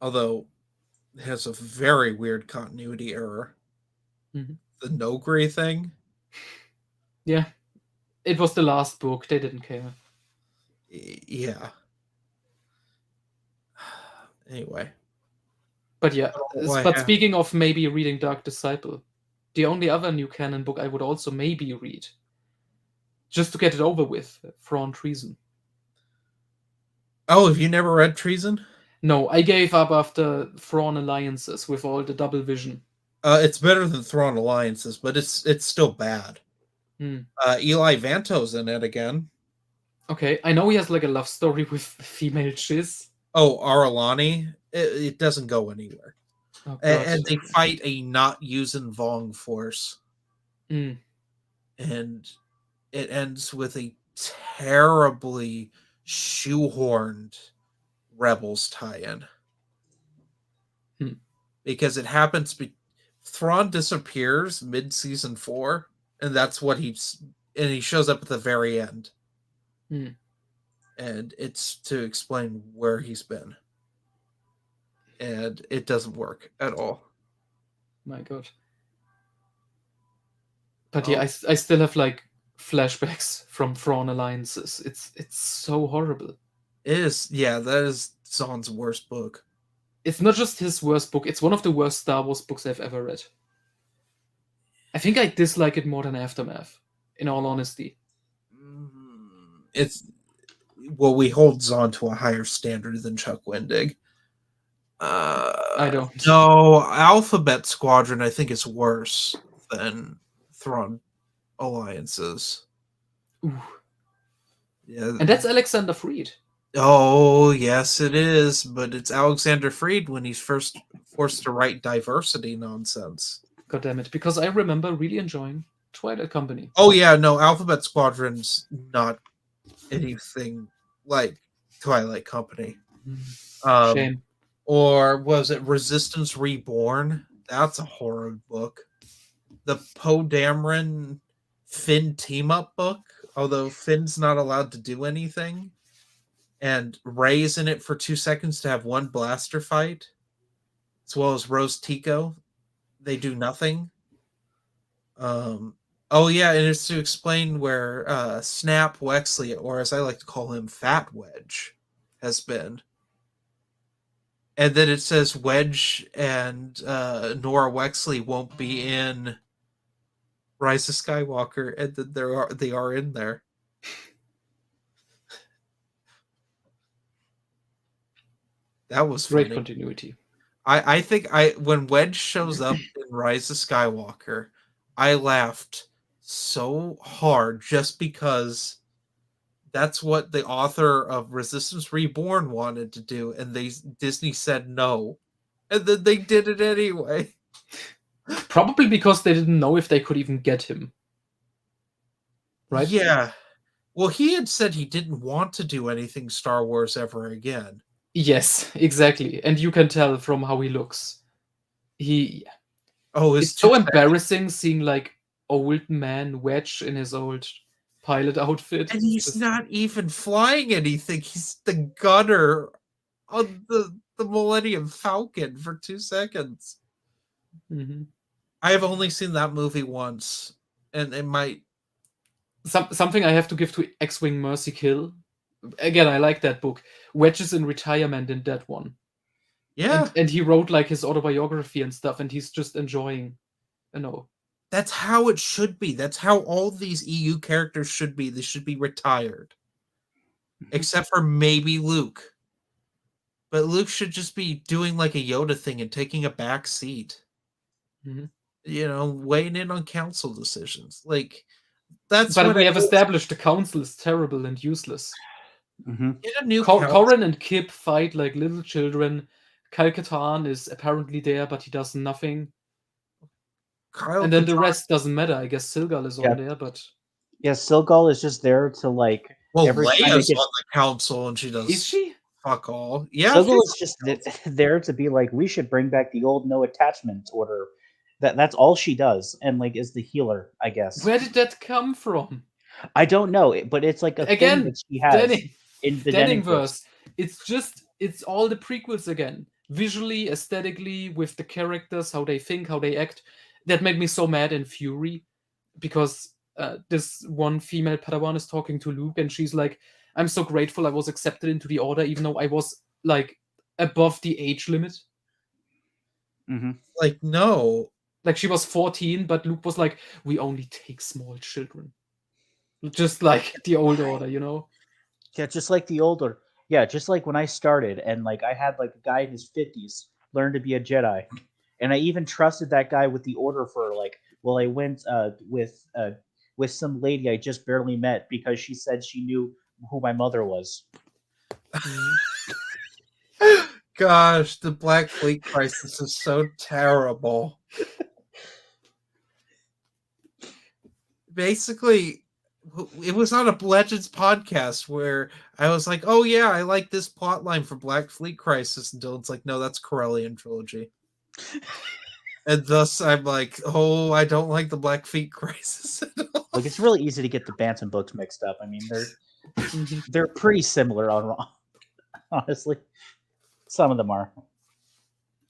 although it has a very weird continuity error. Mhm. The Nogri thing. Yeah, it was the last book. They didn't care. Yeah. Anyway. But yeah, Oh, I but have- speaking of maybe reading Dark Disciple, the only other new canon book I would also maybe read, just to get it over with, Front Treason. Oh, have you never read Treason? No, I gave up after Thrawn Alliances with all the double vision. It's better than Thrawn Alliances, but it's still bad. Hmm. Eli Vanto's in it again. Okay, I know he has like a love story with female Chiz. Oh, Aralani. It doesn't go anywhere. Oh, And they fight a not using Vong force. Hmm. And it ends with a terribly shoehorned Rebels tie-in. Hmm. Because it happens Thrawn disappears mid-season 4, and that's what he shows up at the very end. Hmm. And it's to explain where he's been. And it doesn't work at all. My God. But yeah, I still have like flashbacks from Thrawn Alliances. It's so horrible. It is, yeah, that is Zahn's worst book. It's not just his worst book, it's one of the worst Star Wars books I've ever read. I think I dislike it more than Aftermath, in all honesty. It's, well, we hold Zahn to a higher standard than Chuck Wendig. I don't. No, Alphabet Squadron, I think, is worse than Thrawn Alliances. Ooh. Yeah. And that's Alexander Freed. Oh, yes, it is. But it's Alexander Freed when he's first forced to write diversity nonsense. God damn it. Because I remember really enjoying Twilight Company. Oh, yeah, no, Alphabet Squadron's not anything like Twilight Company. Shame. Or was it Resistance Reborn? That's a horror book. The Poe Dameron Finn team up book, although Finn's not allowed to do anything. And Rey's in it for 2 seconds to have one blaster fight, as well as Rose Tico. They do nothing. Oh yeah, and it's to explain where Snap Wexley, or as I like to call him, Fat Wedge, has been. And then it says Wedge and Nora Wexley won't be in Rise of Skywalker, and then they are in there. That was funny. Great continuity. I think when Wedge shows up in Rise of Skywalker, I laughed so hard just because that's what the author of Resistance Reborn wanted to do, and Disney said no, and then they did it anyway. Probably because they didn't know if they could even get him. Right? Yeah. Well, he had said he didn't want to do anything Star Wars ever again. Yes, exactly. And you can tell from how he looks. It's so embarrassing seeing like old man Wedge in his old pilot outfit. And he's not even flying anything. He's the gunner on the Millennium Falcon for 2 seconds. Mm-hmm. I have only seen that movie once, and it might... Something I have to give to X-Wing Mercy Kill. Again, I like that book. Wedge is in retirement in that one. Yeah. And he wrote like his autobiography and stuff, and he's just enjoying, That's how it should be. That's how all these EU characters should be. They should be retired. Except for maybe Luke. But Luke should just be doing like a Yoda thing and taking a back seat. Mm-hmm. Weighing in on council decisions. Like, that's but what we have established the council is terrible and useless. Mm-hmm. Get a new Corran and Kip fight like little children. Kal-Katarn is apparently there, but he does nothing. And then the rest doesn't matter. I guess Silgal is on there, but... Yeah, Silgal is just there to like... Well, Leia's on the council and she does... Is she? Fuck all. Yeah. Silgal is just there to be like, we should bring back the old no attachment order. That's all she does, and like is the healer, I guess. Where did that come from? I don't know, but it's like a thing that she has Denning, in the Denningverse. It's all the prequels again. visually, aesthetically, with the characters, how they think, how they act. That made me so mad in Fury, because this one female Padawan is talking to Luke, and she's like, "I'm so grateful I was accepted into the Order, even though I was like above the age limit." Mm-hmm. Like, no. Like, she was 14, but Luke was like, "We only take small children," just like the old Order, you know. Yeah, just like the older. Yeah, just like when I started, and like I had like a guy in his 50s learn to be a Jedi, and I even trusted that guy with the order for like. Well, I went with some lady I just barely met because she said she knew who my mother was. Mhm. Gosh, the Black Fleet crisis is so terrible. Basically, it was on a Legends podcast where I was like, "Oh yeah, I like this plot line for Black Fleet Crisis," and Dylan's like, "No, that's Corellian trilogy." And thus, I'm like, "Oh, I don't like the Black Fleet Crisis at all." Like it's really easy to get the Bantam books mixed up. I mean, Mhm. they're pretty similar on honestly. Some of them are.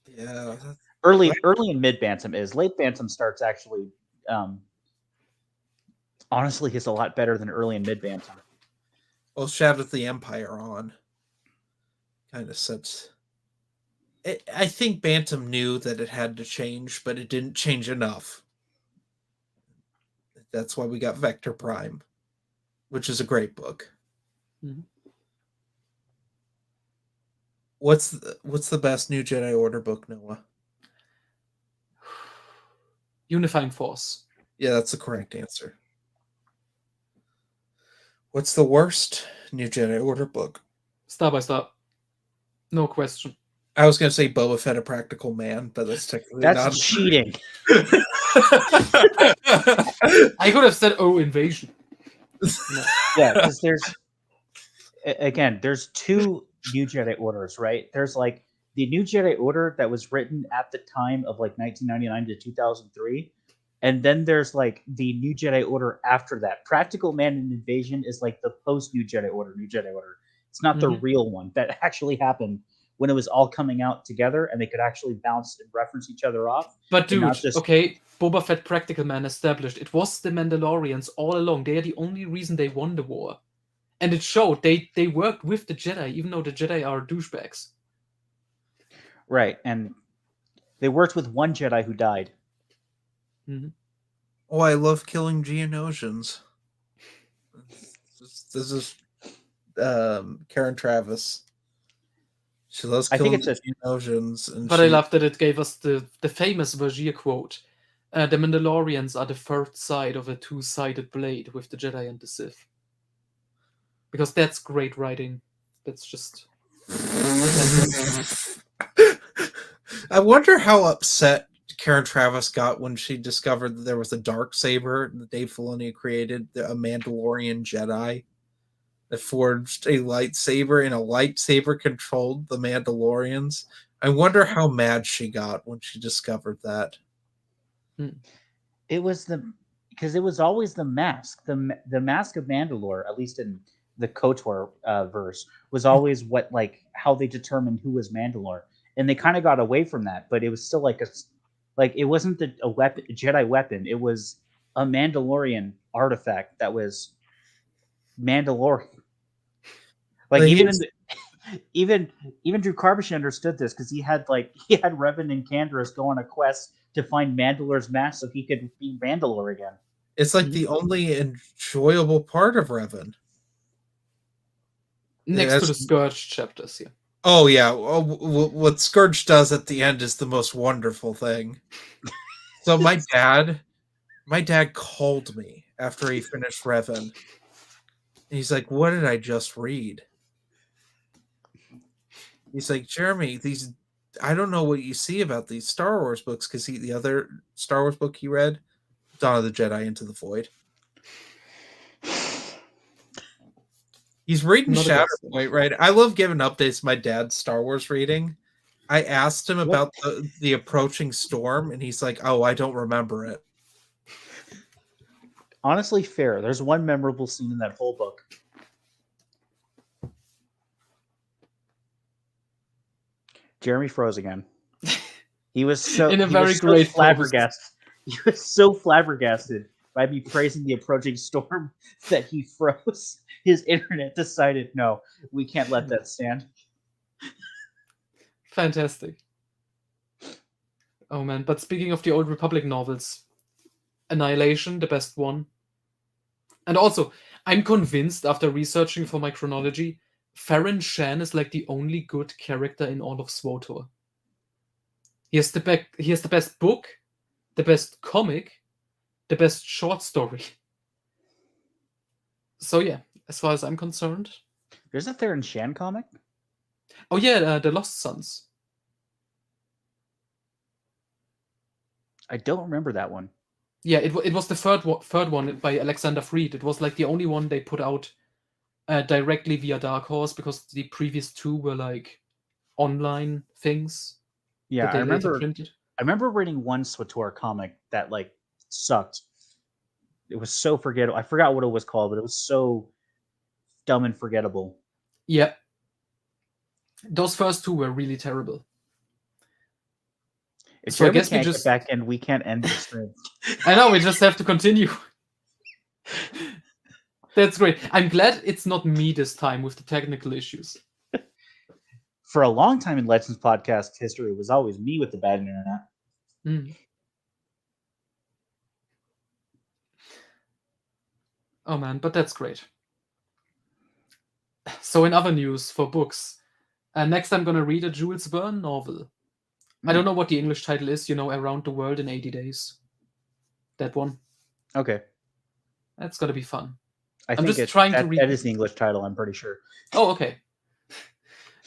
Yeah. Early and mid Bantam is. Late Bantam starts actually honestly is a lot better than early and mid Bantam. Well, Shadow of the Empire on kind of sets. I think Bantam knew that it had to change, but it didn't change enough. That's why we got Vector Prime, which is a great book. Mhm. What's the best New Jedi Order book, Noah? Unifying Force. Yeah, that's the correct answer. What's the worst New Jedi Order book? Star by Star. No question. I was going to say Boba Fett, a Practical Man, but that's technically That's not. cheating. I could have said, "Oh, Invasion." No. Yeah, because there's two New Jedi Orders, right? There's like the New Jedi Order that was written at the time of like 1999 to 2003, and then there's like the New Jedi Order after that. Practical Man and Invasion is like the post New Jedi Order. New Jedi Order. It's not the Mhm. real one that actually happened when it was all coming out together, and they could actually bounce and reference each other off. But and dude, not just okay, Boba Fett Practical Man established. It was the Mandalorians all along. They are the only reason they won the war. And it showed they worked with the Jedi, even though the Jedi are douchebags. right, and they worked with one Jedi who died. Mhm. Oh, I love killing Geonosians. This is Karen Travis. She loves I think killing it's the a Geonosians, and But I she. love that it gave us the famous Vajir quote. The Mandalorians are the third side of a two-sided blade with the Jedi and the Sith. Because that's great writing. That's just fantastic. I wonder how upset Karen Travis got when she discovered that there was a dark saber that Dave Filoni created, a Mandalorian Jedi that forged a lightsaber, and a lightsaber controlled the Mandalorians. I wonder how mad she got when she discovered that. it was because it was always the mask. The mask of Mandalore, at least in the KOTOR verse, was always what like how they determined who was Mandalore, and they kind of got away from that. But it was still like it wasn't a weapon, a Jedi weapon. It was a Mandalorian artifact that was Mandalorian. Like But even in here's the even Drew Carbish understood this because he had Revan and Canderous go on a quest to find Mandalore's mask so he could be Mandalore again. it's like the only enjoyable part of Revan. Next to the Scourge chapters here. Oh yeah, what Scourge does at the end is the most wonderful thing. So my dad called me after he finished Revan. And he's like, "What did I just read?" He's like, "Jeremy, these I don't know what you see about these Star Wars books because the other Star Wars book he read, Dawn of the Jedi Into the Void. He's reading Not a good thing. Shatterpoint, right? I love giving updates to my dad's Star Wars reading. I asked him about the approaching storm, and he's like, "Oh, I don't remember it." Honestly, fair. There's one memorable scene in that whole book. Jeremy froze again. He was so In a he very was so great post. flabbergasted. He was so flabbergasted by me praising the approaching storm that he froze. His internet decided, no, we can't let that stand. Fantastic. Oh man, but speaking of the Old Republic novels, Annihilation, the best one. And also, I'm convinced after researching for my chronology, Farron Shan is like the only good character in all of SWTOR. He has the best book, the best comic, the best short story. So yeah, as far as I'm concerned. There's a Theron Shan comic? Oh yeah, The Lost Sons. I don't remember that one. Yeah, it was the third one by Alexander Freed. It was like the only one they put out directly via Dark Horse, because the previous two were like online things Yeah, that they I later remember. printed. I remember reading one SWTOR comic that like sucked. It was so forgettable. I forgot what it was called, but it was so dumb and forgettable. Yeah. Those first two were really terrible. If So I Jeremy guess we can't just get back in, we can't end the stream. I know, we just have to continue. That's great. I'm glad it's not me this time with the technical issues. For a long time in Legends podcast history, it was always me with the bad internet. Mm. Oh man, but that's great. So in other news for books, next I'm gonna read a Jules Verne novel. I don't know what the English title is, Around the World in 80 Days. That one. Okay. That's gonna be fun. I'm just trying to read. That is the English title, I'm pretty sure. Oh, okay.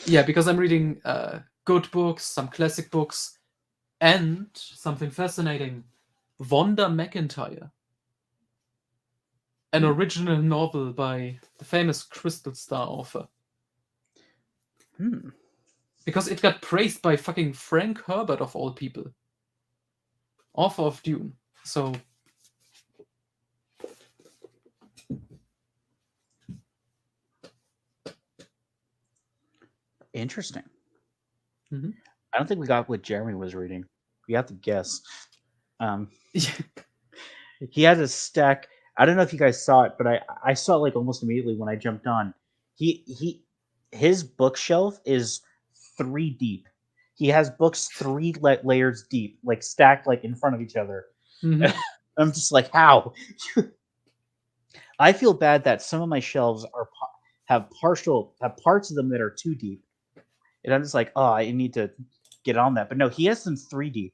Yeah, because I'm reading good books, some classic books, and something fascinating. Vonda McIntyre. An original novel by the famous Crystal Star author. Because it got praised by fucking Frank Herbert, of all people. Author of Dune. So... Interesting. Mm-hmm. I don't think we got what Jeremy was reading. We have to guess. He has a stack. I don't know if you guys saw it, but I saw it like almost immediately when I jumped on. His bookshelf is 3 deep. He has books 3 layers deep, like stacked like in front of each other. Mm-hmm. I'm just like, how? I feel bad that some of my shelves have parts of them that are too deep, and I'm just like, oh, I need to get on that. But no, he has them 3 deep.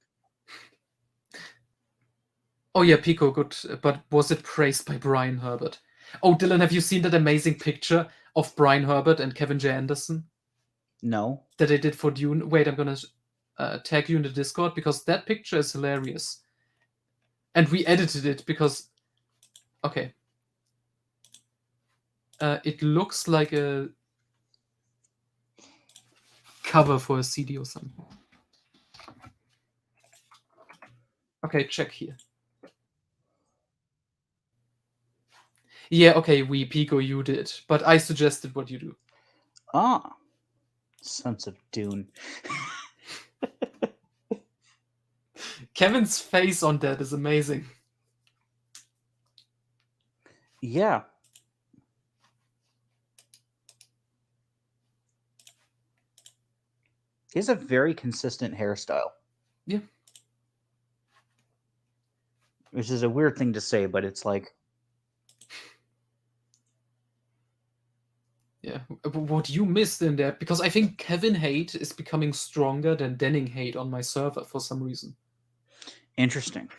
Oh yeah, Pico, good. But was it praised by Brian Herbert? Oh, Dylan, have you seen that amazing picture of Brian Herbert and Kevin J. Anderson? No. That they did for Dune? Wait, I'm gonna tag you in the Discord, because that picture is hilarious. And we edited it because... Okay. It looks like a cover for a CD or something. Okay, check here. Yeah, okay, Pico, you did. But I suggested what you do. Ah. Sons of Dune. Kevin's face on that is amazing. Yeah. He has a very consistent hairstyle. Yeah. Which is a weird thing to say, but it's like... Yeah, what you missed in there, because I think Kevin hate is becoming stronger than Denning hate on my server for some reason. Interesting.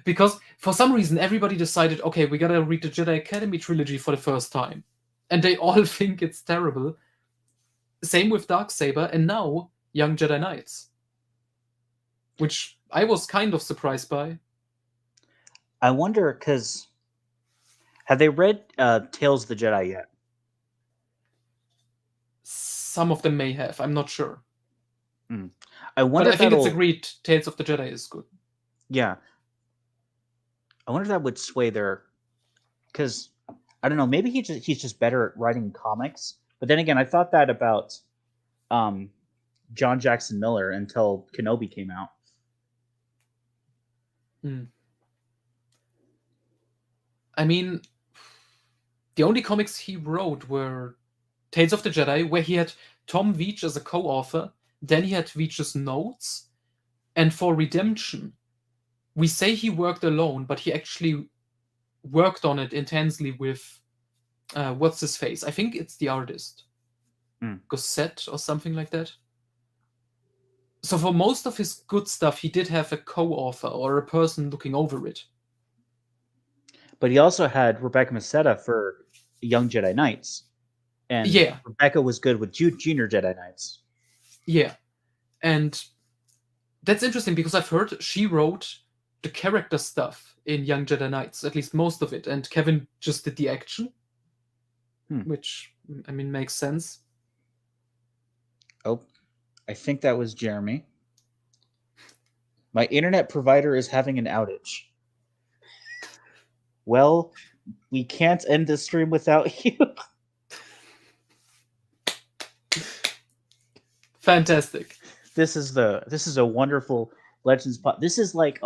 Because for some reason, everybody decided, okay, we gotta read the Jedi Academy trilogy for the first time. And they all think it's terrible. Same with Darksaber, and now Young Jedi Knights. Which I was kind of surprised by. I wonder, because... Have they read Tales of the Jedi yet? Some of them may have, I'm not sure. I wonder but I think it's agreed Tales of the Jedi is good. Yeah. I wonder if that would sway their... Because, I don't know, maybe he's just better at writing comics. But then again, I thought that about John Jackson Miller until Kenobi came out. I mean, the only comics he wrote were Tales of the Jedi, where he had Tom Veitch as a co-author. Then he had Veitch's notes. And for Redemption, we say he worked alone, but he actually worked on it intensely with what's his face? I think it's the artist, Gossett or something like that. So for most of his good stuff, he did have a co-author or a person looking over it. But he also had Rebecca Masetta for Young Jedi Knights. And Yeah. Rebecca was good with Junior Jedi Knights. Yeah. And that's interesting because I've heard she wrote the character stuff in Young Jedi Knights, at least most of it, and Kevin just did the action, which, I mean, makes sense. Oh, I think that was Jeremy. My internet provider is having an outage. Well, we can't end this stream without you. Fantastic. This is a wonderful Legends pod. This is like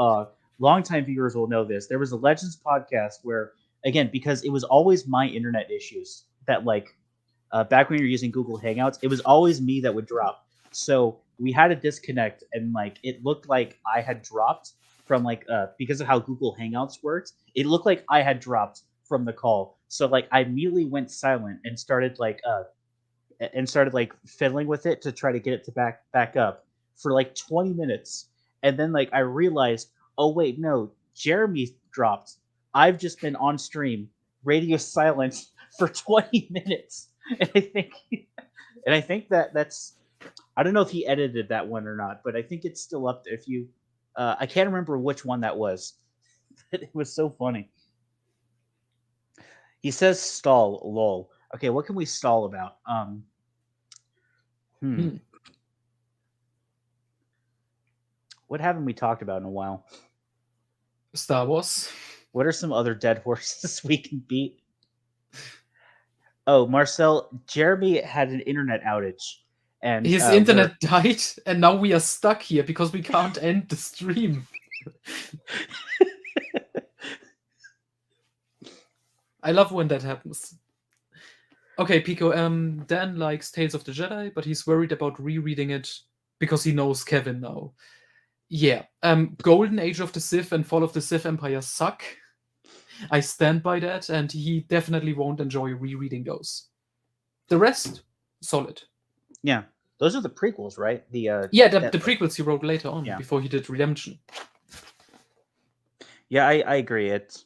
longtime viewers will know this. There was a Legends podcast where, again, because it was always my internet issues that back when you were using Google Hangouts, it was always me that would drop. So we had a disconnect, and it looked like I had dropped from because of how Google Hangouts worked. It looked like I had dropped from the call. So I immediately went silent and started fiddling with it to try to get it to back up for 20 minutes. And then I realized, oh wait, no, Jeremy dropped. I've just been on stream, radio silence for 20 minutes. And I think that's, I don't know if he edited that one or not, but I think it's still up there. If you, I can't remember which one that was. It was so funny. He says stall, lol. Okay, what can we stall about? What haven't we talked about in a while? Star Wars. What are some other dead horses we can beat? Oh, Marcel, Jeremy had an internet outage. And his internet died, and now we are stuck here because we can't end the stream. I love when that happens. Okay, Pico, Dan likes Tales of the Jedi, but he's worried about rereading it because he knows Kevin now. Yeah, Golden Age of the Sith and Fall of the Sith Empire suck. I stand by that, and he definitely won't enjoy rereading those. The rest, solid. Yeah, those are the prequels, right? The prequels he wrote later on, before he did Redemption. Yeah, I agree. It's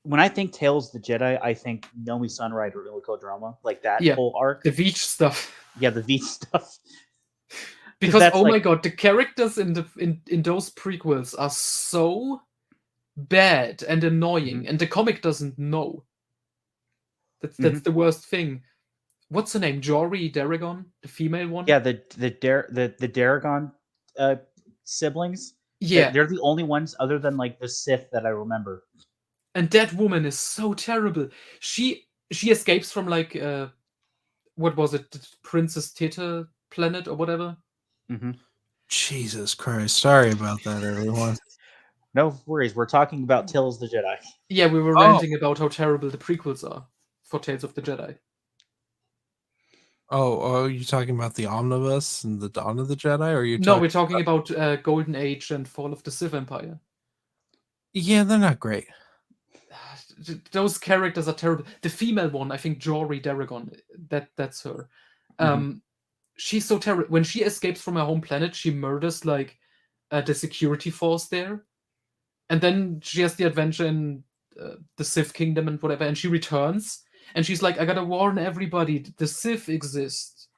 when I think Tales of the Jedi, I think Nomi Sunrise or Illico Drama, that whole arc. The Veitch stuff. Yeah, the Veitch stuff. Because my god, the characters in those prequels are so bad and annoying, and the comic doesn't know. That's the worst thing. What's her name? Jory Daragon, the female one. Yeah, the Daragon siblings. Yeah, they're the only ones other than the Sith that I remember. And that woman is so terrible. She escapes from what was it, the Princess Theta planet or whatever. Jesus Christ! Sorry about that, everyone. No worries. We're talking about Tales of the Jedi. Yeah, we were ranting about how terrible the prequels are for Tales of the Jedi. Oh, you talking about the Omnibus and the Dawn of the Jedi? Or are you? No, we're talking about Golden Age and Fall of the Sith Empire. Yeah, they're not great. Those characters are terrible. The female one, I think Jory Daragon, that's her. She's so terrible. When she escapes from her home planet, she murders the security force there, and then she has the adventure in the Sith Kingdom and whatever, and she returns, and she's like, I gotta warn everybody, the Sith exist.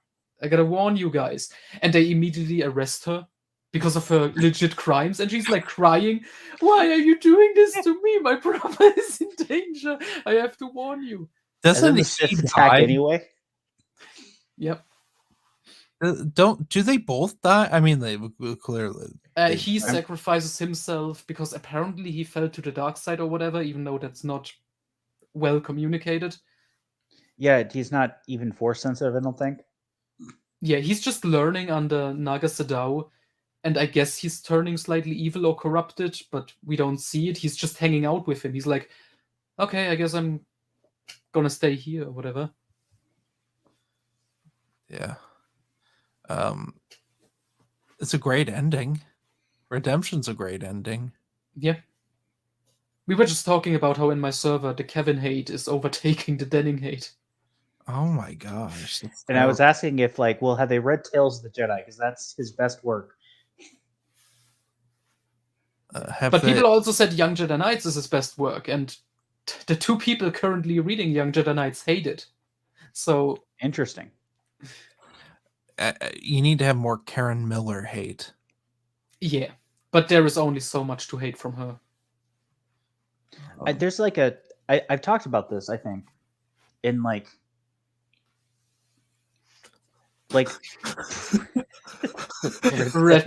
I gotta warn you guys. And they immediately arrest her because of her legit crimes, and she's crying, why are you doing this to me? My brother is in danger. I have to warn you. Doesn't the Sith attack anyway? Yep. Do they both die? I mean, they clearly. He sacrifices himself because apparently he fell to the dark side or whatever, even though that's not well communicated. Yeah, he's not even force sensitive, I don't think. Yeah, he's just learning under Naga Sadao, and I guess he's turning slightly evil or corrupted, but we don't see it. He's just hanging out with him. He's like, okay, I guess I'm gonna stay here or whatever. Yeah. It's a great ending. Redemption's a great ending. Yeah. We were just talking about how in my server the Kevin hate is overtaking the Denning hate. Oh my gosh. And I was asking if, like, well, have they read Tales of the Jedi? Because that's his best work. But people also said Young Jedi Knights is his best work, and the two people currently reading Young Jedi Knights hate it. So interesting. You need to have more Karen Miller hate. Yeah, but there is only so much to hate from her. There's like I've talked about this, I think, in like Red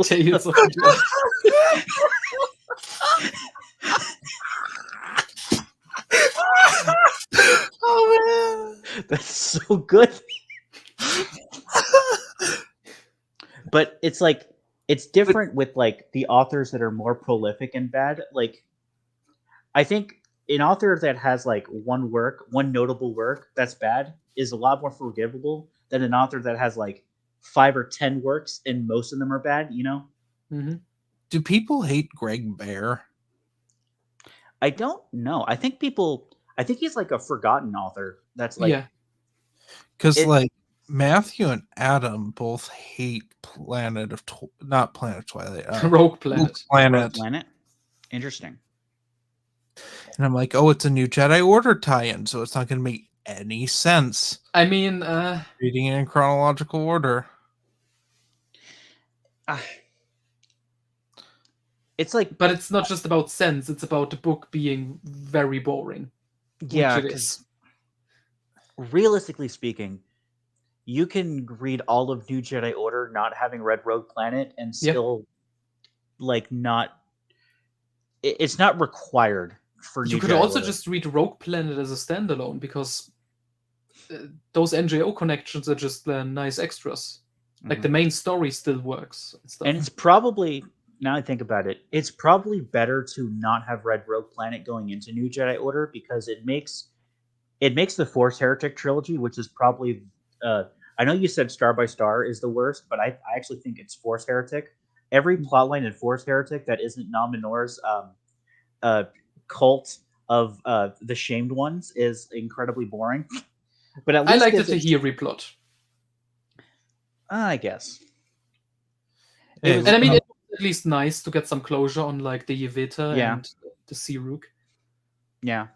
Tails of the Oh man, that's so good. But it's like it's different with like the authors that are more prolific and bad. Like I think an author that has like one notable work that's bad is a lot more forgivable than an author that has like 5 or 10 works and most of them are bad, you know? Mm-hmm. Do people hate Greg Bear? I don't know. I think he's like a forgotten author. That's like, yeah, because like Matthew and Adam both hate not Planet Twilight, Rogue Planet. Rogue Planet. Interesting. And I'm like, oh, it's a new Jedi Order tie-in, so it's not going to make any sense. I mean, reading it in chronological order. It's like, but it's not just about sense; it's about the book being very boring. Yeah, because realistically speaking, you can read all of New Jedi Order not having read Rogue Planet and still like not. It's not required for. You could also just read Rogue Planet as a standalone because those NJO connections are just nice extras. Like the main story still works. And it's probably, now I think about it, it's probably better to not have read Rogue Planet going into New Jedi Order because it makes the Force Heretic trilogy, which is probably I know you said Star by Star is the worst, but I actually think it's Force Heretic. Every plotline in Force Heretic that isn't Nom Minor's cult of the Shamed Ones is incredibly boring. But at least I like the Tahiri plot. I guess. And I mean, it was at least nice to get some closure on like the Yevita and the Sirook. Yeah.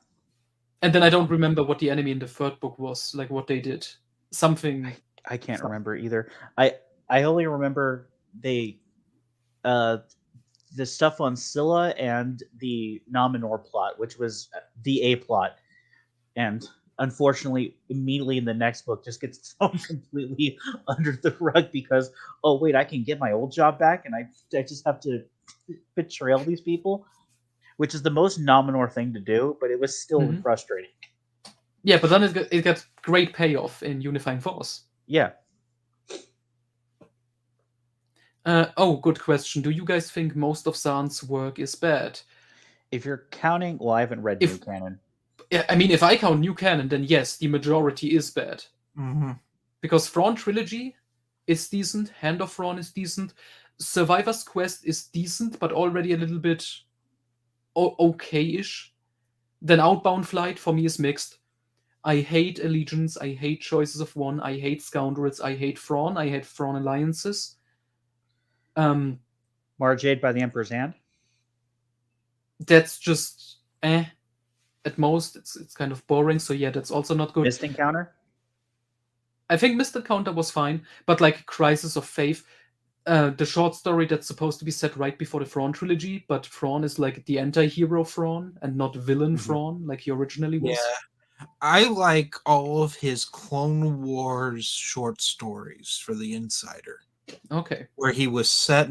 And then I don't remember what the enemy in the third book was, like what they did. Something. I can't remember either. I only remember the stuff on Scylla and the Nominor plot, which was the A plot. And unfortunately, immediately in the next book just gets thrown completely under the rug because, oh, wait, I can get my old job back and I just have to betray all these people, which is the most Nominor thing to do, but it was still frustrating. Yeah, but then it got great payoff in Unifying Force. Yeah. Good question. Do you guys think most of Zahn's work is bad? If you're counting, well, I haven't read New Canon. I mean, if I count New Canon, then yes, the majority is bad. Mm-hmm. Because Thrawn Trilogy is decent, Hand of Thrawn is decent, Survivor's Quest is decent, but already a little bit okay-ish. Then Outbound Flight for me is mixed. I hate Allegiance, I hate Choices of One, I hate Scoundrels, I hate Thrawn, I hate Thrawn Alliances. Mara Jade by the Emperor's Hand? That's just at most. It's kind of boring, so yeah, that's also not good. Mist Encounter? I think Mist Encounter was fine, but like Crisis of Faith, the short story that's supposed to be set right before the Thrawn trilogy, but Thrawn is like the anti-hero Thrawn and not villain Thrawn like he originally was. Yeah. I like all of his Clone Wars short stories for the Insider. Okay. Where he sets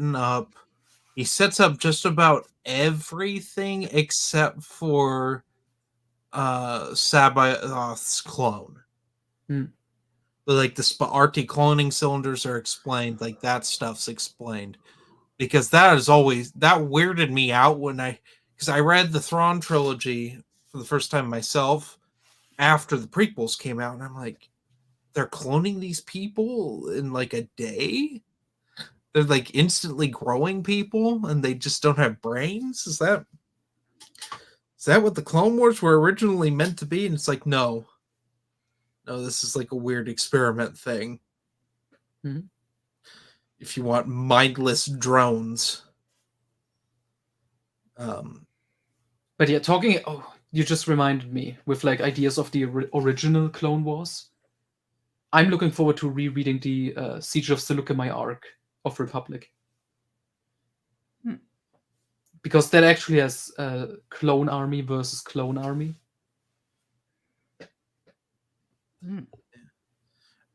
up just about everything except for Sabaoth's clone. But like the RT cloning cylinders are explained, like that stuff's explained. Because that is always that weirded me out because I read the Thrawn trilogy for the first time myself after the prequels came out, and I'm like, they're cloning these people in like a day? They're like instantly growing people and they just don't have brains? Is that what the Clone Wars were originally meant to be? And it's like, no. No, this is like a weird experiment thing. Mhm. If you want mindless drones. But yeah, talking. Oh, you just reminded me with like ideas of the original Clone Wars. I'm looking forward to rereading the Siege of Seleucami arc of Republic. Because that actually has clone army versus clone army.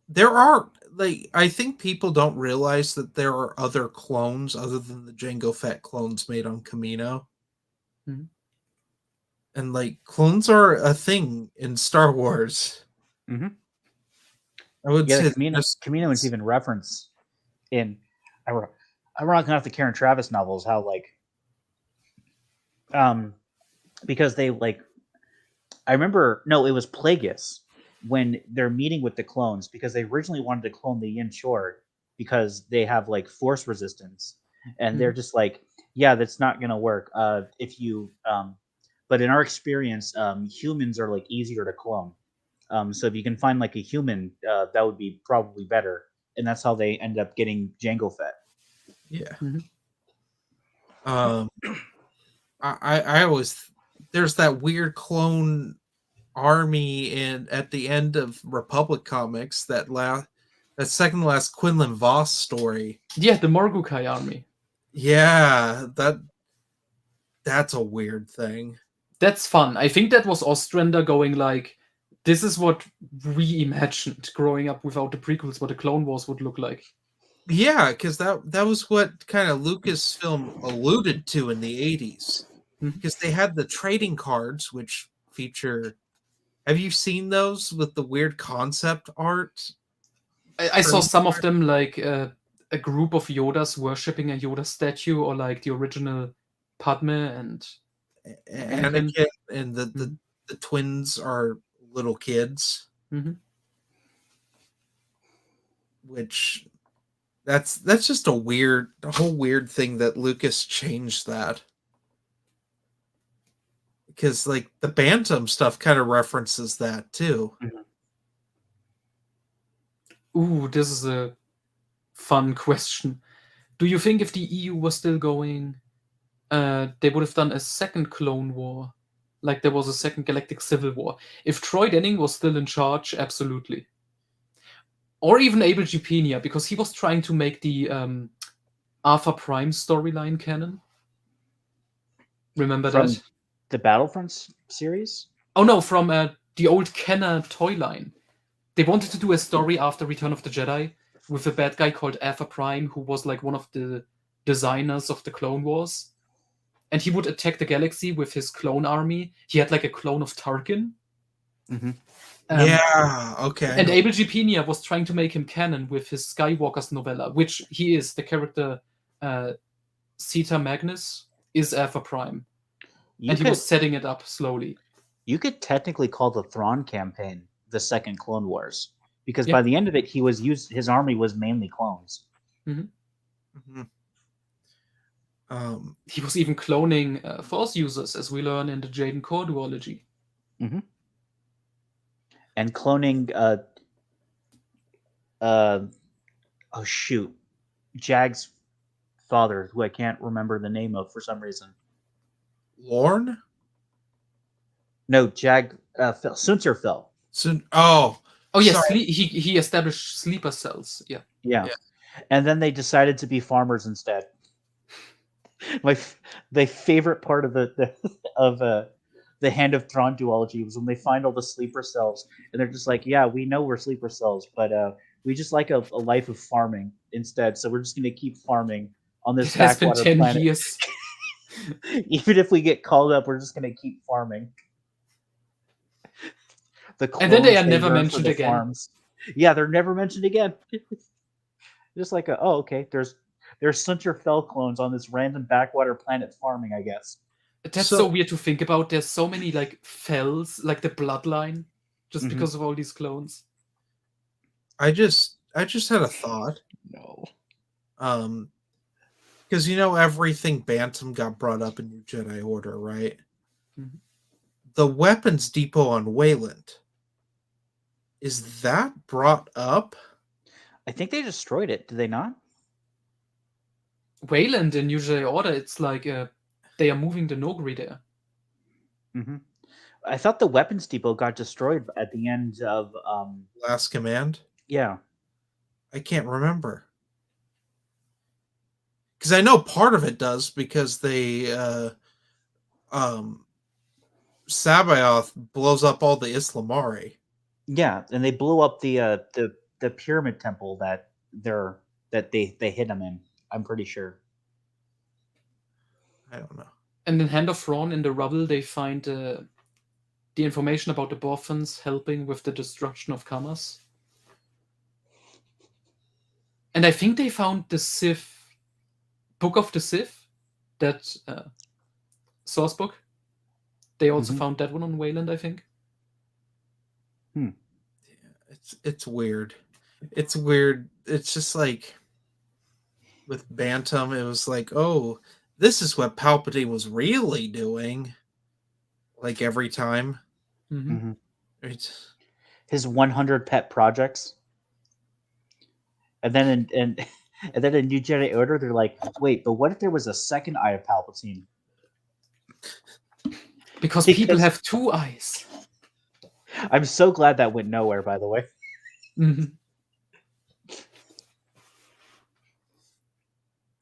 There are, like, I think people don't realize that there are other clones other than the Jango Fett clones made on Kamino. Mhm. And like clones are a thing in Star Wars. Mhm. I would Yeah, say Camino is even referenced in ironically enough the Karen Travis novels. How like, because they like, I remember it was Plagueis when they're meeting with the clones because they originally wanted to clone the Yin Short because they have like force resistance, and they're just like, yeah, that's not gonna work. If you but in our experience, humans are like easier to clone. So if you can find like a human, that would be probably better. And that's how they end up getting Jango Fett. Yeah. Mhm. I always there's that weird clone army at the end of Republic comics that second last Quinlan Voss story. Yeah, the Morgukai army. Yeah, that's a weird thing. That's fun. I think that was Ostrander going like, this is what we imagined growing up without the prequels, what the Clone Wars would look like. Yeah, because that was what kind of Lucasfilm alluded to in the 80s. Because they had the trading cards, which feature. Have you seen those with the weird concept art? I saw some of them like a group of Yodas worshipping a Yoda statue, or like the original Padme and Anakin. Anakin and the twins are little kids. Mm-hmm. Which that's just a whole weird thing that Lucas changed that. Because like the Bantam stuff kind of references that too. Ooh, this is a fun question. Do you think if the EU was still going, they would have done a second Clone War? Like there was a second Galactic Civil War. If Troy Denning was still in charge, absolutely. Or even Abel Gepenia, because he was trying to make the Alpha Prime storyline canon. Remember From that? the Battlefront series? Oh no, from the old Kenner toy line. They wanted to do a story after Return of the Jedi with a bad guy called Alpha Prime, who was like one of the designers of the Clone Wars. And he would attack the galaxy with his clone army. He had like a clone of Tarkin. Mm-hmm. Yeah, okay. And Abel Gepenia was trying to make him canon with his Skywalker's novella, which he is. The character Zeta Magnus is Alpha Prime. He was setting it up slowly. You could technically call the Thrawn campaign the second Clone Wars, because by the end of it, his army was mainly clones. Mm-hmm. He was even cloning Force users, as we learn in the Jaden Core duology. Mm-hmm. And cloning, oh shoot, Jag's father, who I can't remember the name of for some reason. Lorne? No, Jag, Phil, Sunser Phil. Oh yes, he established sleeper cells. Yeah. And then they decided to be farmers instead. My favorite part of the Hand of Thrawn duology was when they find all the sleeper cells, and they're just like, yeah, we know we're sleeper cells, but we just like a life of farming instead, so we're just going to keep farming on this backwater planet. Years. Even if we get called up, we're just going to keep farming. And then they are never mentioned again. Farms. Yeah, they're never mentioned again. Just like okay, there's Sunterfell clones on this random backwater planet farming, I guess. That's so So weird to think about. There's so many like fells, like the bloodline, just Mhm. because of all these clones. I just had a thought. No. Because everything Bantam got brought up in New Jedi Order, right? Mhm. The weapons depot on Wayland, is that brought up? I think they destroyed it. Did they not? Wayland in New Jedi Order, it's like they are moving the Nogri there. Mm-hmm. I thought the weapons depot got destroyed at the end of Last Command? yeah. I can't remember. Because I know part of it does because they Sabaoth blows up all the Islamari. Yeah, and they blew up the pyramid temple that they hid them in. I'm pretty sure. I don't know. And in Hand of Thrawn, in the rubble, they find the information about the Boffins helping with the destruction of Kamas. And I think they found the Sith, Book of the Sith, that source book. They also Mhm. found that one on Wayland, I think. Yeah, it's weird. It's weird. It's just like with Bantam, it was like, oh, this is what Palpatine was really doing. Like every time. Mm-hmm. Mhm. It's His 100 pet projects. And then and then in New Jedi Order, they're like, wait, but what if there was a second Eye of Palpatine? Because people Because have two eyes. I'm so glad that went nowhere, by the way. Mm-hmm.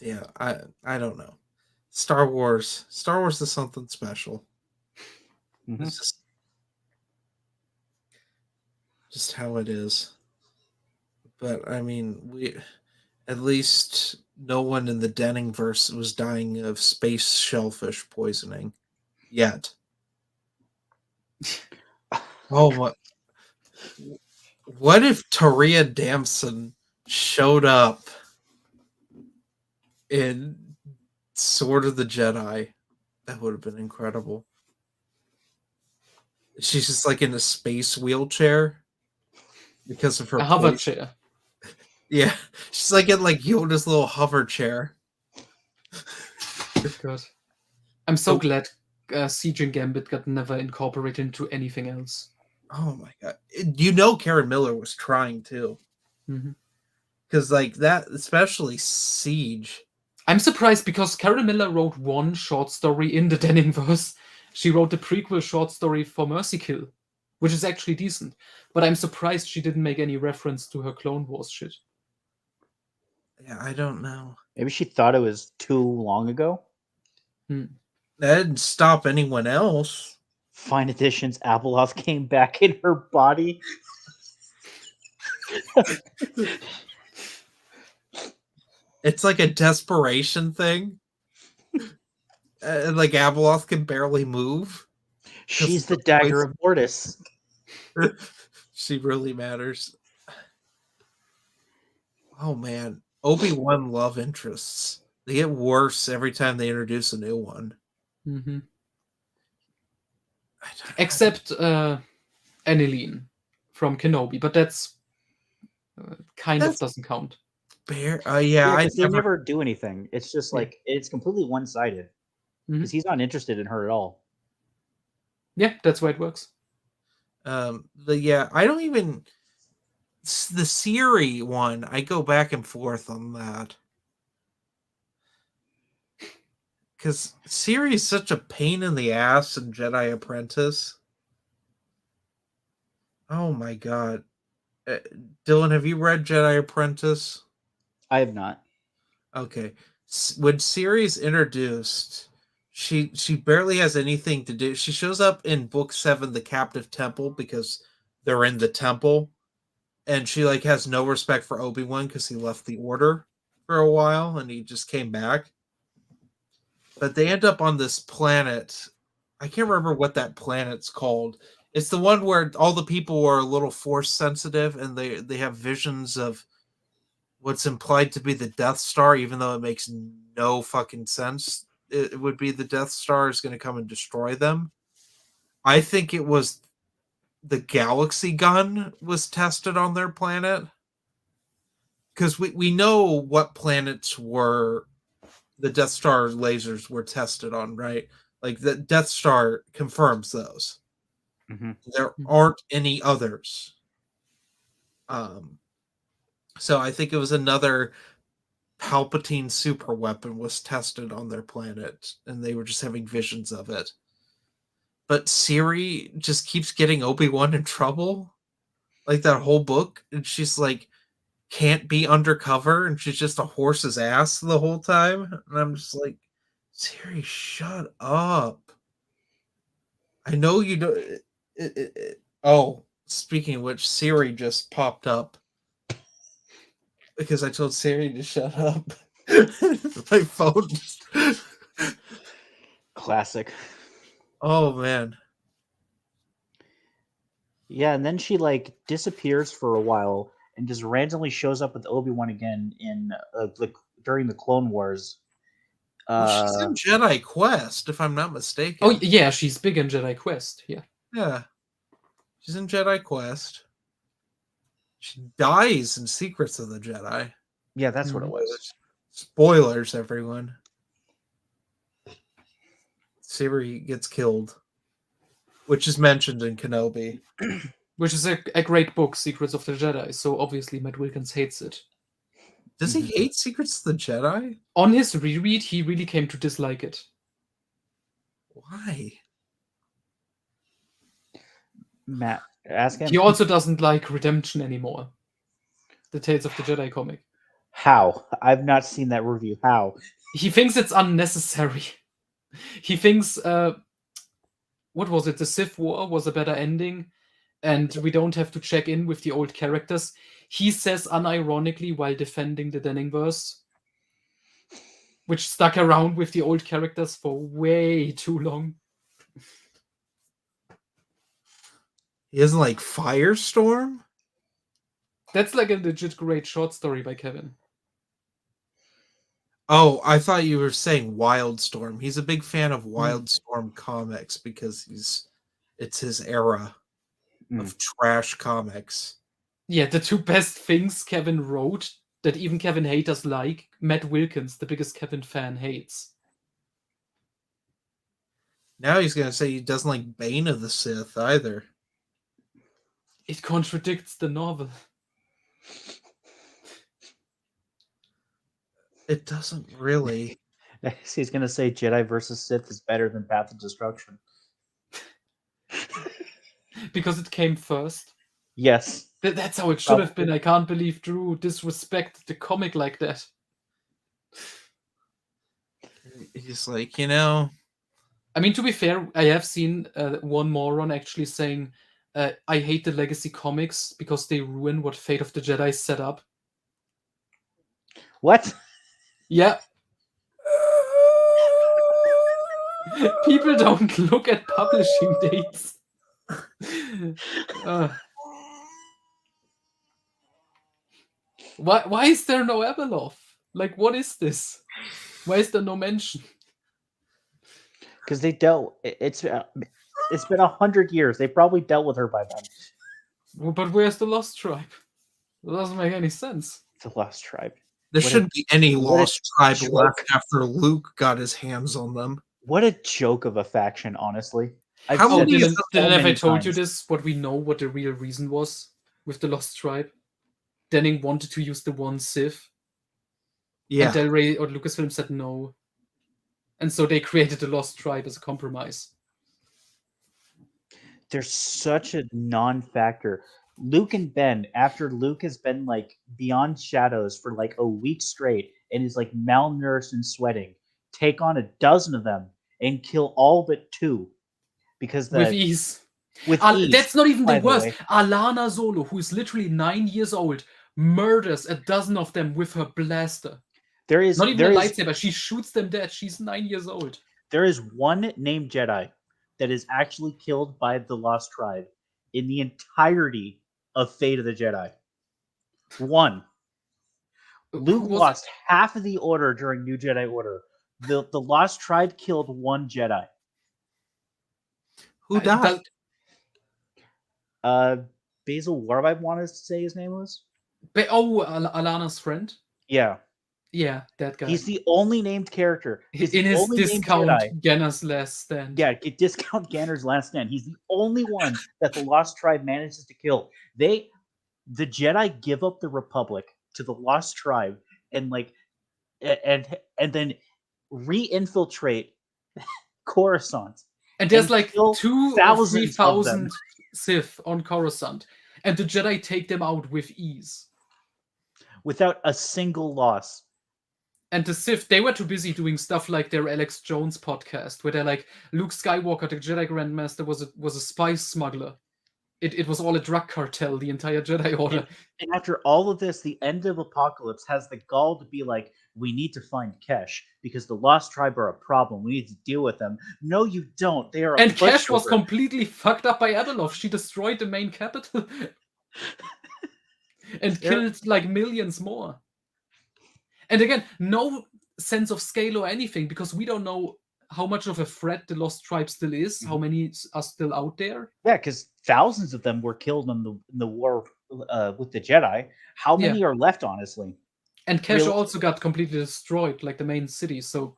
yeah, I don't know. Star Wars is something special. Mhm. It's just how it is. But I mean, we at least no one in the Denningverse was dying of space shellfish poisoning yet. Oh, what if Taria Damson showed up in Sword of the Jedi? That would have been incredible. She's just like in a space wheelchair because of her A hover poison. chair. Yeah, she's like in like Yoda's little hover chair. Good. I'm so glad Siege and Gambit got never incorporated into anything else. Oh my god! Karen Miller was trying too, Mm-hmm. because like that, especially Siege. I'm surprised because Karen Miller wrote one short story in the Denningverse. She wrote the prequel short story for Mercy Kill, which is actually decent. But I'm surprised she didn't make any reference to her Clone Wars shit. Yeah, I don't know. Maybe she thought it was too long ago. Hmm. That didn't stop anyone else. Fine Edition's Abeloth came back in her body. It's like a desperation thing. Like Abeloth can barely move. She's the dagger of Mortis. She really matters. Oh man, Obi-Wan love interests. They get worse every time they introduce a new one. Mm-hmm. I don't- Except Aniline from Kenobi, but that's kind of That's doesn't count. yeah, Yeah, I because they never. never do anything. It's just Yeah. like it's completely one-sided. Because he's not interested in her at all. Yeah, that's why it works. I don't even the Siri one. I go back and forth on that because Siri is such a pain in the ass in Jedi Apprentice. Oh my god, Dylan, have you read Jedi Apprentice? I have not. Okay, when Siri's introduced, she barely has anything to do. She shows up in book 7, the Captive Temple, because they're in the temple, and she like has no respect for Obi-Wan because he left the Order for a while and he just came back. But they end up on this planet. I can't remember what that planet's called. It's the one where all the people are a little force sensitive and they have visions of what's implied to be the Death Star, even though it makes no fucking sense. It would be the Death Star is going to come and destroy them. I think it was the galaxy gun was tested on their planet. Because we know what planets were the Death Star lasers were tested on, right? Like the Death Star confirms those. Mm-hmm. There aren't any others. So I think it was another Palpatine super weapon was tested on their planet, and they were just having visions of it. But Siri just keeps getting Obi-Wan in trouble, like that whole book, and she's like can't be undercover, and she's just a horse's ass the whole time, and I'm just like, Siri, shut up. I know you don't. Oh, speaking of which, Siri just popped up because I told Siri to shut up. My phone. Classic. Oh man. Yeah, and then she like disappears for a while and just randomly shows up with Obi-Wan again in during the Clone Wars. Well, she's in Jedi Quest, if I'm not mistaken. Oh yeah, she's big in Jedi Quest. Yeah. Yeah. She's in Jedi Quest. She dies in Secrets of the Jedi. Yeah, that's what it was. Spoilers, everyone. Siri gets killed, which is mentioned in Kenobi. Which is a great book, Secrets of the Jedi. So obviously Matt Wilkins hates it. Does he hate Secrets of the Jedi? On his reread, he really came to dislike it. Why? Matt, ask him. He also doesn't like Redemption anymore. The Tales of the Jedi comic. How? I've not seen that review. How? He thinks it's unnecessary. He thinks, what was it? The Sith War was a better ending, and we don't have to check in with the old characters. He says unironically while defending the Denningverse, which stuck around with the old characters for way too long. He doesn't like Firestorm? That's like a legit great short story by Kevin. Oh, I thought you were saying Wildstorm. He's a big fan of Wildstorm comics because it's his era of trash comics. Yeah, the two best things Kevin wrote that even Kevin haters like, Matt Wilkins, the biggest Kevin fan, hates. Now he's going to say he doesn't like Bane of the Sith either. It contradicts the novel. It doesn't really. He's going to say Jedi versus Sith is better than Path of Destruction. Because it came first. Yes. That's how it should have been. I can't believe Drew disrespected the comic like that. He's like, you know. I mean, to be fair, I have seen one moron actually saying, I hate the Legacy comics because they ruin what Fate of the Jedi set up. What? Yeah. People don't look at publishing dates. Why is there no Abeloth? Like, what is this? Why is there no mention? Because they dealt. It's been 100 years. They probably dealt with her by then. Well, but where's the Lost Tribe? It doesn't make any sense. The Lost Tribe. There shouldn't be any Lost Tribe left after Luke got his hands on them. What a joke of a faction, honestly. Didn't I told you this? What we know, what the real reason was with the Lost Tribe? Denning wanted to use the one Sith. Yeah. And Del Rey or Lucasfilm said no. And so they created the Lost Tribe as a compromise. There's such a non-factor. Luke and Ben, after Luke has been like beyond shadows for like a week straight and is like malnourished and sweating, take on a dozen of them and kill all but two. Because with ease. With ease. That's not even the worst. Alana Solo, who is literally 9 years old, murders a dozen of them with her blaster. There is not even a lightsaber. She shoots them dead. She's 9 years old. There is one named Jedi that is actually killed by the Lost Tribe in the entirety of Fate of the Jedi. One. Luke Who was lost half of the Order during New Jedi Order. The Lost Tribe killed one Jedi. Who died? Basil Warb, I want to say his name was. Alana's friend? Yeah. Yeah, that guy. He's the only named character. He's in the his only named discount Jedi. Ganner's Last Stand. Yeah, discount Ganner's Last Stand. He's the only one that the Lost Tribe manages to kill. The Jedi give up the Republic to the Lost Tribe and and then re-infiltrate Coruscant. And there's and like kill 2,000 or thousands of them. 3,000 Sith on Coruscant, and the Jedi take them out with ease. Without a single loss. And the Sith, they were too busy doing stuff like their Alex Jones podcast, where they're like, Luke Skywalker, the Jedi Grandmaster, was a spice smuggler. It was all a drug cartel, the entire Jedi Order. And after all of this, the end of Apocalypse has the gall to be like, we need to find Kesh because the Lost Tribe are a problem. We need to deal with them. No, you don't. They are. And Kesh was completely fucked up by Adeloth. She destroyed the main capital and killed like millions more. And again, no sense of scale or anything because we don't know how much of a threat the Lost Tribe still is. How many are still out there? Yeah, because thousands of them were killed in the war with the Jedi. How many are left, honestly? And Kesh also got completely destroyed, like the main city. So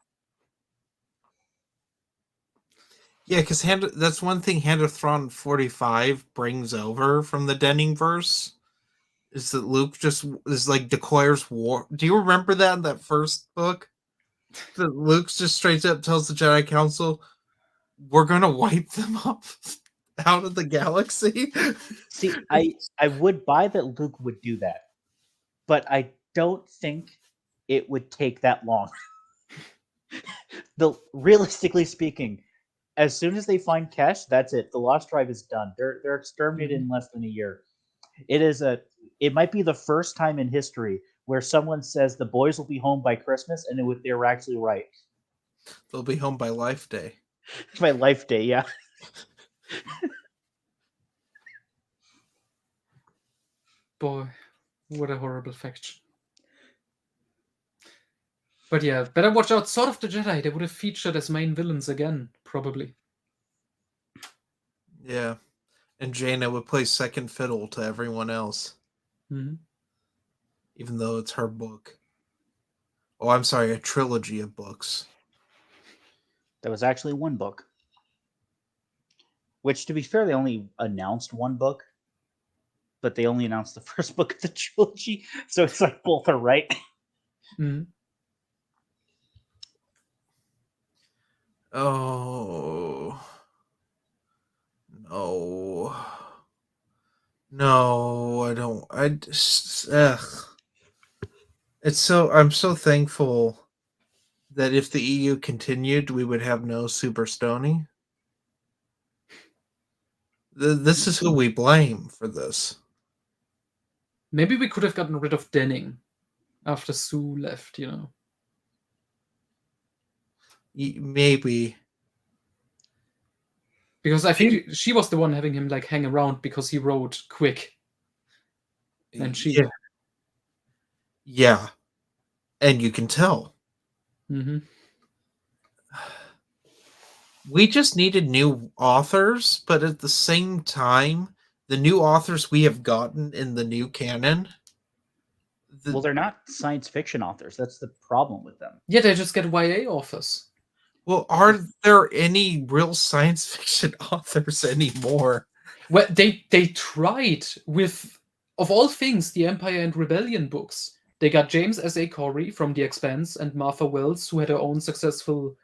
yeah, because that's one thing Hand of Thrawn 45 brings over from the Denningverse is that Luke just is like declares war. Do you remember that in that first book? That Luke just straight up tells the Jedi Council, "We're gonna wipe them up out of the galaxy." See, I would buy that Luke would do that, but I don't think it would take that long. Realistically speaking, as soon as they find Kesh, that's it. The Lost Tribe is done. They're exterminated in less than a year. It might be the first time in history where someone says the boys will be home by Christmas, and they were actually right. They'll be home by Life Day. By Life Day, yeah. boy, what a horrible faction. But yeah, better watch out. Sword of the Jedi, they would have featured as main villains again, probably. Yeah. And Jaina would play second fiddle to everyone else. Mm-hmm. Even though it's her book. Oh, I'm sorry, a trilogy of books. There was actually one book. Which, to be fair, they only announced one book. But they only announced the first book of the trilogy. So it's like both are right. Mm-hmm. Oh. No. No, I don't. I just, I'm so thankful that if the EU continued, we would have no Super Stony. This is who we blame for this. Maybe we could have gotten rid of Denning after Sue left, you know. Maybe. Because I think she was the one having him like hang around because he wrote quick. And she... Yeah. And you can tell. Mm-hmm. We just needed new authors, but at the same time, the new authors we have gotten in the new canon... Well, they're not science fiction authors. That's the problem with them. Yeah, they just get YA authors. Well, are there any real science fiction authors anymore? Well, they tried with, of all things, the Empire and Rebellion books. They got James S.A. Corey from The Expanse and Martha Wells, who had her own successful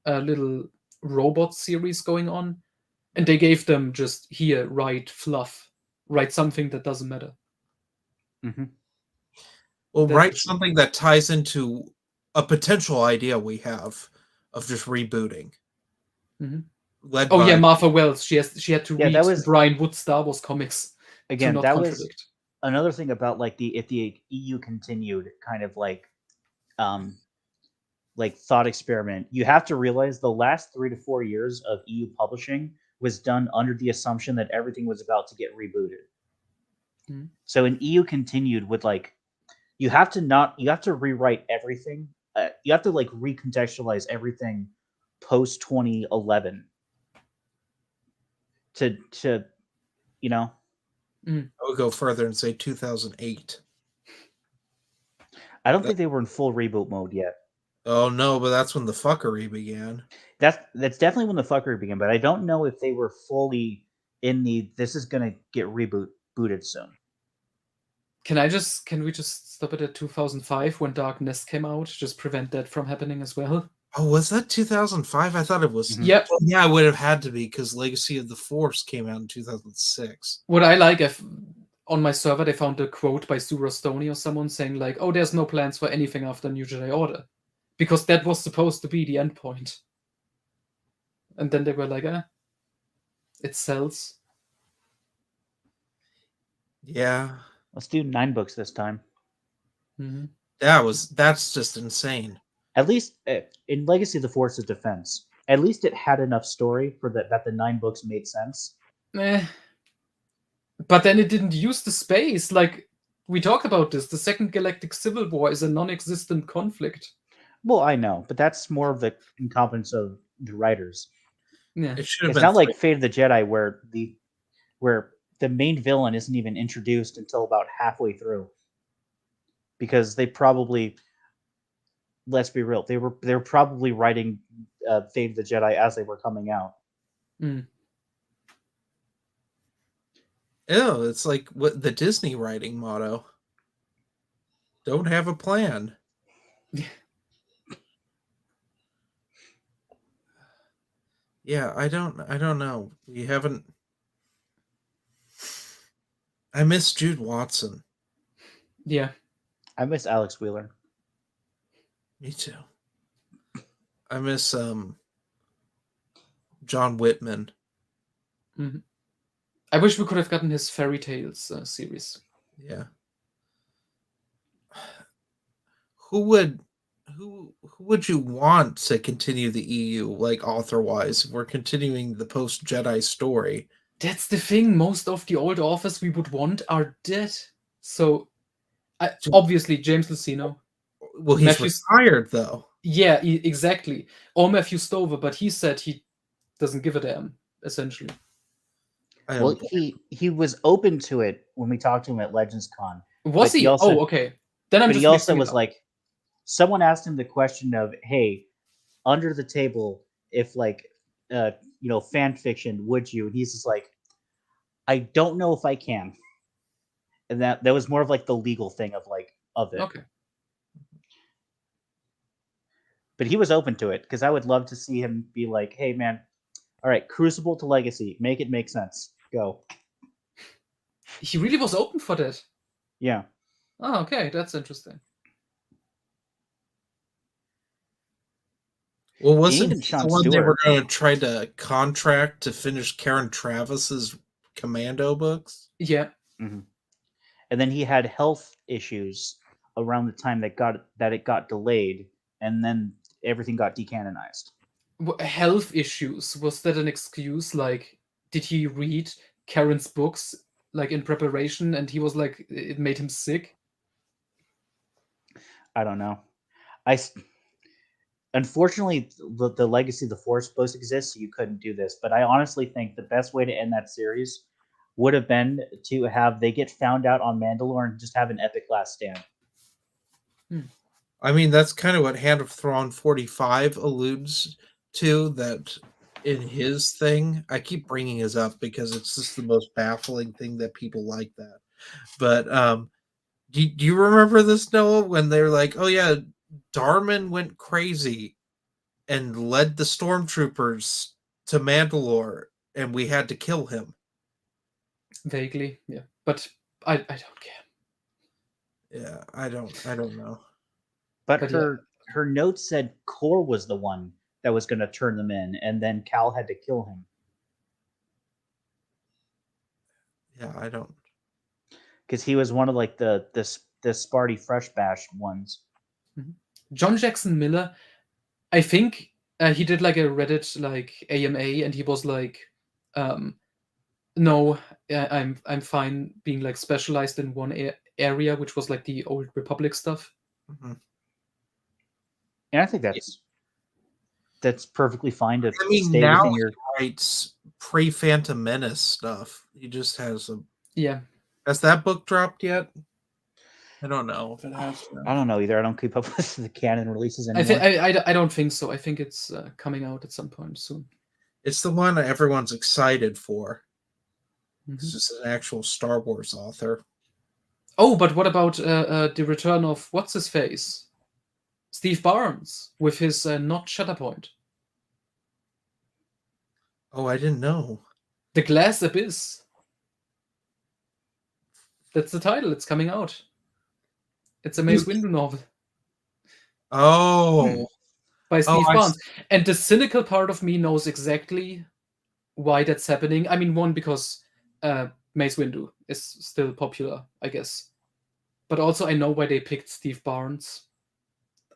little robot series going on. And they gave them just, here, write fluff. Write something that doesn't matter. Mm-hmm. Well, write something that ties into a potential idea we have of just rebooting. Mm-hmm. Yeah, Martha Wells. She had to read Brian Wood Star Wars comics. Again, that was another thing about like if the EU continued, kind of like like thought experiment. You have to realize the last 3 to 4 years of EU publishing was done under the assumption that everything was about to get rebooted. Mhm. So an EU continued with like you have to rewrite everything. You have to like recontextualize everything post 2011 to you know. I would go further and say 2008. I don't think they were in full reboot mode yet. Oh no, but that's when the fuckery began. That's definitely when the fuckery began, but I don't know if they were fully in the this is gonna get booted soon. Can we just stop it at 2005 when Darkness came out? Just prevent that from happening as well. Oh, was that 2005? I thought it was. Mhm. Yep. Well, yeah, it would have had to be because Legacy of the Force came out in 2006. What I like, on my server, they found a quote by Sura Stoney or someone saying like, "Oh, there's no plans for anything after New Jedi Order," because that was supposed to be the end point. And then they were like, it sells. Yeah, Let's do 9 books this time. Mhm. that's just insane. At least in Legacy of the Force's defense, at least it had enough story for that the 9 books made sense. But then it didn't use the space. Like, we talked about this. The Second Galactic Civil War is a non-existent conflict. Well, I know, but that's more of the incompetence of the writers. Yeah. It should have It's been not like Fate of the Jedi where the main villain isn't even introduced until about halfway through. Because they probably, let's be real, they were probably writing Fate of the Jedi as they were coming out. Mm. Ew, it's like what the Disney writing motto. Don't have a plan. Yeah, I don't know. We haven't. I miss Jude Watson. Yeah. I miss Alex Wheeler. Me too. I miss John Whitman. Mhm. I wish we could have gotten his Fairy Tales series. Yeah. Who would you want to continue the EU like author wise if we're continuing the post Jedi story? That's the thing. Most of the old authors we would want are dead. So, obviously, James Luceno. Well, he's retired though. Yeah, exactly. Or Matthew Stover, but he said he doesn't give a damn, essentially. Well, he was open to it when we talked to him at Legends Con. Was he? Oh, okay. Then I'm but just he also mixing it was up. like, someone asked him the question of, hey, under the table, if like, fan fiction, would you? And he's just like, I don't know if I can. And that was more of like the legal thing of it. Okay. But he was open to it because I would love to see him be like, hey man, all right, Crucible to Legacy, make it make sense. Go. He really was open for that. Yeah. Oh, okay, that's interesting. Well, wasn't even the Sean one they Stewart. were going to try to contract to finish Karen Travis's Commando books? Yeah. Mm-hmm. And then he had health issues around the time that it got delayed, and then everything got decanonized. Health issues, was that an excuse? Like, did he read Karen's books like in preparation and he was like, it made him sick? I don't know. Unfortunately, the Legacy of the Force supposed to exist, so you couldn't do this. But I honestly think the best way to end that series would have been to have they get found out on Mandalore and just have an epic last stand. I mean, that's kind of what Hand of Thrawn 45 alludes to, that in his thing. I keep bringing his up because it's just the most baffling thing that people like that. But do you remember this, Noah, when they're like, oh yeah, Darman went crazy and led the stormtroopers to Mandalore and we had to kill him? Vaguely, yeah. But I don't care. Yeah, I don't know. But her notes said Kor was the one that was going to turn them in, and then Cal had to kill him. Yeah, I don't. Because he was one of like the Sparty Fresh Bash ones. John Jackson Miller I think he did like a Reddit like AMA, and he was like, "No, I'm fine being like specialized in one area, which was like the old Republic stuff." Mhm. And I think that's perfectly fine to I mean, stay now within your. he writes pre-Phantom Menace stuff. He just has a. Yeah, Has that book dropped yet? I don't know if it has. I don't know either. I don't keep up with the canon releases I think anymore. I don't think so. I think it's coming out at some point soon. It's the one that everyone's excited for. Mhm. It's just an actual Star Wars author. Oh, but what about the return of what's his face, Steve Barnes, with his not Shatterpoint, Oh, I didn't know. The Glass Abyss. That's the title. It's coming out. It's a Mace Windu novel Oh, by oh, Steve Barnes. And the cynical part of me knows exactly why that's happening. I mean, one, because Mace Windu is still popular, I guess. But also, I know why they picked Steve Barnes.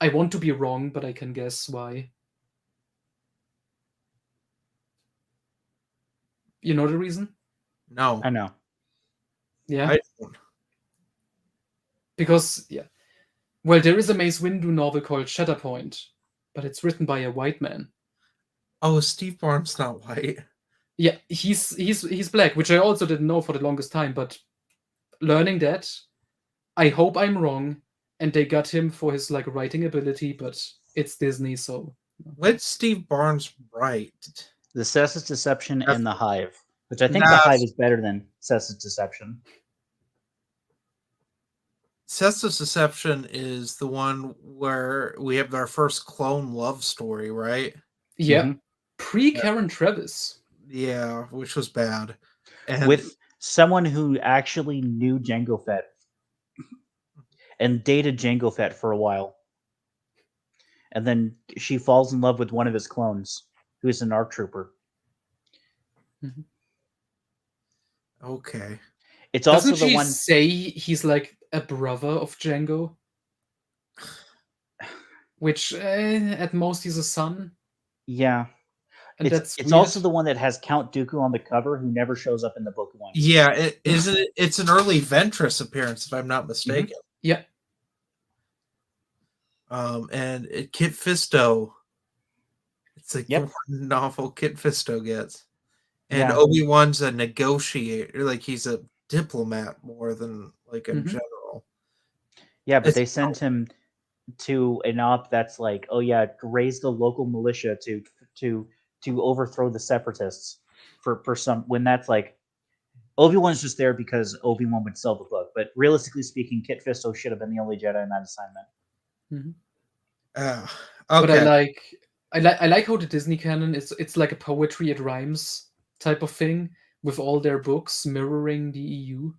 I want to be wrong, but I can guess why. You know the reason? no. I know. Yeah. I don't. Because, yeah. Well, there is a Mace Windu novel called Shatterpoint, but it's written by a white man. Oh, Steve Barnes not white. Yeah, he's black, which I also didn't know for the longest time, but learning that, I hope I'm wrong, and they got him for his like writing ability, but it's Disney, so When's Steve Barnes write? The Cess's Deception That's- and the Hive, which I think the That's- Hive is better than Cess's Deception. Cessa's Deception is the one where we have our first clone love story, right? yeah. Mhm. Pre Karen Travis. Yeah, which was bad. And With someone who actually knew Jango Fett and dated Jango Fett for a while. And then she falls in love with one of his clones, who is an ARC trooper. okay. It's also Doesn't the she one. say he's like a brother of Django? Which at most he's a son, Yeah. and that's It's weird. also the one that has Count Dooku on the cover, who never shows up in the book once. Yeah, it's an early Ventress appearance, if I'm not mistaken. Yeah. And Kit Fisto. It's like Yep. the one novel Kit Fisto gets. And Yeah. Obi-Wan's a negotiator, like he's a diplomat more than like in Mhm. general. Yeah, but It's- they sent him to an op that's like, oh yeah, raise the local militia to overthrow the separatists for some, when that's like Obi-Wan's just there because Obi-Wan would sell the book. But realistically speaking, Kit Fisto should have been the only Jedi in that assignment. Mhm. Okay. But I like how the Disney canon is. It's like a poetry it rhymes type of thing with all their books mirroring the EU.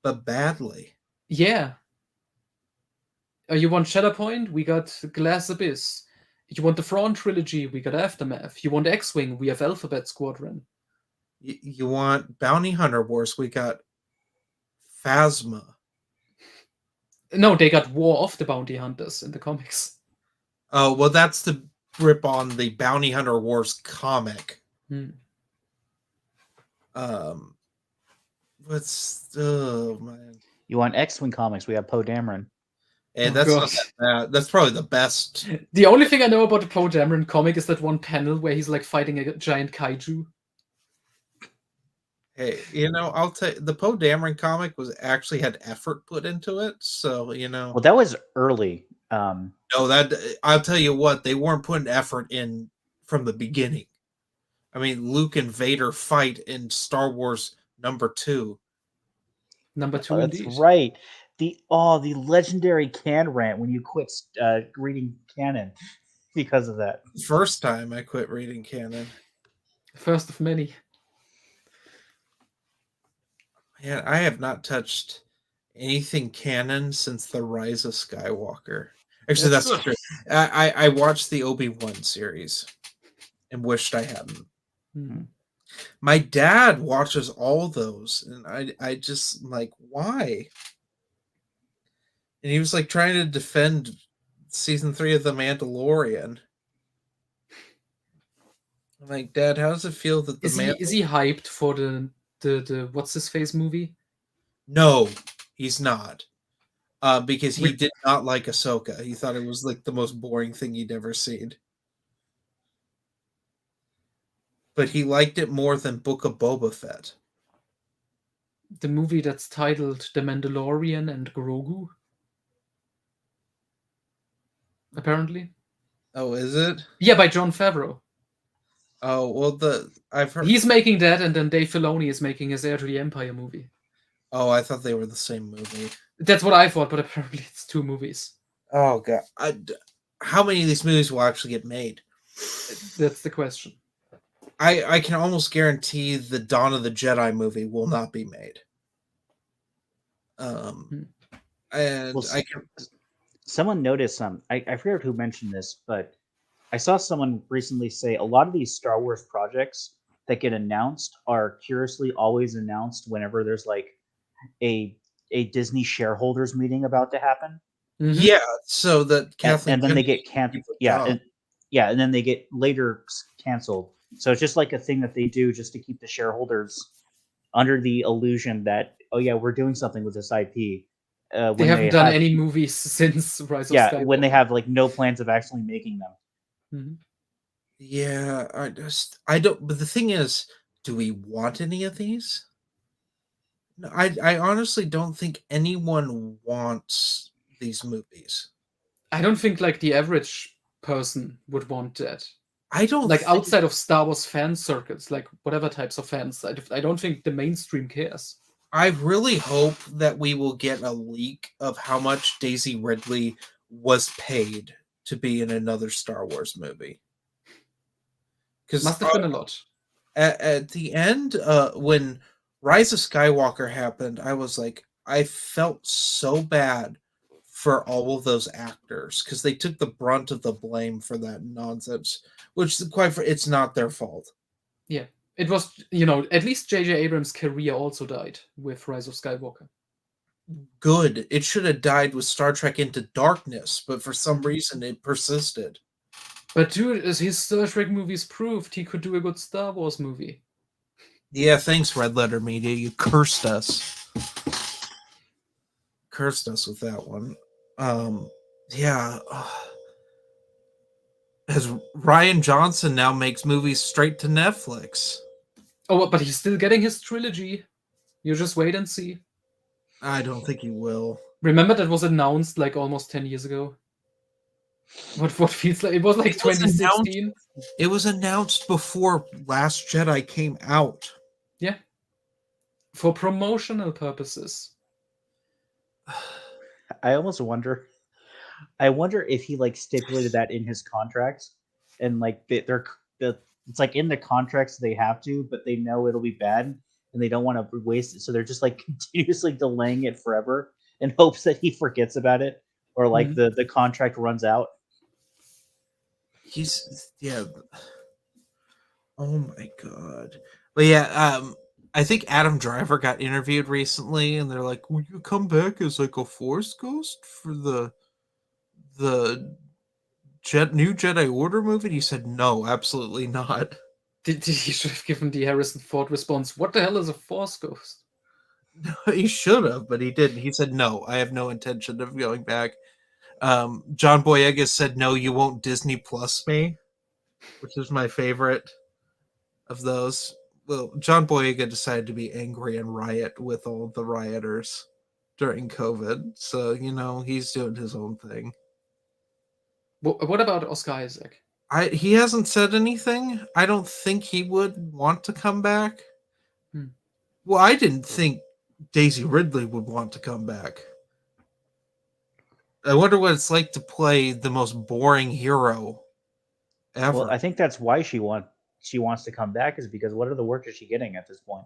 But badly. Yeah. You want Shatterpoint? We got Glass Abyss. You want the Thrawn trilogy? We got Aftermath. You want X-Wing? We have Alphabet Squadron. You want Bounty Hunter Wars? We got Phasma. No, they got War of the Bounty Hunters in the comics. Oh, well, that's the rip on the Bounty Hunter Wars comic. Oh man. You want X-Wing comics? We have Poe Dameron. And Oh, that's not God. that bad. That's probably the best. The only thing I know about the Poe Dameron comic is that one panel where he's like fighting a giant kaiju. Hey, I'll tell you, the Poe Dameron comic was actually had effort put into it. So, Well, that was early. no, I'll tell you what, they weren't putting effort in from the beginning. I mean, Luke and Vader fight in Star Wars #2. Number 2, That's indeed. right. The legendary can rant when you quit reading canon because of that. First time I quit reading canon. First of many. Man, I have not touched anything canon since the Rise of Skywalker. Actually, that's not true. I watched the Obi-Wan series and wished I hadn't. My dad watches all those, and I just like, why? And he was like trying to defend season 3 of The Mandalorian. I'm like, Dad, how does it feel that the Is he hyped for the what's his face movie? No, he's not. Because he Re- did not like Ahsoka. He thought it was like the most boring thing he'd ever seen. But he liked it more than Book of Boba Fett. The movie that's titled The Mandalorian and Grogu. Apparently. Oh, is it? Yeah, by Jon Favreau. Oh, well, I've heard. He's making that, and then Dave Filoni is making his Heir to the Empire movie. Oh, I thought they were the same movie. That's what I thought, but apparently it's two movies. Oh god, how many of these movies will actually get made? That's the question. I can almost guarantee the Dawn of the Jedi movie will not be made. And Well, I can. someone noticed I forget who mentioned this, but I saw someone recently say a lot of these Star Wars projects that get announced are curiously always announced whenever there's like a Disney shareholders meeting about to happen. Mhm. Yeah, so that Kathleen and then they Kennedy get canceled. keep a Yeah, job. and then they get later canceled. So it's just like a thing that they do just to keep the shareholders under the illusion that, oh yeah, we're doing something with this IP. They haven't done any movies since Rise of Skywalker. when they have like no plans of actually making them. Mhm. Yeah, I don't. But the thing is, do we want any of these? No, I honestly don't think anyone wants these movies. I don't think like the average person would want that. I don't Like think, outside of Star Wars fan circuits, like whatever types of fans, I don't think the mainstream cares. I really hope that we will get a leak of how much Daisy Ridley was paid to be in another Star Wars movie. Because Must have been a lot. at the end, when Rise of Skywalker happened, I was like, I felt so bad for all of those actors because they took the brunt of the blame for that nonsense, which it's not their fault. Yeah. It was, at least J.J. Abrams' career also died with Rise of Skywalker. Good. It should have died with Star Trek Into Darkness, but for some reason it persisted. But dude, as his Star Trek movies proved, he could do a good Star Wars movie. Yeah, thanks, Red Letter Media. You cursed us. Cursed us with that one. Yeah. As Ryan Johnson now makes movies straight to Netflix. Oh, but he's still getting his trilogy. You just wait and see. I don't think he will. Remember that was announced like almost 10 years ago? What feels like it was like 2016? It was announced before Last Jedi came out. Yeah. For promotional purposes. I almost wonder. I wonder if he like stipulated that in his contracts, and like it's like in the contracts they have to, but they know it'll be bad and they don't want to waste it, so they're just like continuously delaying it forever in hopes that he forgets about it or like the contract runs out. Yeah. Oh my god. But yeah, I think Adam Driver got interviewed recently, and they're like, "Will you come back as like a Force ghost for the new Jedi Order movie?" And he said, "No, absolutely not." He should have given the Harrison Ford response. What the hell is a Force ghost? No, he should have, but he didn't. He said, "No, I have no intention of going back." John Boyega said, "No, you won't Disney Plus me," which is my favorite of those. Well, John Boyega decided to be angry and riot with all the rioters during COVID. So, he's doing his own thing. What about Oscar Isaac? He hasn't said anything. I don't think he would want to come back. Well, I didn't think Daisy Ridley would want to come back. I wonder what it's like to play the most boring hero ever. Well, I think that's why she wants to come back, is because what are the work is she getting at this point?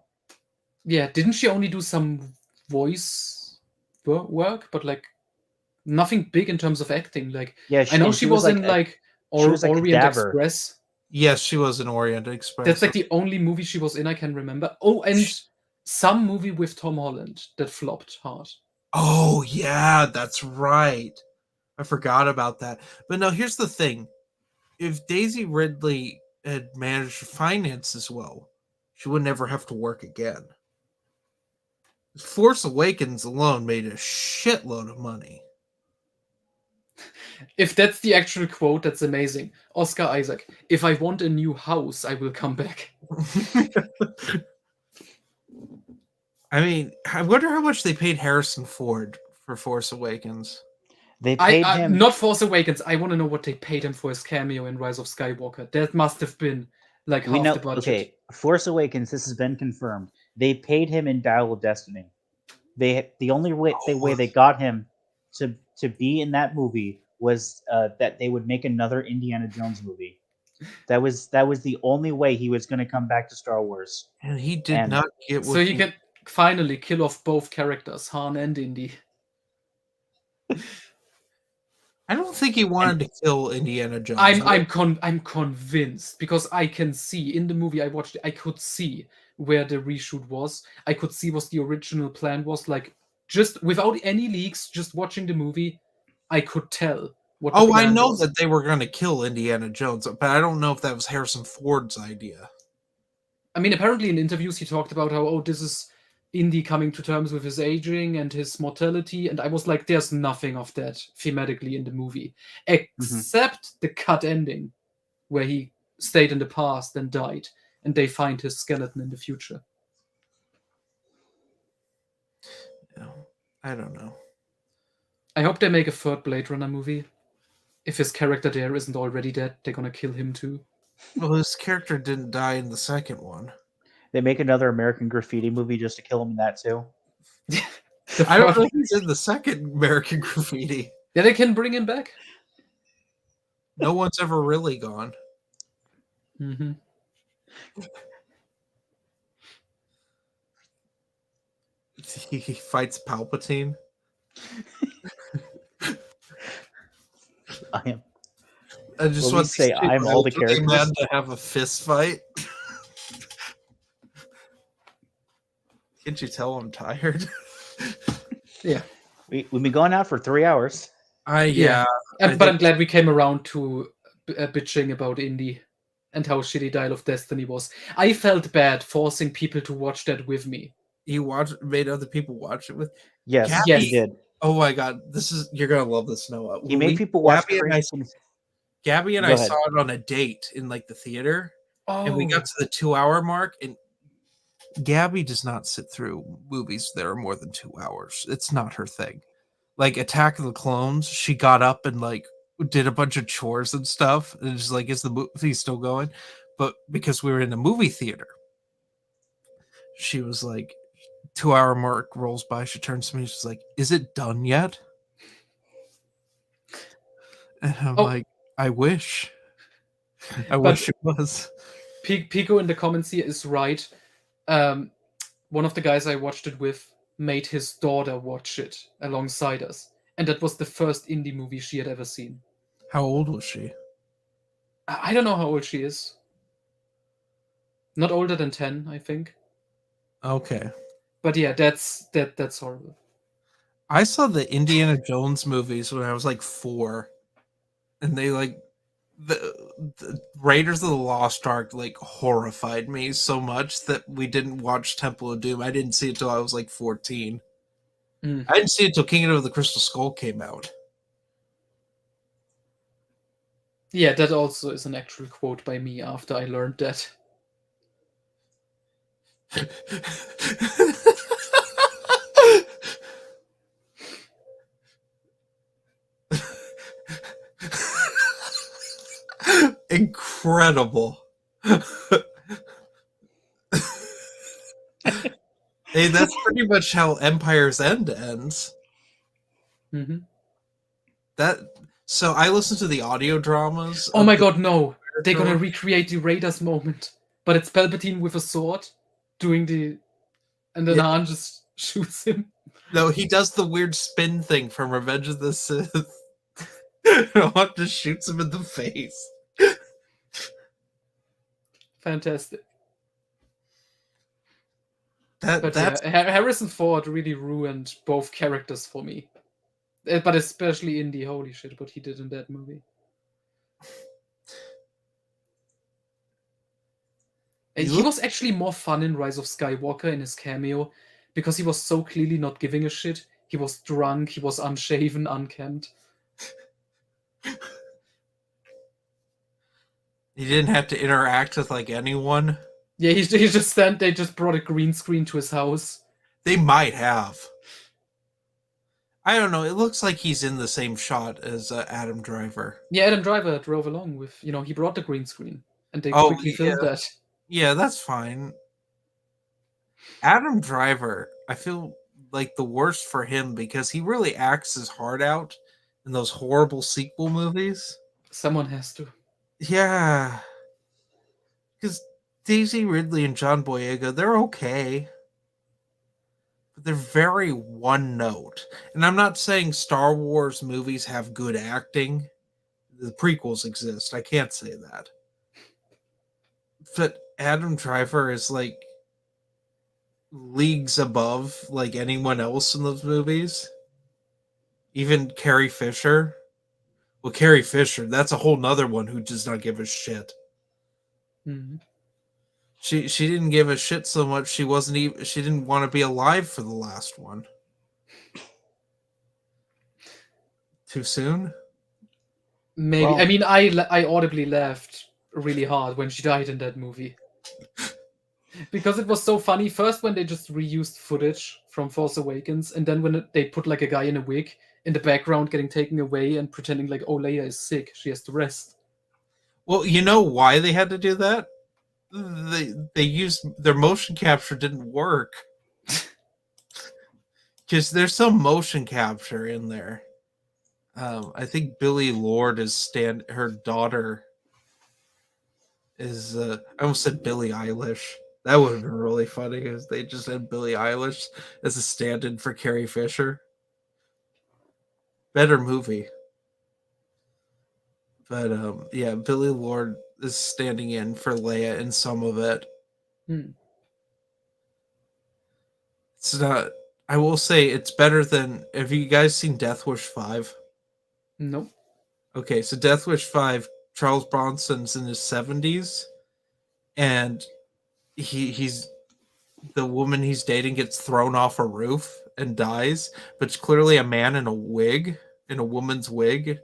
Yeah, didn't she only do some voice work, but like nothing big in terms of acting? Like, yeah, I know she was in Orient Express. Yes, she was in Orient Express. That's like the only movie she was in I can remember. Oh, and some movie with Tom Holland that flopped hard. Oh, yeah, that's right. I forgot about that. But no, here's the thing. If Daisy Ridley had managed finances well, she would never have to work again. Force Awakens alone made a shitload of money. If that's the actual quote, that's amazing. Oscar Isaac, if I want a new house, I will come back. I mean, I wonder how much they paid Harrison Ford for Force Awakens. They paid him. Not Force Awakens. I want to know what they paid him for his cameo in Rise of Skywalker. That must have been like We half know. the budget. Okay, Force Awakens. This has been confirmed. They paid him in Dial of Destiny. The only way they got him to be in that movie was that they would make another Indiana Jones movie. That was the only way he was going to come back to Star Wars. And he did not get what so he can finally kill off both characters, Han and Indy. I don't think he wanted to kill Indiana Jones. I'm convinced, because I can see in the movie I watched, I could see where the reshoot was. I could see what the original plan was. Like, just without any leaks, just watching the movie, I could tell what the plan I know was. that they were going to kill Indiana Jones, but I don't know if that was Harrison Ford's idea. I mean, apparently in interviews he talked about how, this is Indy coming to terms with his aging and his mortality, and I was like, there's nothing of that thematically in the movie, except the cut ending, where he stayed in the past and died, and they find his skeleton in the future. Yeah, I don't know. I hope they make a third Blade Runner movie. If his character there isn't already dead, they're gonna kill him too. Well, his character didn't die in the second one. They make another American Graffiti movie just to kill him in that too. I don't know if he's in the second American Graffiti. Yeah, they can bring him back. No one's ever really gone. Mm-hmm. He fights Palpatine. I am. I just want to say I'm all the characters. Man to have a fist fight. Can't you tell I'm tired? Yeah. We've been going out for 3 hours. Yeah. But I'm glad we came around to bitching about Indy and how shitty Dial of Destiny was. I felt bad forcing people to watch that with me. You made other people watch it with? Yes, Gabby, he did. Oh my god, you're gonna love this, Noah. He made people watch. Gabby and I saw it on a date in like the theater, and we got to the 2-hour mark, and Gabby does not sit through movies that are more than 2 hours. It's not her thing. Like Attack of the Clones, she got up and like did a bunch of chores and stuff, and it's like, is the movie still going? But because we were in a movie theater, she was like, 2-hour mark rolls by, she turns to me, she's like, is it done yet? And I'm like, I wish it was. Pico in the comments here is right. One of the guys I watched it with made his daughter watch it alongside us, and that was the first indie movie she had ever seen. How old was she? I don't know how old she is. Not older than 10, I think. Okay. But yeah, that's horrible. I saw the Indiana Jones movies when I was like 4, and they like the Raiders of the Lost Ark like horrified me so much that we didn't watch Temple of Doom. I didn't see it till I was like 14. I didn't see it till Kingdom of the Crystal Skull came out. Yeah, that also is an actual quote by me after I learned that. Incredible. Hey, that's pretty much how Empire's End ends. Mm-hmm. So I listen to the audio dramas. Oh my god, no! They're gonna recreate the Raiders moment, but it's Palpatine with a sword doing and then Han just shoots him. No, he does the weird spin thing from Revenge of the Sith. Han just shoots him in the face. Fantastic. Harrison Ford really ruined both characters for me. But especially Indy, holy shit, what he did in that movie. He was actually more fun in Rise of Skywalker in his cameo because he was so clearly not giving a shit. He was drunk, he was unshaven, unkempt. He didn't have to interact with like anyone. Yeah, he just they just brought a green screen to his house. They might have. I don't know. It looks like he's in the same shot as Adam Driver. Yeah, Adam Driver drove along with, he brought the green screen and they Oh, quickly filmed that. Yeah, that's fine. Adam Driver, I feel like the worst for him because he really acts his heart out in those horrible sequel movies. Someone has to. Yeah. Because Daisy Ridley and John Boyega, they're okay. But they're very one note. And I'm not saying Star Wars movies have good acting. The prequels exist. I can't say that. But Adam Driver is like leagues above like anyone else in those movies. Even Carrie Fisher. Well, Carrie Fisher, that's a whole nother one who does not give a shit. Mm-hmm. She didn't give a shit so much she didn't want to be alive for the last one. Too soon? Maybe. Well- I mean, I audibly laughed really hard when she died in that movie. Because it was so funny. First, when they just reused footage from Force Awakens, and then when they put like a guy in a wig in the background getting taken away and pretending like, oh, Leia is sick, she has to rest. Well, you know why they had to do that? They used their motion capture didn't work. Because there's some motion capture in there. I think Billie Lourd her daughter is I almost said Billie Eilish. That would have been really funny because they just had Billie Eilish as a stand-in for Carrie Fisher. Better movie. But yeah, Billie Lourd is standing in for Leia in some of it. It's not. I will say it's better than. Have you guys seen Death Wish 5? Nope. Okay, so Death Wish 5, Charles Bronson's in his 70s, and he's the woman he's dating gets thrown off a roof and dies, but it's clearly a man in a wig, in a woman's wig.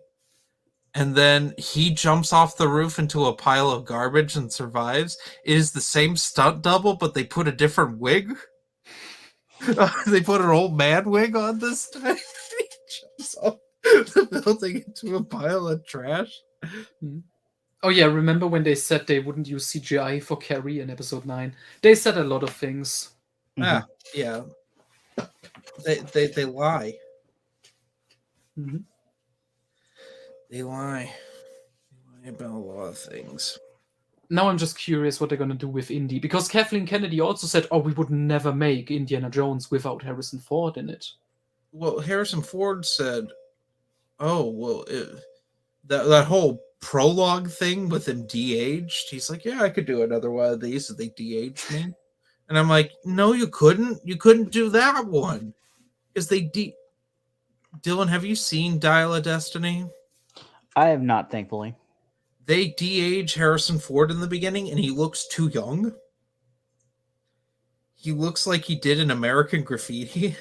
And then he jumps off the roof into a pile of garbage and survives. It is the same stunt double, but they put a different wig. They put an old man wig on this time. He jumps off the building into a pile of trash. Oh yeah, remember when they said they wouldn't use CGI for Carrie in episode 9? They said a lot of things. Yeah. They lie. Mm-hmm. They lie. They lie about a lot of things. Now I'm just curious what they're going to do with Indy, because Kathleen Kennedy also said, oh, we would never make Indiana Jones without Harrison Ford in it. Well, Harrison Ford said, oh, well, that whole prologue thing with him de-aged, he's like, yeah, I could do another one of these if they de-aged me. And I'm like, no, you couldn't. You couldn't do that one. Because Dylan, have you seen Dial of Destiny? I have not, thankfully. They de-age Harrison Ford in the beginning, and he looks too young. He looks like he did in American Graffiti,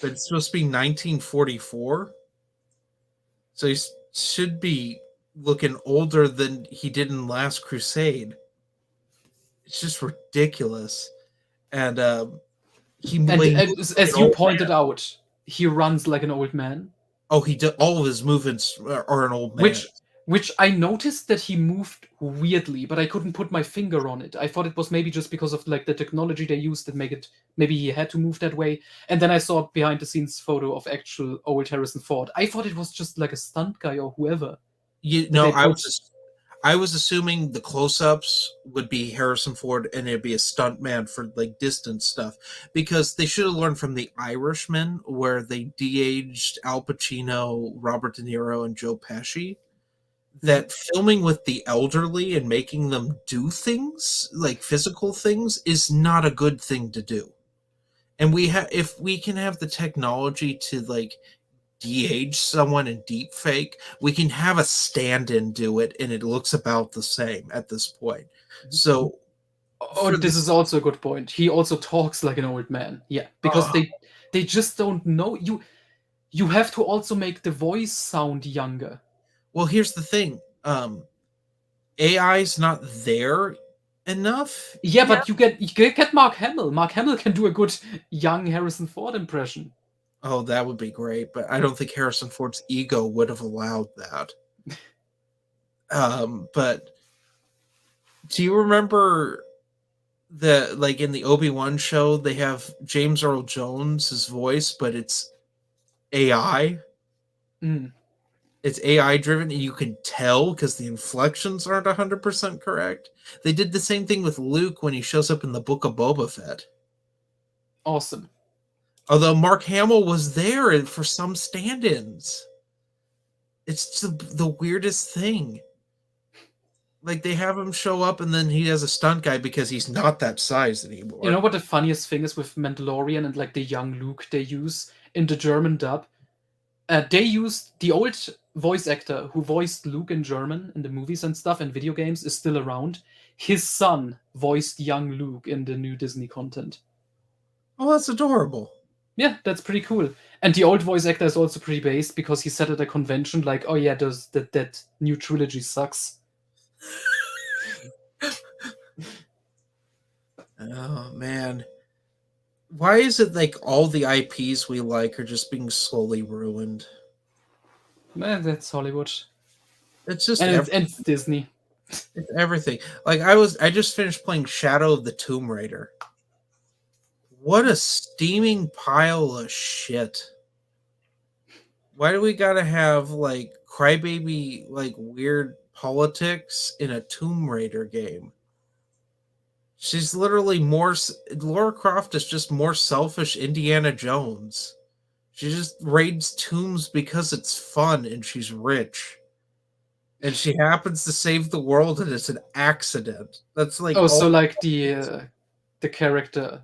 but it's supposed to be 1944. So he should be looking older than he did in Last Crusade. It's just ridiculous. And as you pointed out, he runs like an old man. Oh, he did all of his movements are an old man. Which I noticed that he moved weirdly, but I couldn't put my finger on it. I thought it was maybe just because of like the technology they used that make it maybe he had to move that way. And then I saw a behind the scenes photo of actual old Harrison Ford. I thought it was just like a stunt guy or whoever. I was assuming the close-ups would be Harrison Ford and it'd be a stunt man for like distant stuff, because they should have learned from The Irishman where they de-aged Al Pacino, Robert De Niro, and Joe Pesci. That filming with the elderly and making them do things like physical things is not a good thing to do. And if we can have the technology to like de-age someone in deep fake, we can have a stand-in do it and it looks about the same at this point. So Oh, this is also a good point. He also talks like an old man. Yeah, because they just don't know you. You have to also make the voice sound younger. Well, here's the thing. AI's not there enough. Yeah, but you get Mark Hamill. Mark Hamill can do a good young Harrison Ford impression. Oh, that would be great, but I don't think Harrison Ford's ego would have allowed that. But do you remember like in the Obi-Wan show, they have James Earl Jones's voice, but it's AI? Mm. It's AI driven, and you can tell because the inflections aren't 100% correct. They did the same thing with Luke when he shows up in the Book of Boba Fett. Awesome. Although Mark Hamill was there for some stand-ins. It's the weirdest thing. Like, they have him show up and then he has a stunt guy because he's not that size anymore. You know what the funniest thing is with Mandalorian and like the young Luke they use in the German dub? They used the old voice actor who voiced Luke in German in the movies and stuff and video games is still around. His son voiced young Luke in the new Disney content. Oh, that's adorable. Yeah, that's pretty cool. And the old voice actor is also pretty based because he said at a convention like, "Oh yeah, that new trilogy sucks." Oh, man. Why is it like all the IPs we like are just being slowly ruined? Man, that's Hollywood. It's just and it's Disney. It's everything. Like I just finished playing Shadow of the Tomb Raider. What a steaming pile of shit. Why do we gotta have like crybaby like weird politics in a Tomb Raider game? She's literally Lara Croft is just more selfish Indiana Jones. She just raids tombs because it's fun and she's rich. And she happens to save the world and it's an accident. That's like so like the character,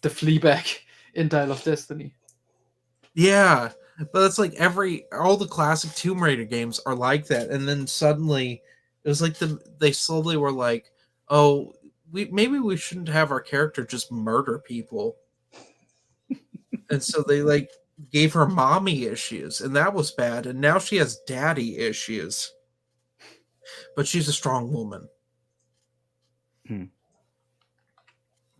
the Fleabag in Dial of Destiny. Yeah. But it's like all the classic Tomb Raider games are like that. And then suddenly it was like they slowly were like, oh, maybe we shouldn't have our character just murder people. And so they like gave her mommy issues, and that was bad. And now she has daddy issues. But she's a strong woman.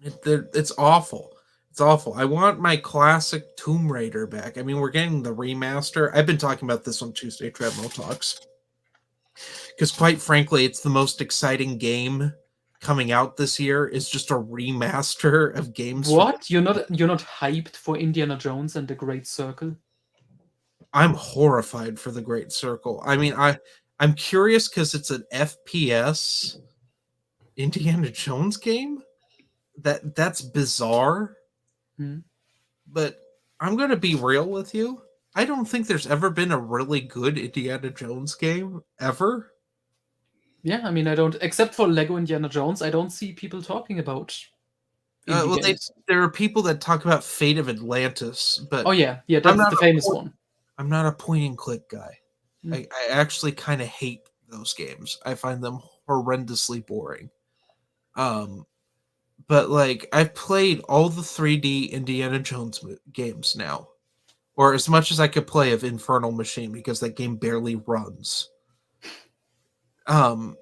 It's awful. It's awful. I want my classic Tomb Raider back. I mean, we're getting the remaster. I've been talking about this on Tuesday Treadmill Talks. Because quite frankly, it's the most exciting game coming out this year is just a remaster of games. What? You're not hyped for Indiana Jones and the Great Circle? I'm horrified for the Great Circle. I mean, I'm curious because it's an FPS Indiana Jones game. That's bizarre. But I'm gonna be real with you. I don't think there's ever been a really good Indiana Jones game ever. Yeah, I mean, I don't, except for Lego Indiana Jones, I don't see people talking about. There are people that talk about Fate of Atlantis, but yeah, that's the famous one. I'm not a point and click guy. I actually kind of hate those games. I find them horrendously boring. But like I've played all the 3D Indiana Jones games now, or as much as I could play of Infernal Machine because that game barely runs. Well,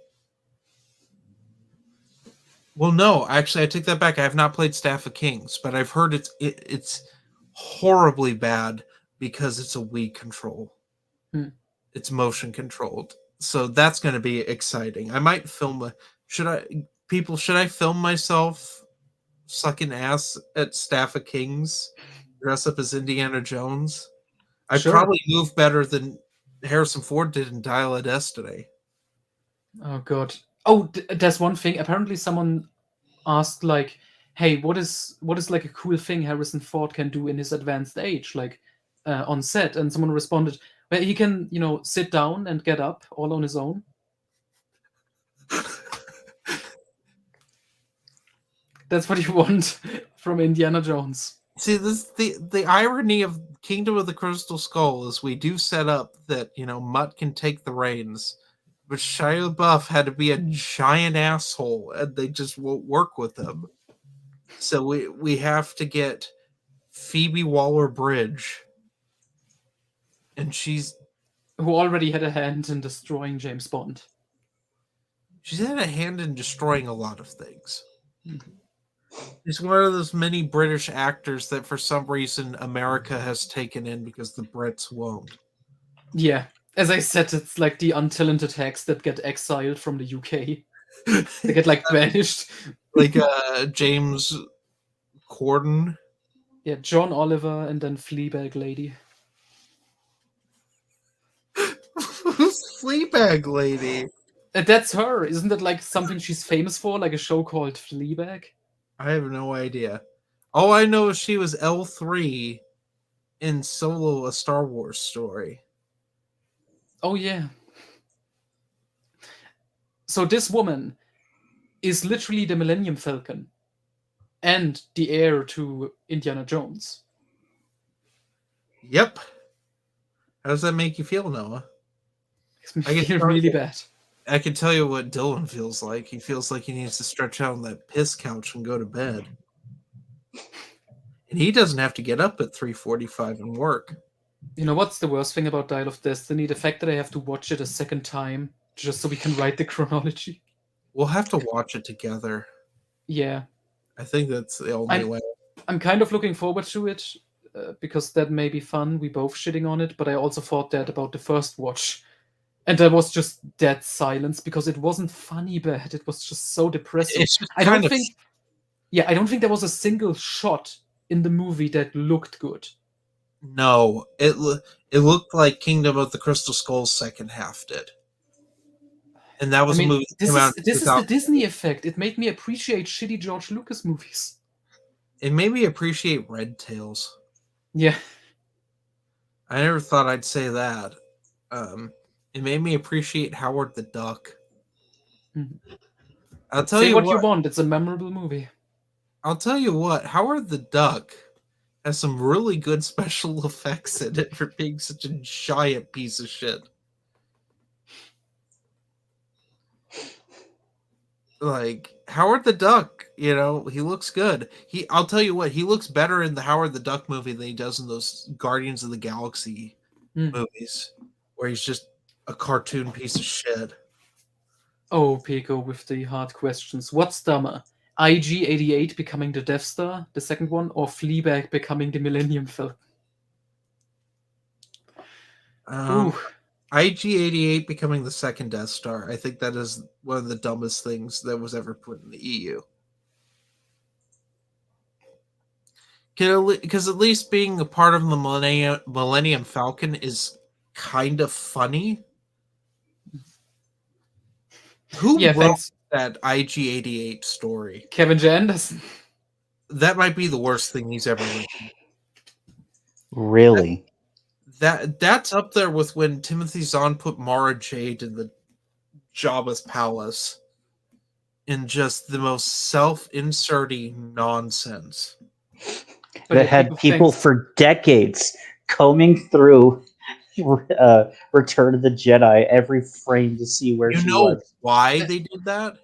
no, actually, I take that back. I have not played Staff of Kings, but I've heard it's horribly bad because it's a Wii control. It's motion controlled, so that's going to be exciting. I might film. Should I film myself sucking ass at Staff of Kings, dress up as Indiana Jones? I'd probably move better than Harrison Ford did in Dial of Destiny. Oh god. Oh, there's one thing. Apparently, someone asked like, "Hey, what is like a cool thing Harrison Ford can do in his advanced age, like on set?" And someone responded, "Well, he can, sit down and get up all on his own." That's what you want from Indiana Jones. See, this the irony of Kingdom of the Crystal Skull is we do set up that Mutt can take the reins, But Shia LaBeouf had to be a giant asshole, and they just won't work with him. So we have to get Phoebe Waller-Bridge, and she's Who already had a hand in destroying James Bond. had a hand in destroying a lot of things. Mhm. He's one of those many British actors that for some reason America has taken in because the Brits won't. Yeah. As I said, it's like the untalented hacks that get exiled from the UK. They get like banished. Like James Corden. Yeah, John Oliver and then Fleabag Lady. Who's Fleabag Lady? That's her. Isn't that like something she's famous for? Like a show called Fleabag? I have no idea. All I know is she was L3 in Solo, a Star Wars story. Oh, yeah. So this woman is literally the Millennium Falcon and the heir to Indiana Jones. Yep. How does that make you feel, Noah? Makes I me get feel started. really bad. I can tell you what Dylan feels like. He feels like he needs to stretch out on that piss couch and go to bed. And he doesn't have to get up at 3:45 and work. You know what's the worst thing about Dial of Destiny? The fact that I have to watch it a second time just so we can write the chronology. We'll have to watch it together. Yeah. I think that's the only way. I'm kind of looking forward to it because that may be fun. We both shitting on it, but I also thought that about the first watch. And there was just dead silence because it wasn't funny bad. It was just so depressing. It's just I don't kind of think I don't think there was a single shot in the movie that looked good. no. It looked like Kingdom of the Crystal Skull's second half did. And that was a movie that this came out in is the 2000. Disney effect. It made me appreciate shitty George Lucas movies. It made me appreciate Red Tails. Yeah. I never thought I'd say that. It made me appreciate Howard the Duck. Mhm. I'll tell Say you what what. you want. It's a memorable movie. I'll tell you what. Howard the Duck has some really good special effects in it for being such a giant piece of shit. Like Howard the Duck, he looks good. I'll tell you what, he looks better in the Howard the Duck movie than he does in those Guardians of the Galaxy movies, where he's just a cartoon piece of shit. Oh, Pico with the hard questions. What's dumber? IG-88 becoming the Death Star, the second one, or Fleabag becoming the Millennium Falcon? IG-88 becoming the second Death Star. I think that is one of the dumbest things that was ever put in the EU. Because at least being a part of the Millennium Falcon is kind of funny. Who wrote that IG-88 story? Kevin J. Anderson. That might be the worst thing he's ever written. Really? That's up there with when Timothy Zahn put Mara Jade in the Jabba's palace in just the most self-inserting nonsense. That had people for decades combing through Return of the Jedi every frame to see where she was. You know why they did that?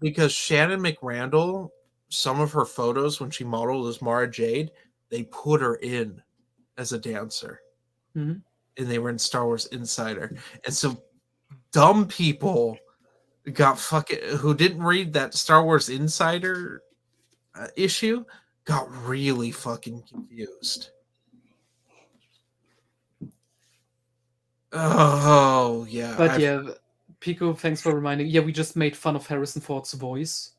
Because Shannon McRandall, some of her photos when she modeled as Mara Jade, they put her in as a dancer. Mm-hmm. And they were in Star Wars Insider. And so dumb people who didn't read that Star Wars Insider issue got really fucking confused. Oh, yeah. But Pico, thanks for reminding. Yeah, we just made fun of Harrison Ford's voice.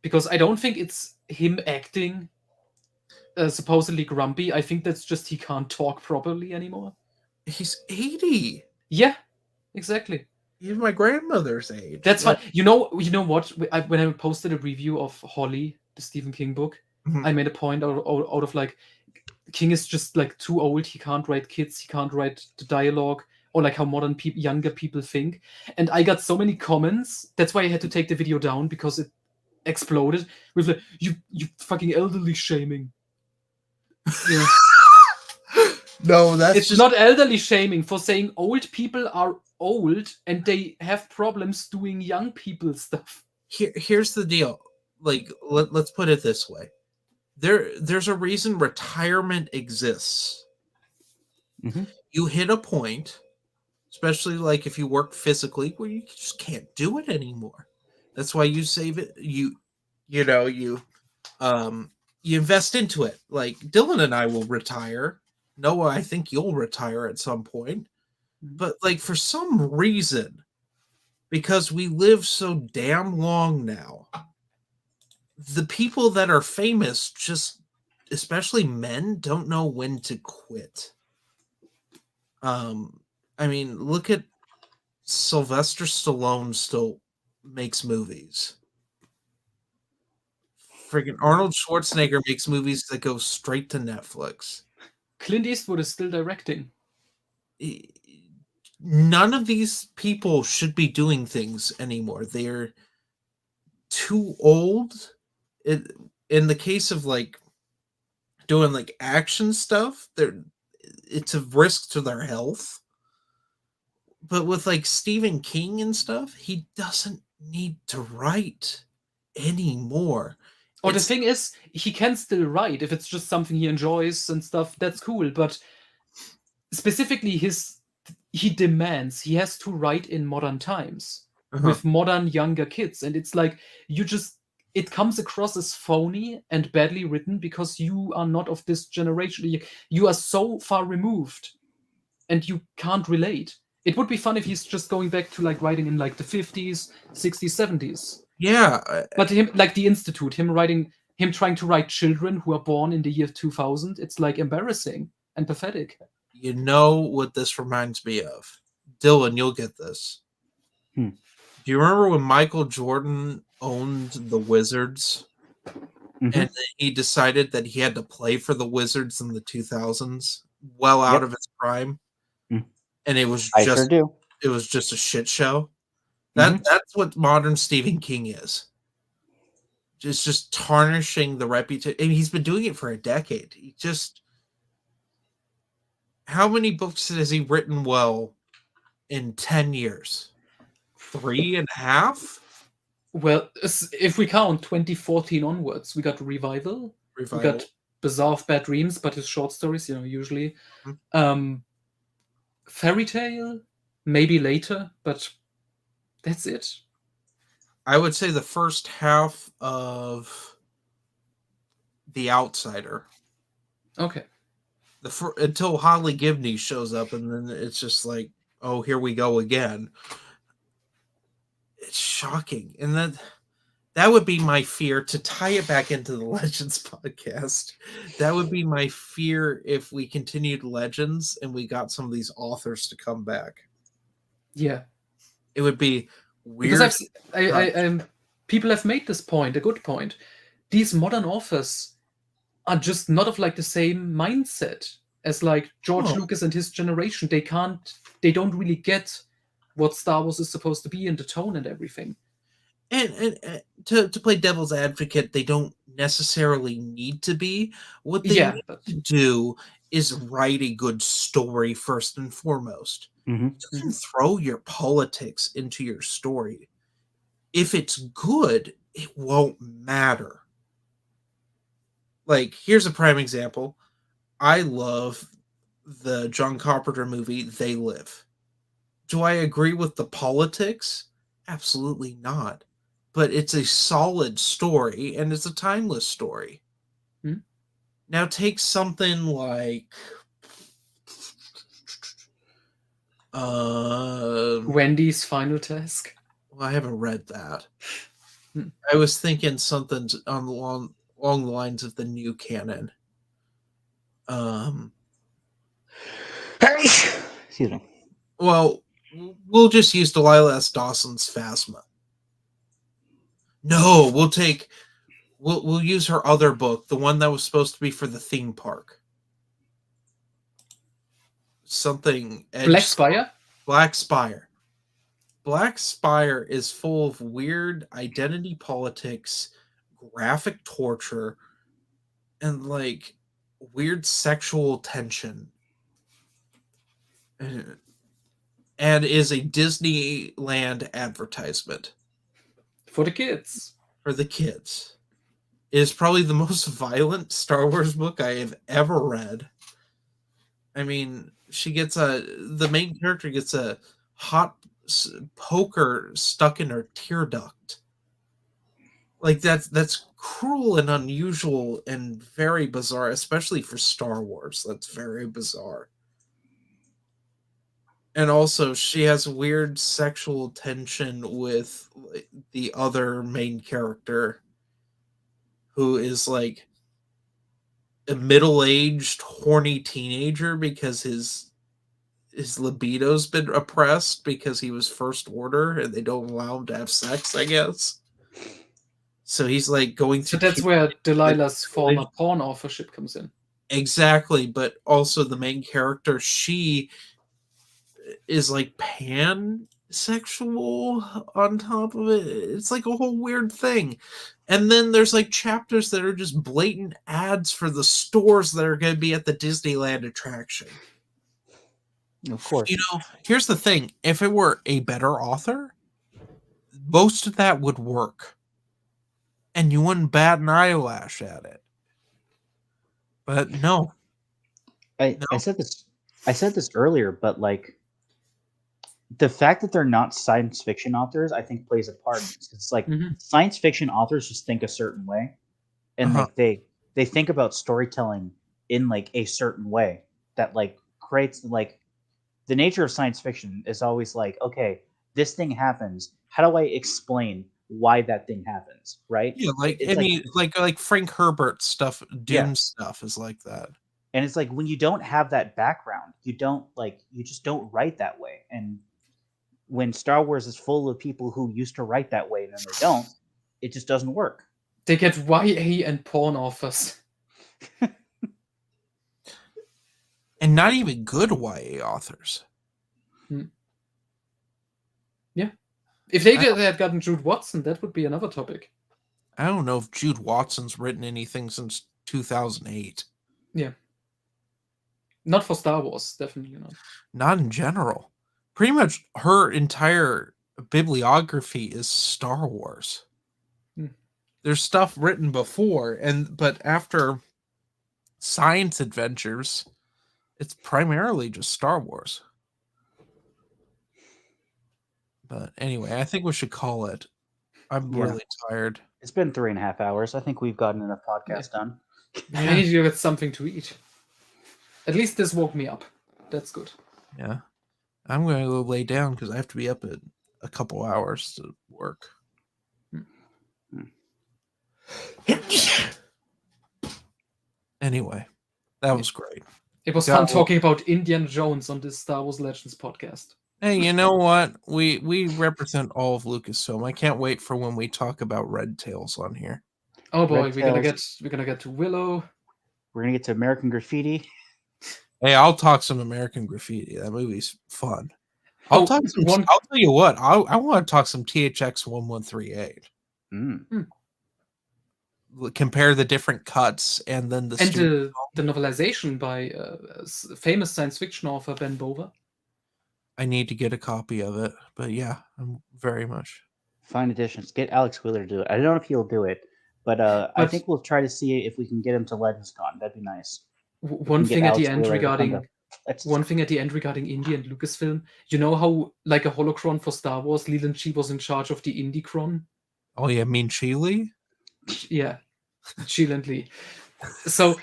Because I don't think it's him acting supposedly grumpy. I think that's just he can't talk properly anymore. He's 80. Yeah, exactly. He's my grandmother's age. That's fine. You know what? When I posted a review of Holly, the Stephen King book, I made a point out of like, King is just like too old. He can't write kids. He can't write the dialogue or like how modern younger people think. And I got so many comments. That's why I had to take the video down because it exploded with like, you fucking elderly shaming. Yeah. No, that's It's just not elderly shaming for saying old people are old and they have problems doing young people stuff. here's the deal. Like let's put it this way. There's a reason retirement exists. Mhm. You hit a point, especially like if you work physically, where you just can't do it anymore. That's why you save it. You know you invest into it. Like Dylan and I will retire. Noah, I think you'll retire at some point. But like for some reason, because we live so damn long now, the people that are famous just, especially men, don't know when to quit. Um, I mean, look at Sylvester Stallone still makes movies. Friggin' Arnold Schwarzenegger makes movies that go straight to Netflix. Clint Eastwood is still directing. None of these people should be doing things anymore. They're too old. In the case of like doing like action stuff, it's a risk to their health. But with like Stephen King and stuff, he doesn't need to write anymore. Or the It's thing is, he can still write if it's just something he enjoys and stuff. That's cool. But specifically, he demands he has to write in modern times with modern younger kids, and it's like it comes across as phony and badly written because you are not of this generation. You are so far removed, and you can't relate. It would be fun if he's just going back to like writing in like the 50s, 60s, 70s. yeah, But him, like the Institute, him trying to write children who are born in the year 2000, it's like embarrassing and pathetic. you know what this reminds me of. Dylan, you'll get this. Hmm. Do you remember when Michael Jordan owned the Wizards? Mhm. And then he decided that he had to play for the Wizards in the 2000s, well out Yep. of its prime, Mm. and it was I sure do. just a shit show. Mhm. That's what modern Stephen King is. Just tarnishing the reputation. And he's been doing it for a decade. He just how many books has he written well in 10 years? 3.5? Well, if we count 2014 onwards, we got Revival, we Revival. got Bizarre of Bad Dreams, but his short stories, usually. Mhm. Fairy Tale, maybe later, but that's it. I would say the first half of The Outsider. Okay. Until Holly Gibney shows up, and then it's just like, oh, here we go again. It's shocking, and that would be my fear to tie it back into the Legends podcast. That would be my fear if we continued Legends and we got some of these authors to come back. Yeah. It would be weird. Because people have made this point, a good point. These modern authors are just not of like the same mindset as like George Lucas and his generation. They don't really get what Star Wars is supposed to be and the tone and everything. And to play devil's advocate, they don't necessarily need to be. What they need to do is write a good story first and foremost. Mhm. You can throw your politics into your story. If it's good, it won't matter. Like, here's a prime example. I love the John Carpenter movie, They Live. Do I agree with the politics? Absolutely not. But it's a solid story and it's a timeless story. Now take something like Wendy's Final Task. Well, I haven't read that. I was thinking something along the lines of the new canon. Excuse me. Well, we'll just use Delilah S. Dawson's Phasma. No, we'll use her other book, the one that was supposed to be for the theme park. Something Black Spire? Black Spire. Black Spire is full of weird identity politics, graphic torture, and like weird sexual tension. and is a Disneyland advertisement For the kids. for the kids. It is probably the most violent Star Wars book I have ever read. I mean, the main character gets a hot poker stuck in her tear duct. Like that's cruel and unusual and very bizarre, especially for Star Wars. That's very bizarre. And also, she has weird sexual tension with the other main character, who is like a middle-aged, horny teenager because his libido's been oppressed because he was First Order and they don't allow him to have sex, I guess. So he's like going So through that's where Delilah's puberty. former porn authorship comes in. Exactly, but also the main character, she is like pansexual on top of it. It's like a whole weird thing. And then there's like chapters that are just blatant ads for the stores that are going to be at the Disneyland attraction. Of course. You know, here's the thing. If it were a better author, most of that would work. And you wouldn't bat an eyelash at it. But no. I said this earlier, but like the fact that they're not science fiction authors, I think plays a part. It's like science fiction authors just think a certain way, and like they think about storytelling in like a certain way that like creates like the nature of science fiction is always like, okay, this thing happens. How do I explain why that thing happens? Right? Yeah, like It's like Frank Herbert stuff, Dune Yeah. stuff is like that. And it's like when you don't have that background, you just don't write that way. And when Star Wars is full of people who used to write that way and then they don't, it just doesn't work. They get YA and porn offers. And not even good YA authors. Yeah. If they had gotten Jude Watson, that would be another topic. I don't know if Jude Watson's written anything since 2008. Yeah. Not for Star Wars, definitely not. Not in general. Pretty much her entire bibliography is Star Wars. There's stuff written before, but after Science Adventures, it's primarily just Star Wars. But anyway, I think we should call it. I'm really tired. It's been 3.5 hours. I think we've gotten enough podcast done. I need to get something to eat. At least this woke me up. That's good. Yeah. I'm going to go lay down because I have to be up at a couple hours to work. Anyway, that was great. It was fun talking about Indiana Jones on this Star Wars Legends podcast. Hey, you know what? We represent all of Lucasfilm. I can't wait for when we talk about Red Tails on here. Oh boy, we're gonna get to Willow. We're gonna get to American Graffiti. Hey, I'll talk some American Graffiti. That movie's fun. I'll tell you what. I want to talk some THX 1138. Compare the different cuts and then the novelization by famous science fiction author Ben Bova. I need to get a copy of it, but yeah, I'm very much. Fine editions. Get Alex Wheeler to do it. I don't know if he'll do it, but I think we'll try to see if we can get him to LegendsCon. That'd be nice. One thing at the end regarding Indie and Lucasfilm. You know how, like a holocron for Star Wars, Leland Chi was in charge of the IndieCron? Oh yeah, mean Chile? Yeah, Leland Lee. So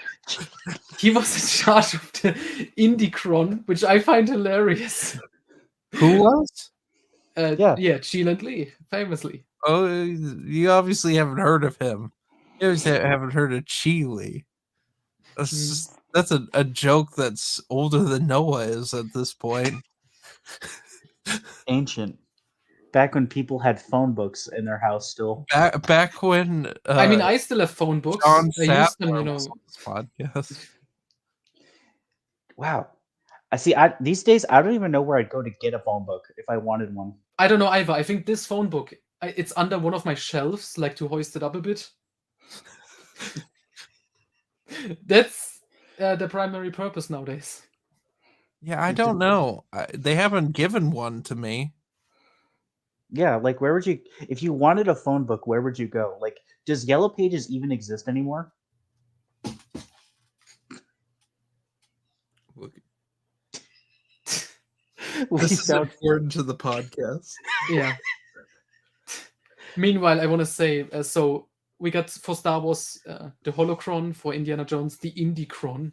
he was in charge of the IndieCron, which I find hilarious. Who was? Leland Lee, famously. Oh, you obviously haven't heard of him. You obviously haven't heard of Chile. That's a joke that's older than Noah is at this point. Ancient. Back when people had phone books in their house still. Back when... I mean, I still have phone books. John I use them, on this podcast. Wow. These days, I don't even know where I'd go to get a phone book if I wanted one. I don't know either. I think this phone book, it's under one of my shelves, like to hoist it up a bit. That's the primary purpose nowadays. Yeah, I don't know. They haven't given one to me. Yeah, like where would you, if you wanted a phone book, where would you go? Like, does Yellow Pages even exist anymore? This is important to the podcast. Yeah. Meanwhile, I want to say, so we got for Star Wars the Holocron, for Indiana Jones the Indicron,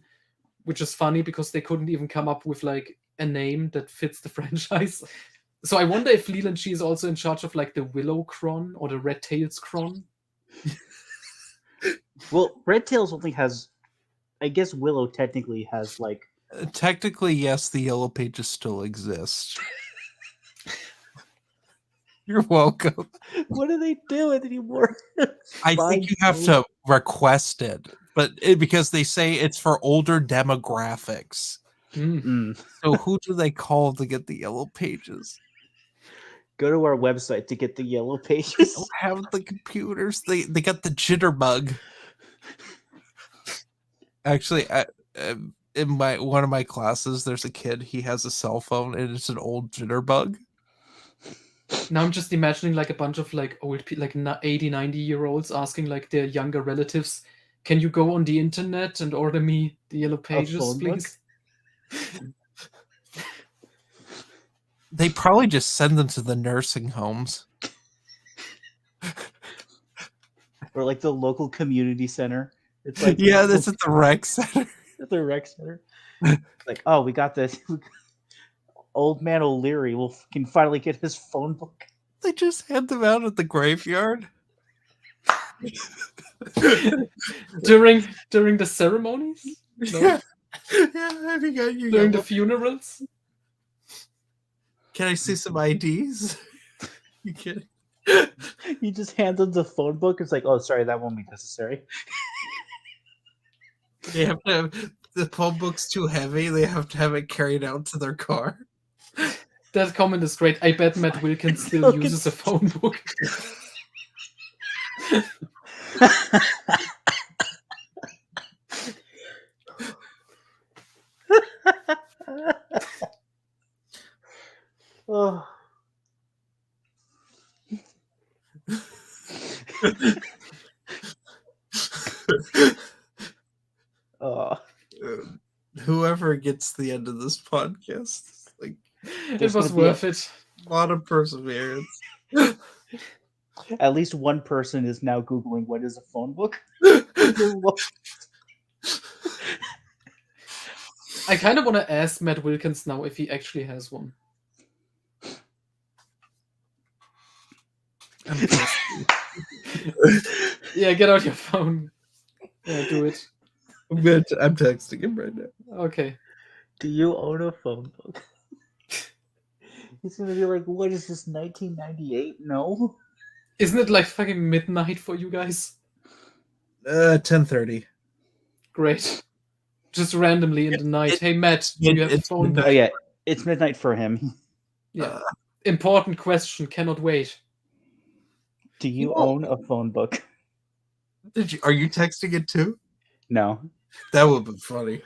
which is funny because they couldn't even come up with like a name that fits the franchise. So I wonder if Leland G is also in charge of like the Willowcron or the Red Tails Cron. Well, Red Tails only has, I guess Willow technically has like. Technically, yes, the Yellow Pages still exist. You're welcome. What are they doing anymore? I think you have to request it, but because they say it's for older demographics. So who do they call to get the Yellow Pages? Go to our website to get the Yellow Pages. They don't have the computers. They got the jitterbug. Actually, in one of my classes, there's a kid. He has a cell phone, and it's an old jitterbug. Now I'm just imagining like a bunch of like old people, like 80, 90-year-olds asking like their younger relatives, "Can you go on the internet and order me the Yellow Pages, please?" They probably just send them to the nursing homes. Or like the local community center. It's like, yeah, that's at the rec center. At the rec center. Like, oh, we got this. Old man O'Leary can finally get his phone book. They just hand them out at the graveyard. during the ceremonies? No? Yeah, I think during the funerals? Can I see some IDs? You kidding? You just hand them the phone book. It's like, oh, sorry, that won't be necessary. They have to have, the phone book's too heavy. They have to have it carried out to their car. That comment is great. I bet Matt Wilkins still uses a phone book. Oh. Whoever gets the end of this podcast, like, it was worth it. A lot of perseverance. At least one person is now Googling what is a phone book. I kind of want to ask Matt Wilkins now if he actually has one. Yeah, get out your phone. Yeah, do it. I'm texting him right now. Okay. Do you own a phone book? He's gonna be like, what is this, 1998? No. Isn't it like fucking midnight for you guys? 10:30. Great. Just randomly in the night. Hey Matt, do you have a phone book? Oh yeah, it's midnight for him. Yeah. Important question, cannot wait. Do you own a phone book? Are you texting it too? No. That would be funny.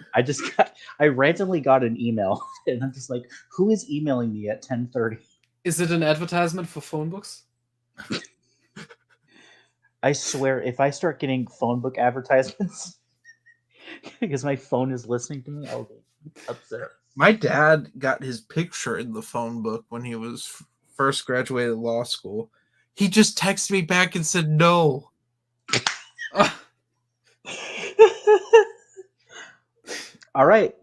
I randomly got an email, and I'm just like, who is emailing me at 10:30? Is it an advertisement for phone books? I swear, if I start getting phone book advertisements because my phone is listening to me, I'll get upset. My dad got his picture in the phone book when he was first graduated law school. He just texted me back and said no. All right.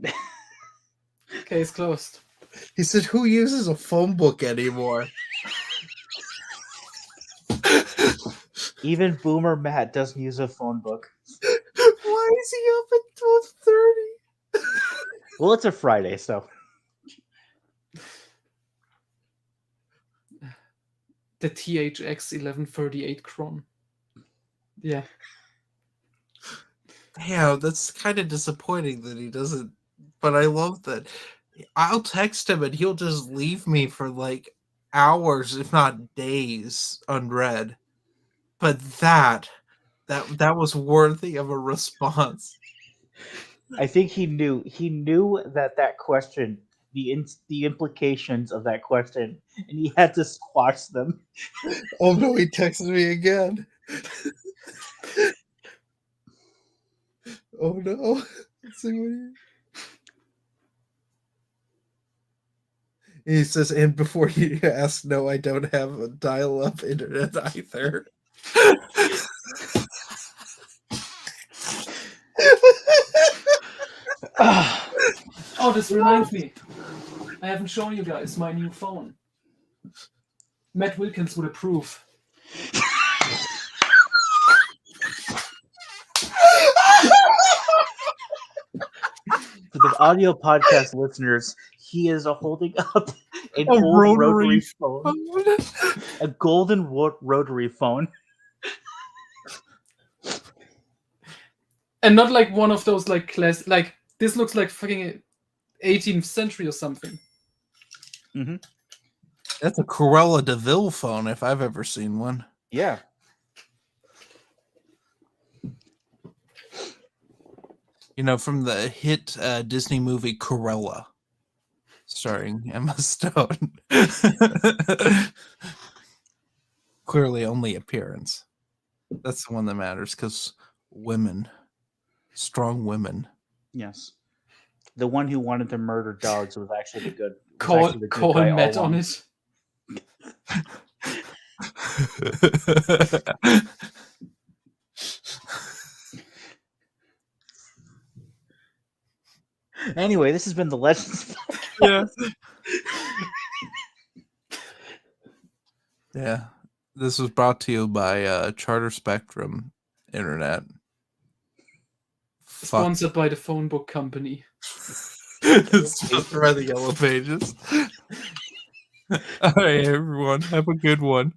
Case closed. He said, who uses a phone book anymore? Even Boomer Matt doesn't use a phone book. Why is he up at 12:30? Well, it's a Friday, so. The THX 1138 Cron. Yeah. Yeah, that's kind of disappointing that he doesn't. But I love that. I'll text him and he'll just leave me for like hours, if not days, unread. But that was worthy of a response. I think he knew that question the implications of that question, and he had to squash them. Oh no, he texted me again. Oh no. Let's see what he says, and before you ask, no, I don't have a dial-up internet either. Oh, this reminds me. I haven't shown you guys my new phone. Matt Wilkins would approve. For the audio podcast listeners, he is holding up an A old rotary phone, a golden rotary phone. And not like one of those like class. Like this looks like fucking 18th century or something. Mm-hmm. That's a Cruella de Vil phone if I've ever seen one. Yeah. You know, from the hit Disney movie Cruella, starring Emma Stone. Clearly only appearance. That's the one that matters, because women, strong women. Yes. The one who wanted to murder dogs was actually the good. Call guy Matt all on along. it. Anyway, this has been the Legends. Yeah. Yeah. This was brought to you by Charter Spectrum Internet. Sponsored by the phone book company. Sponsored by the Yellow Pages. All right, everyone. Have a good one.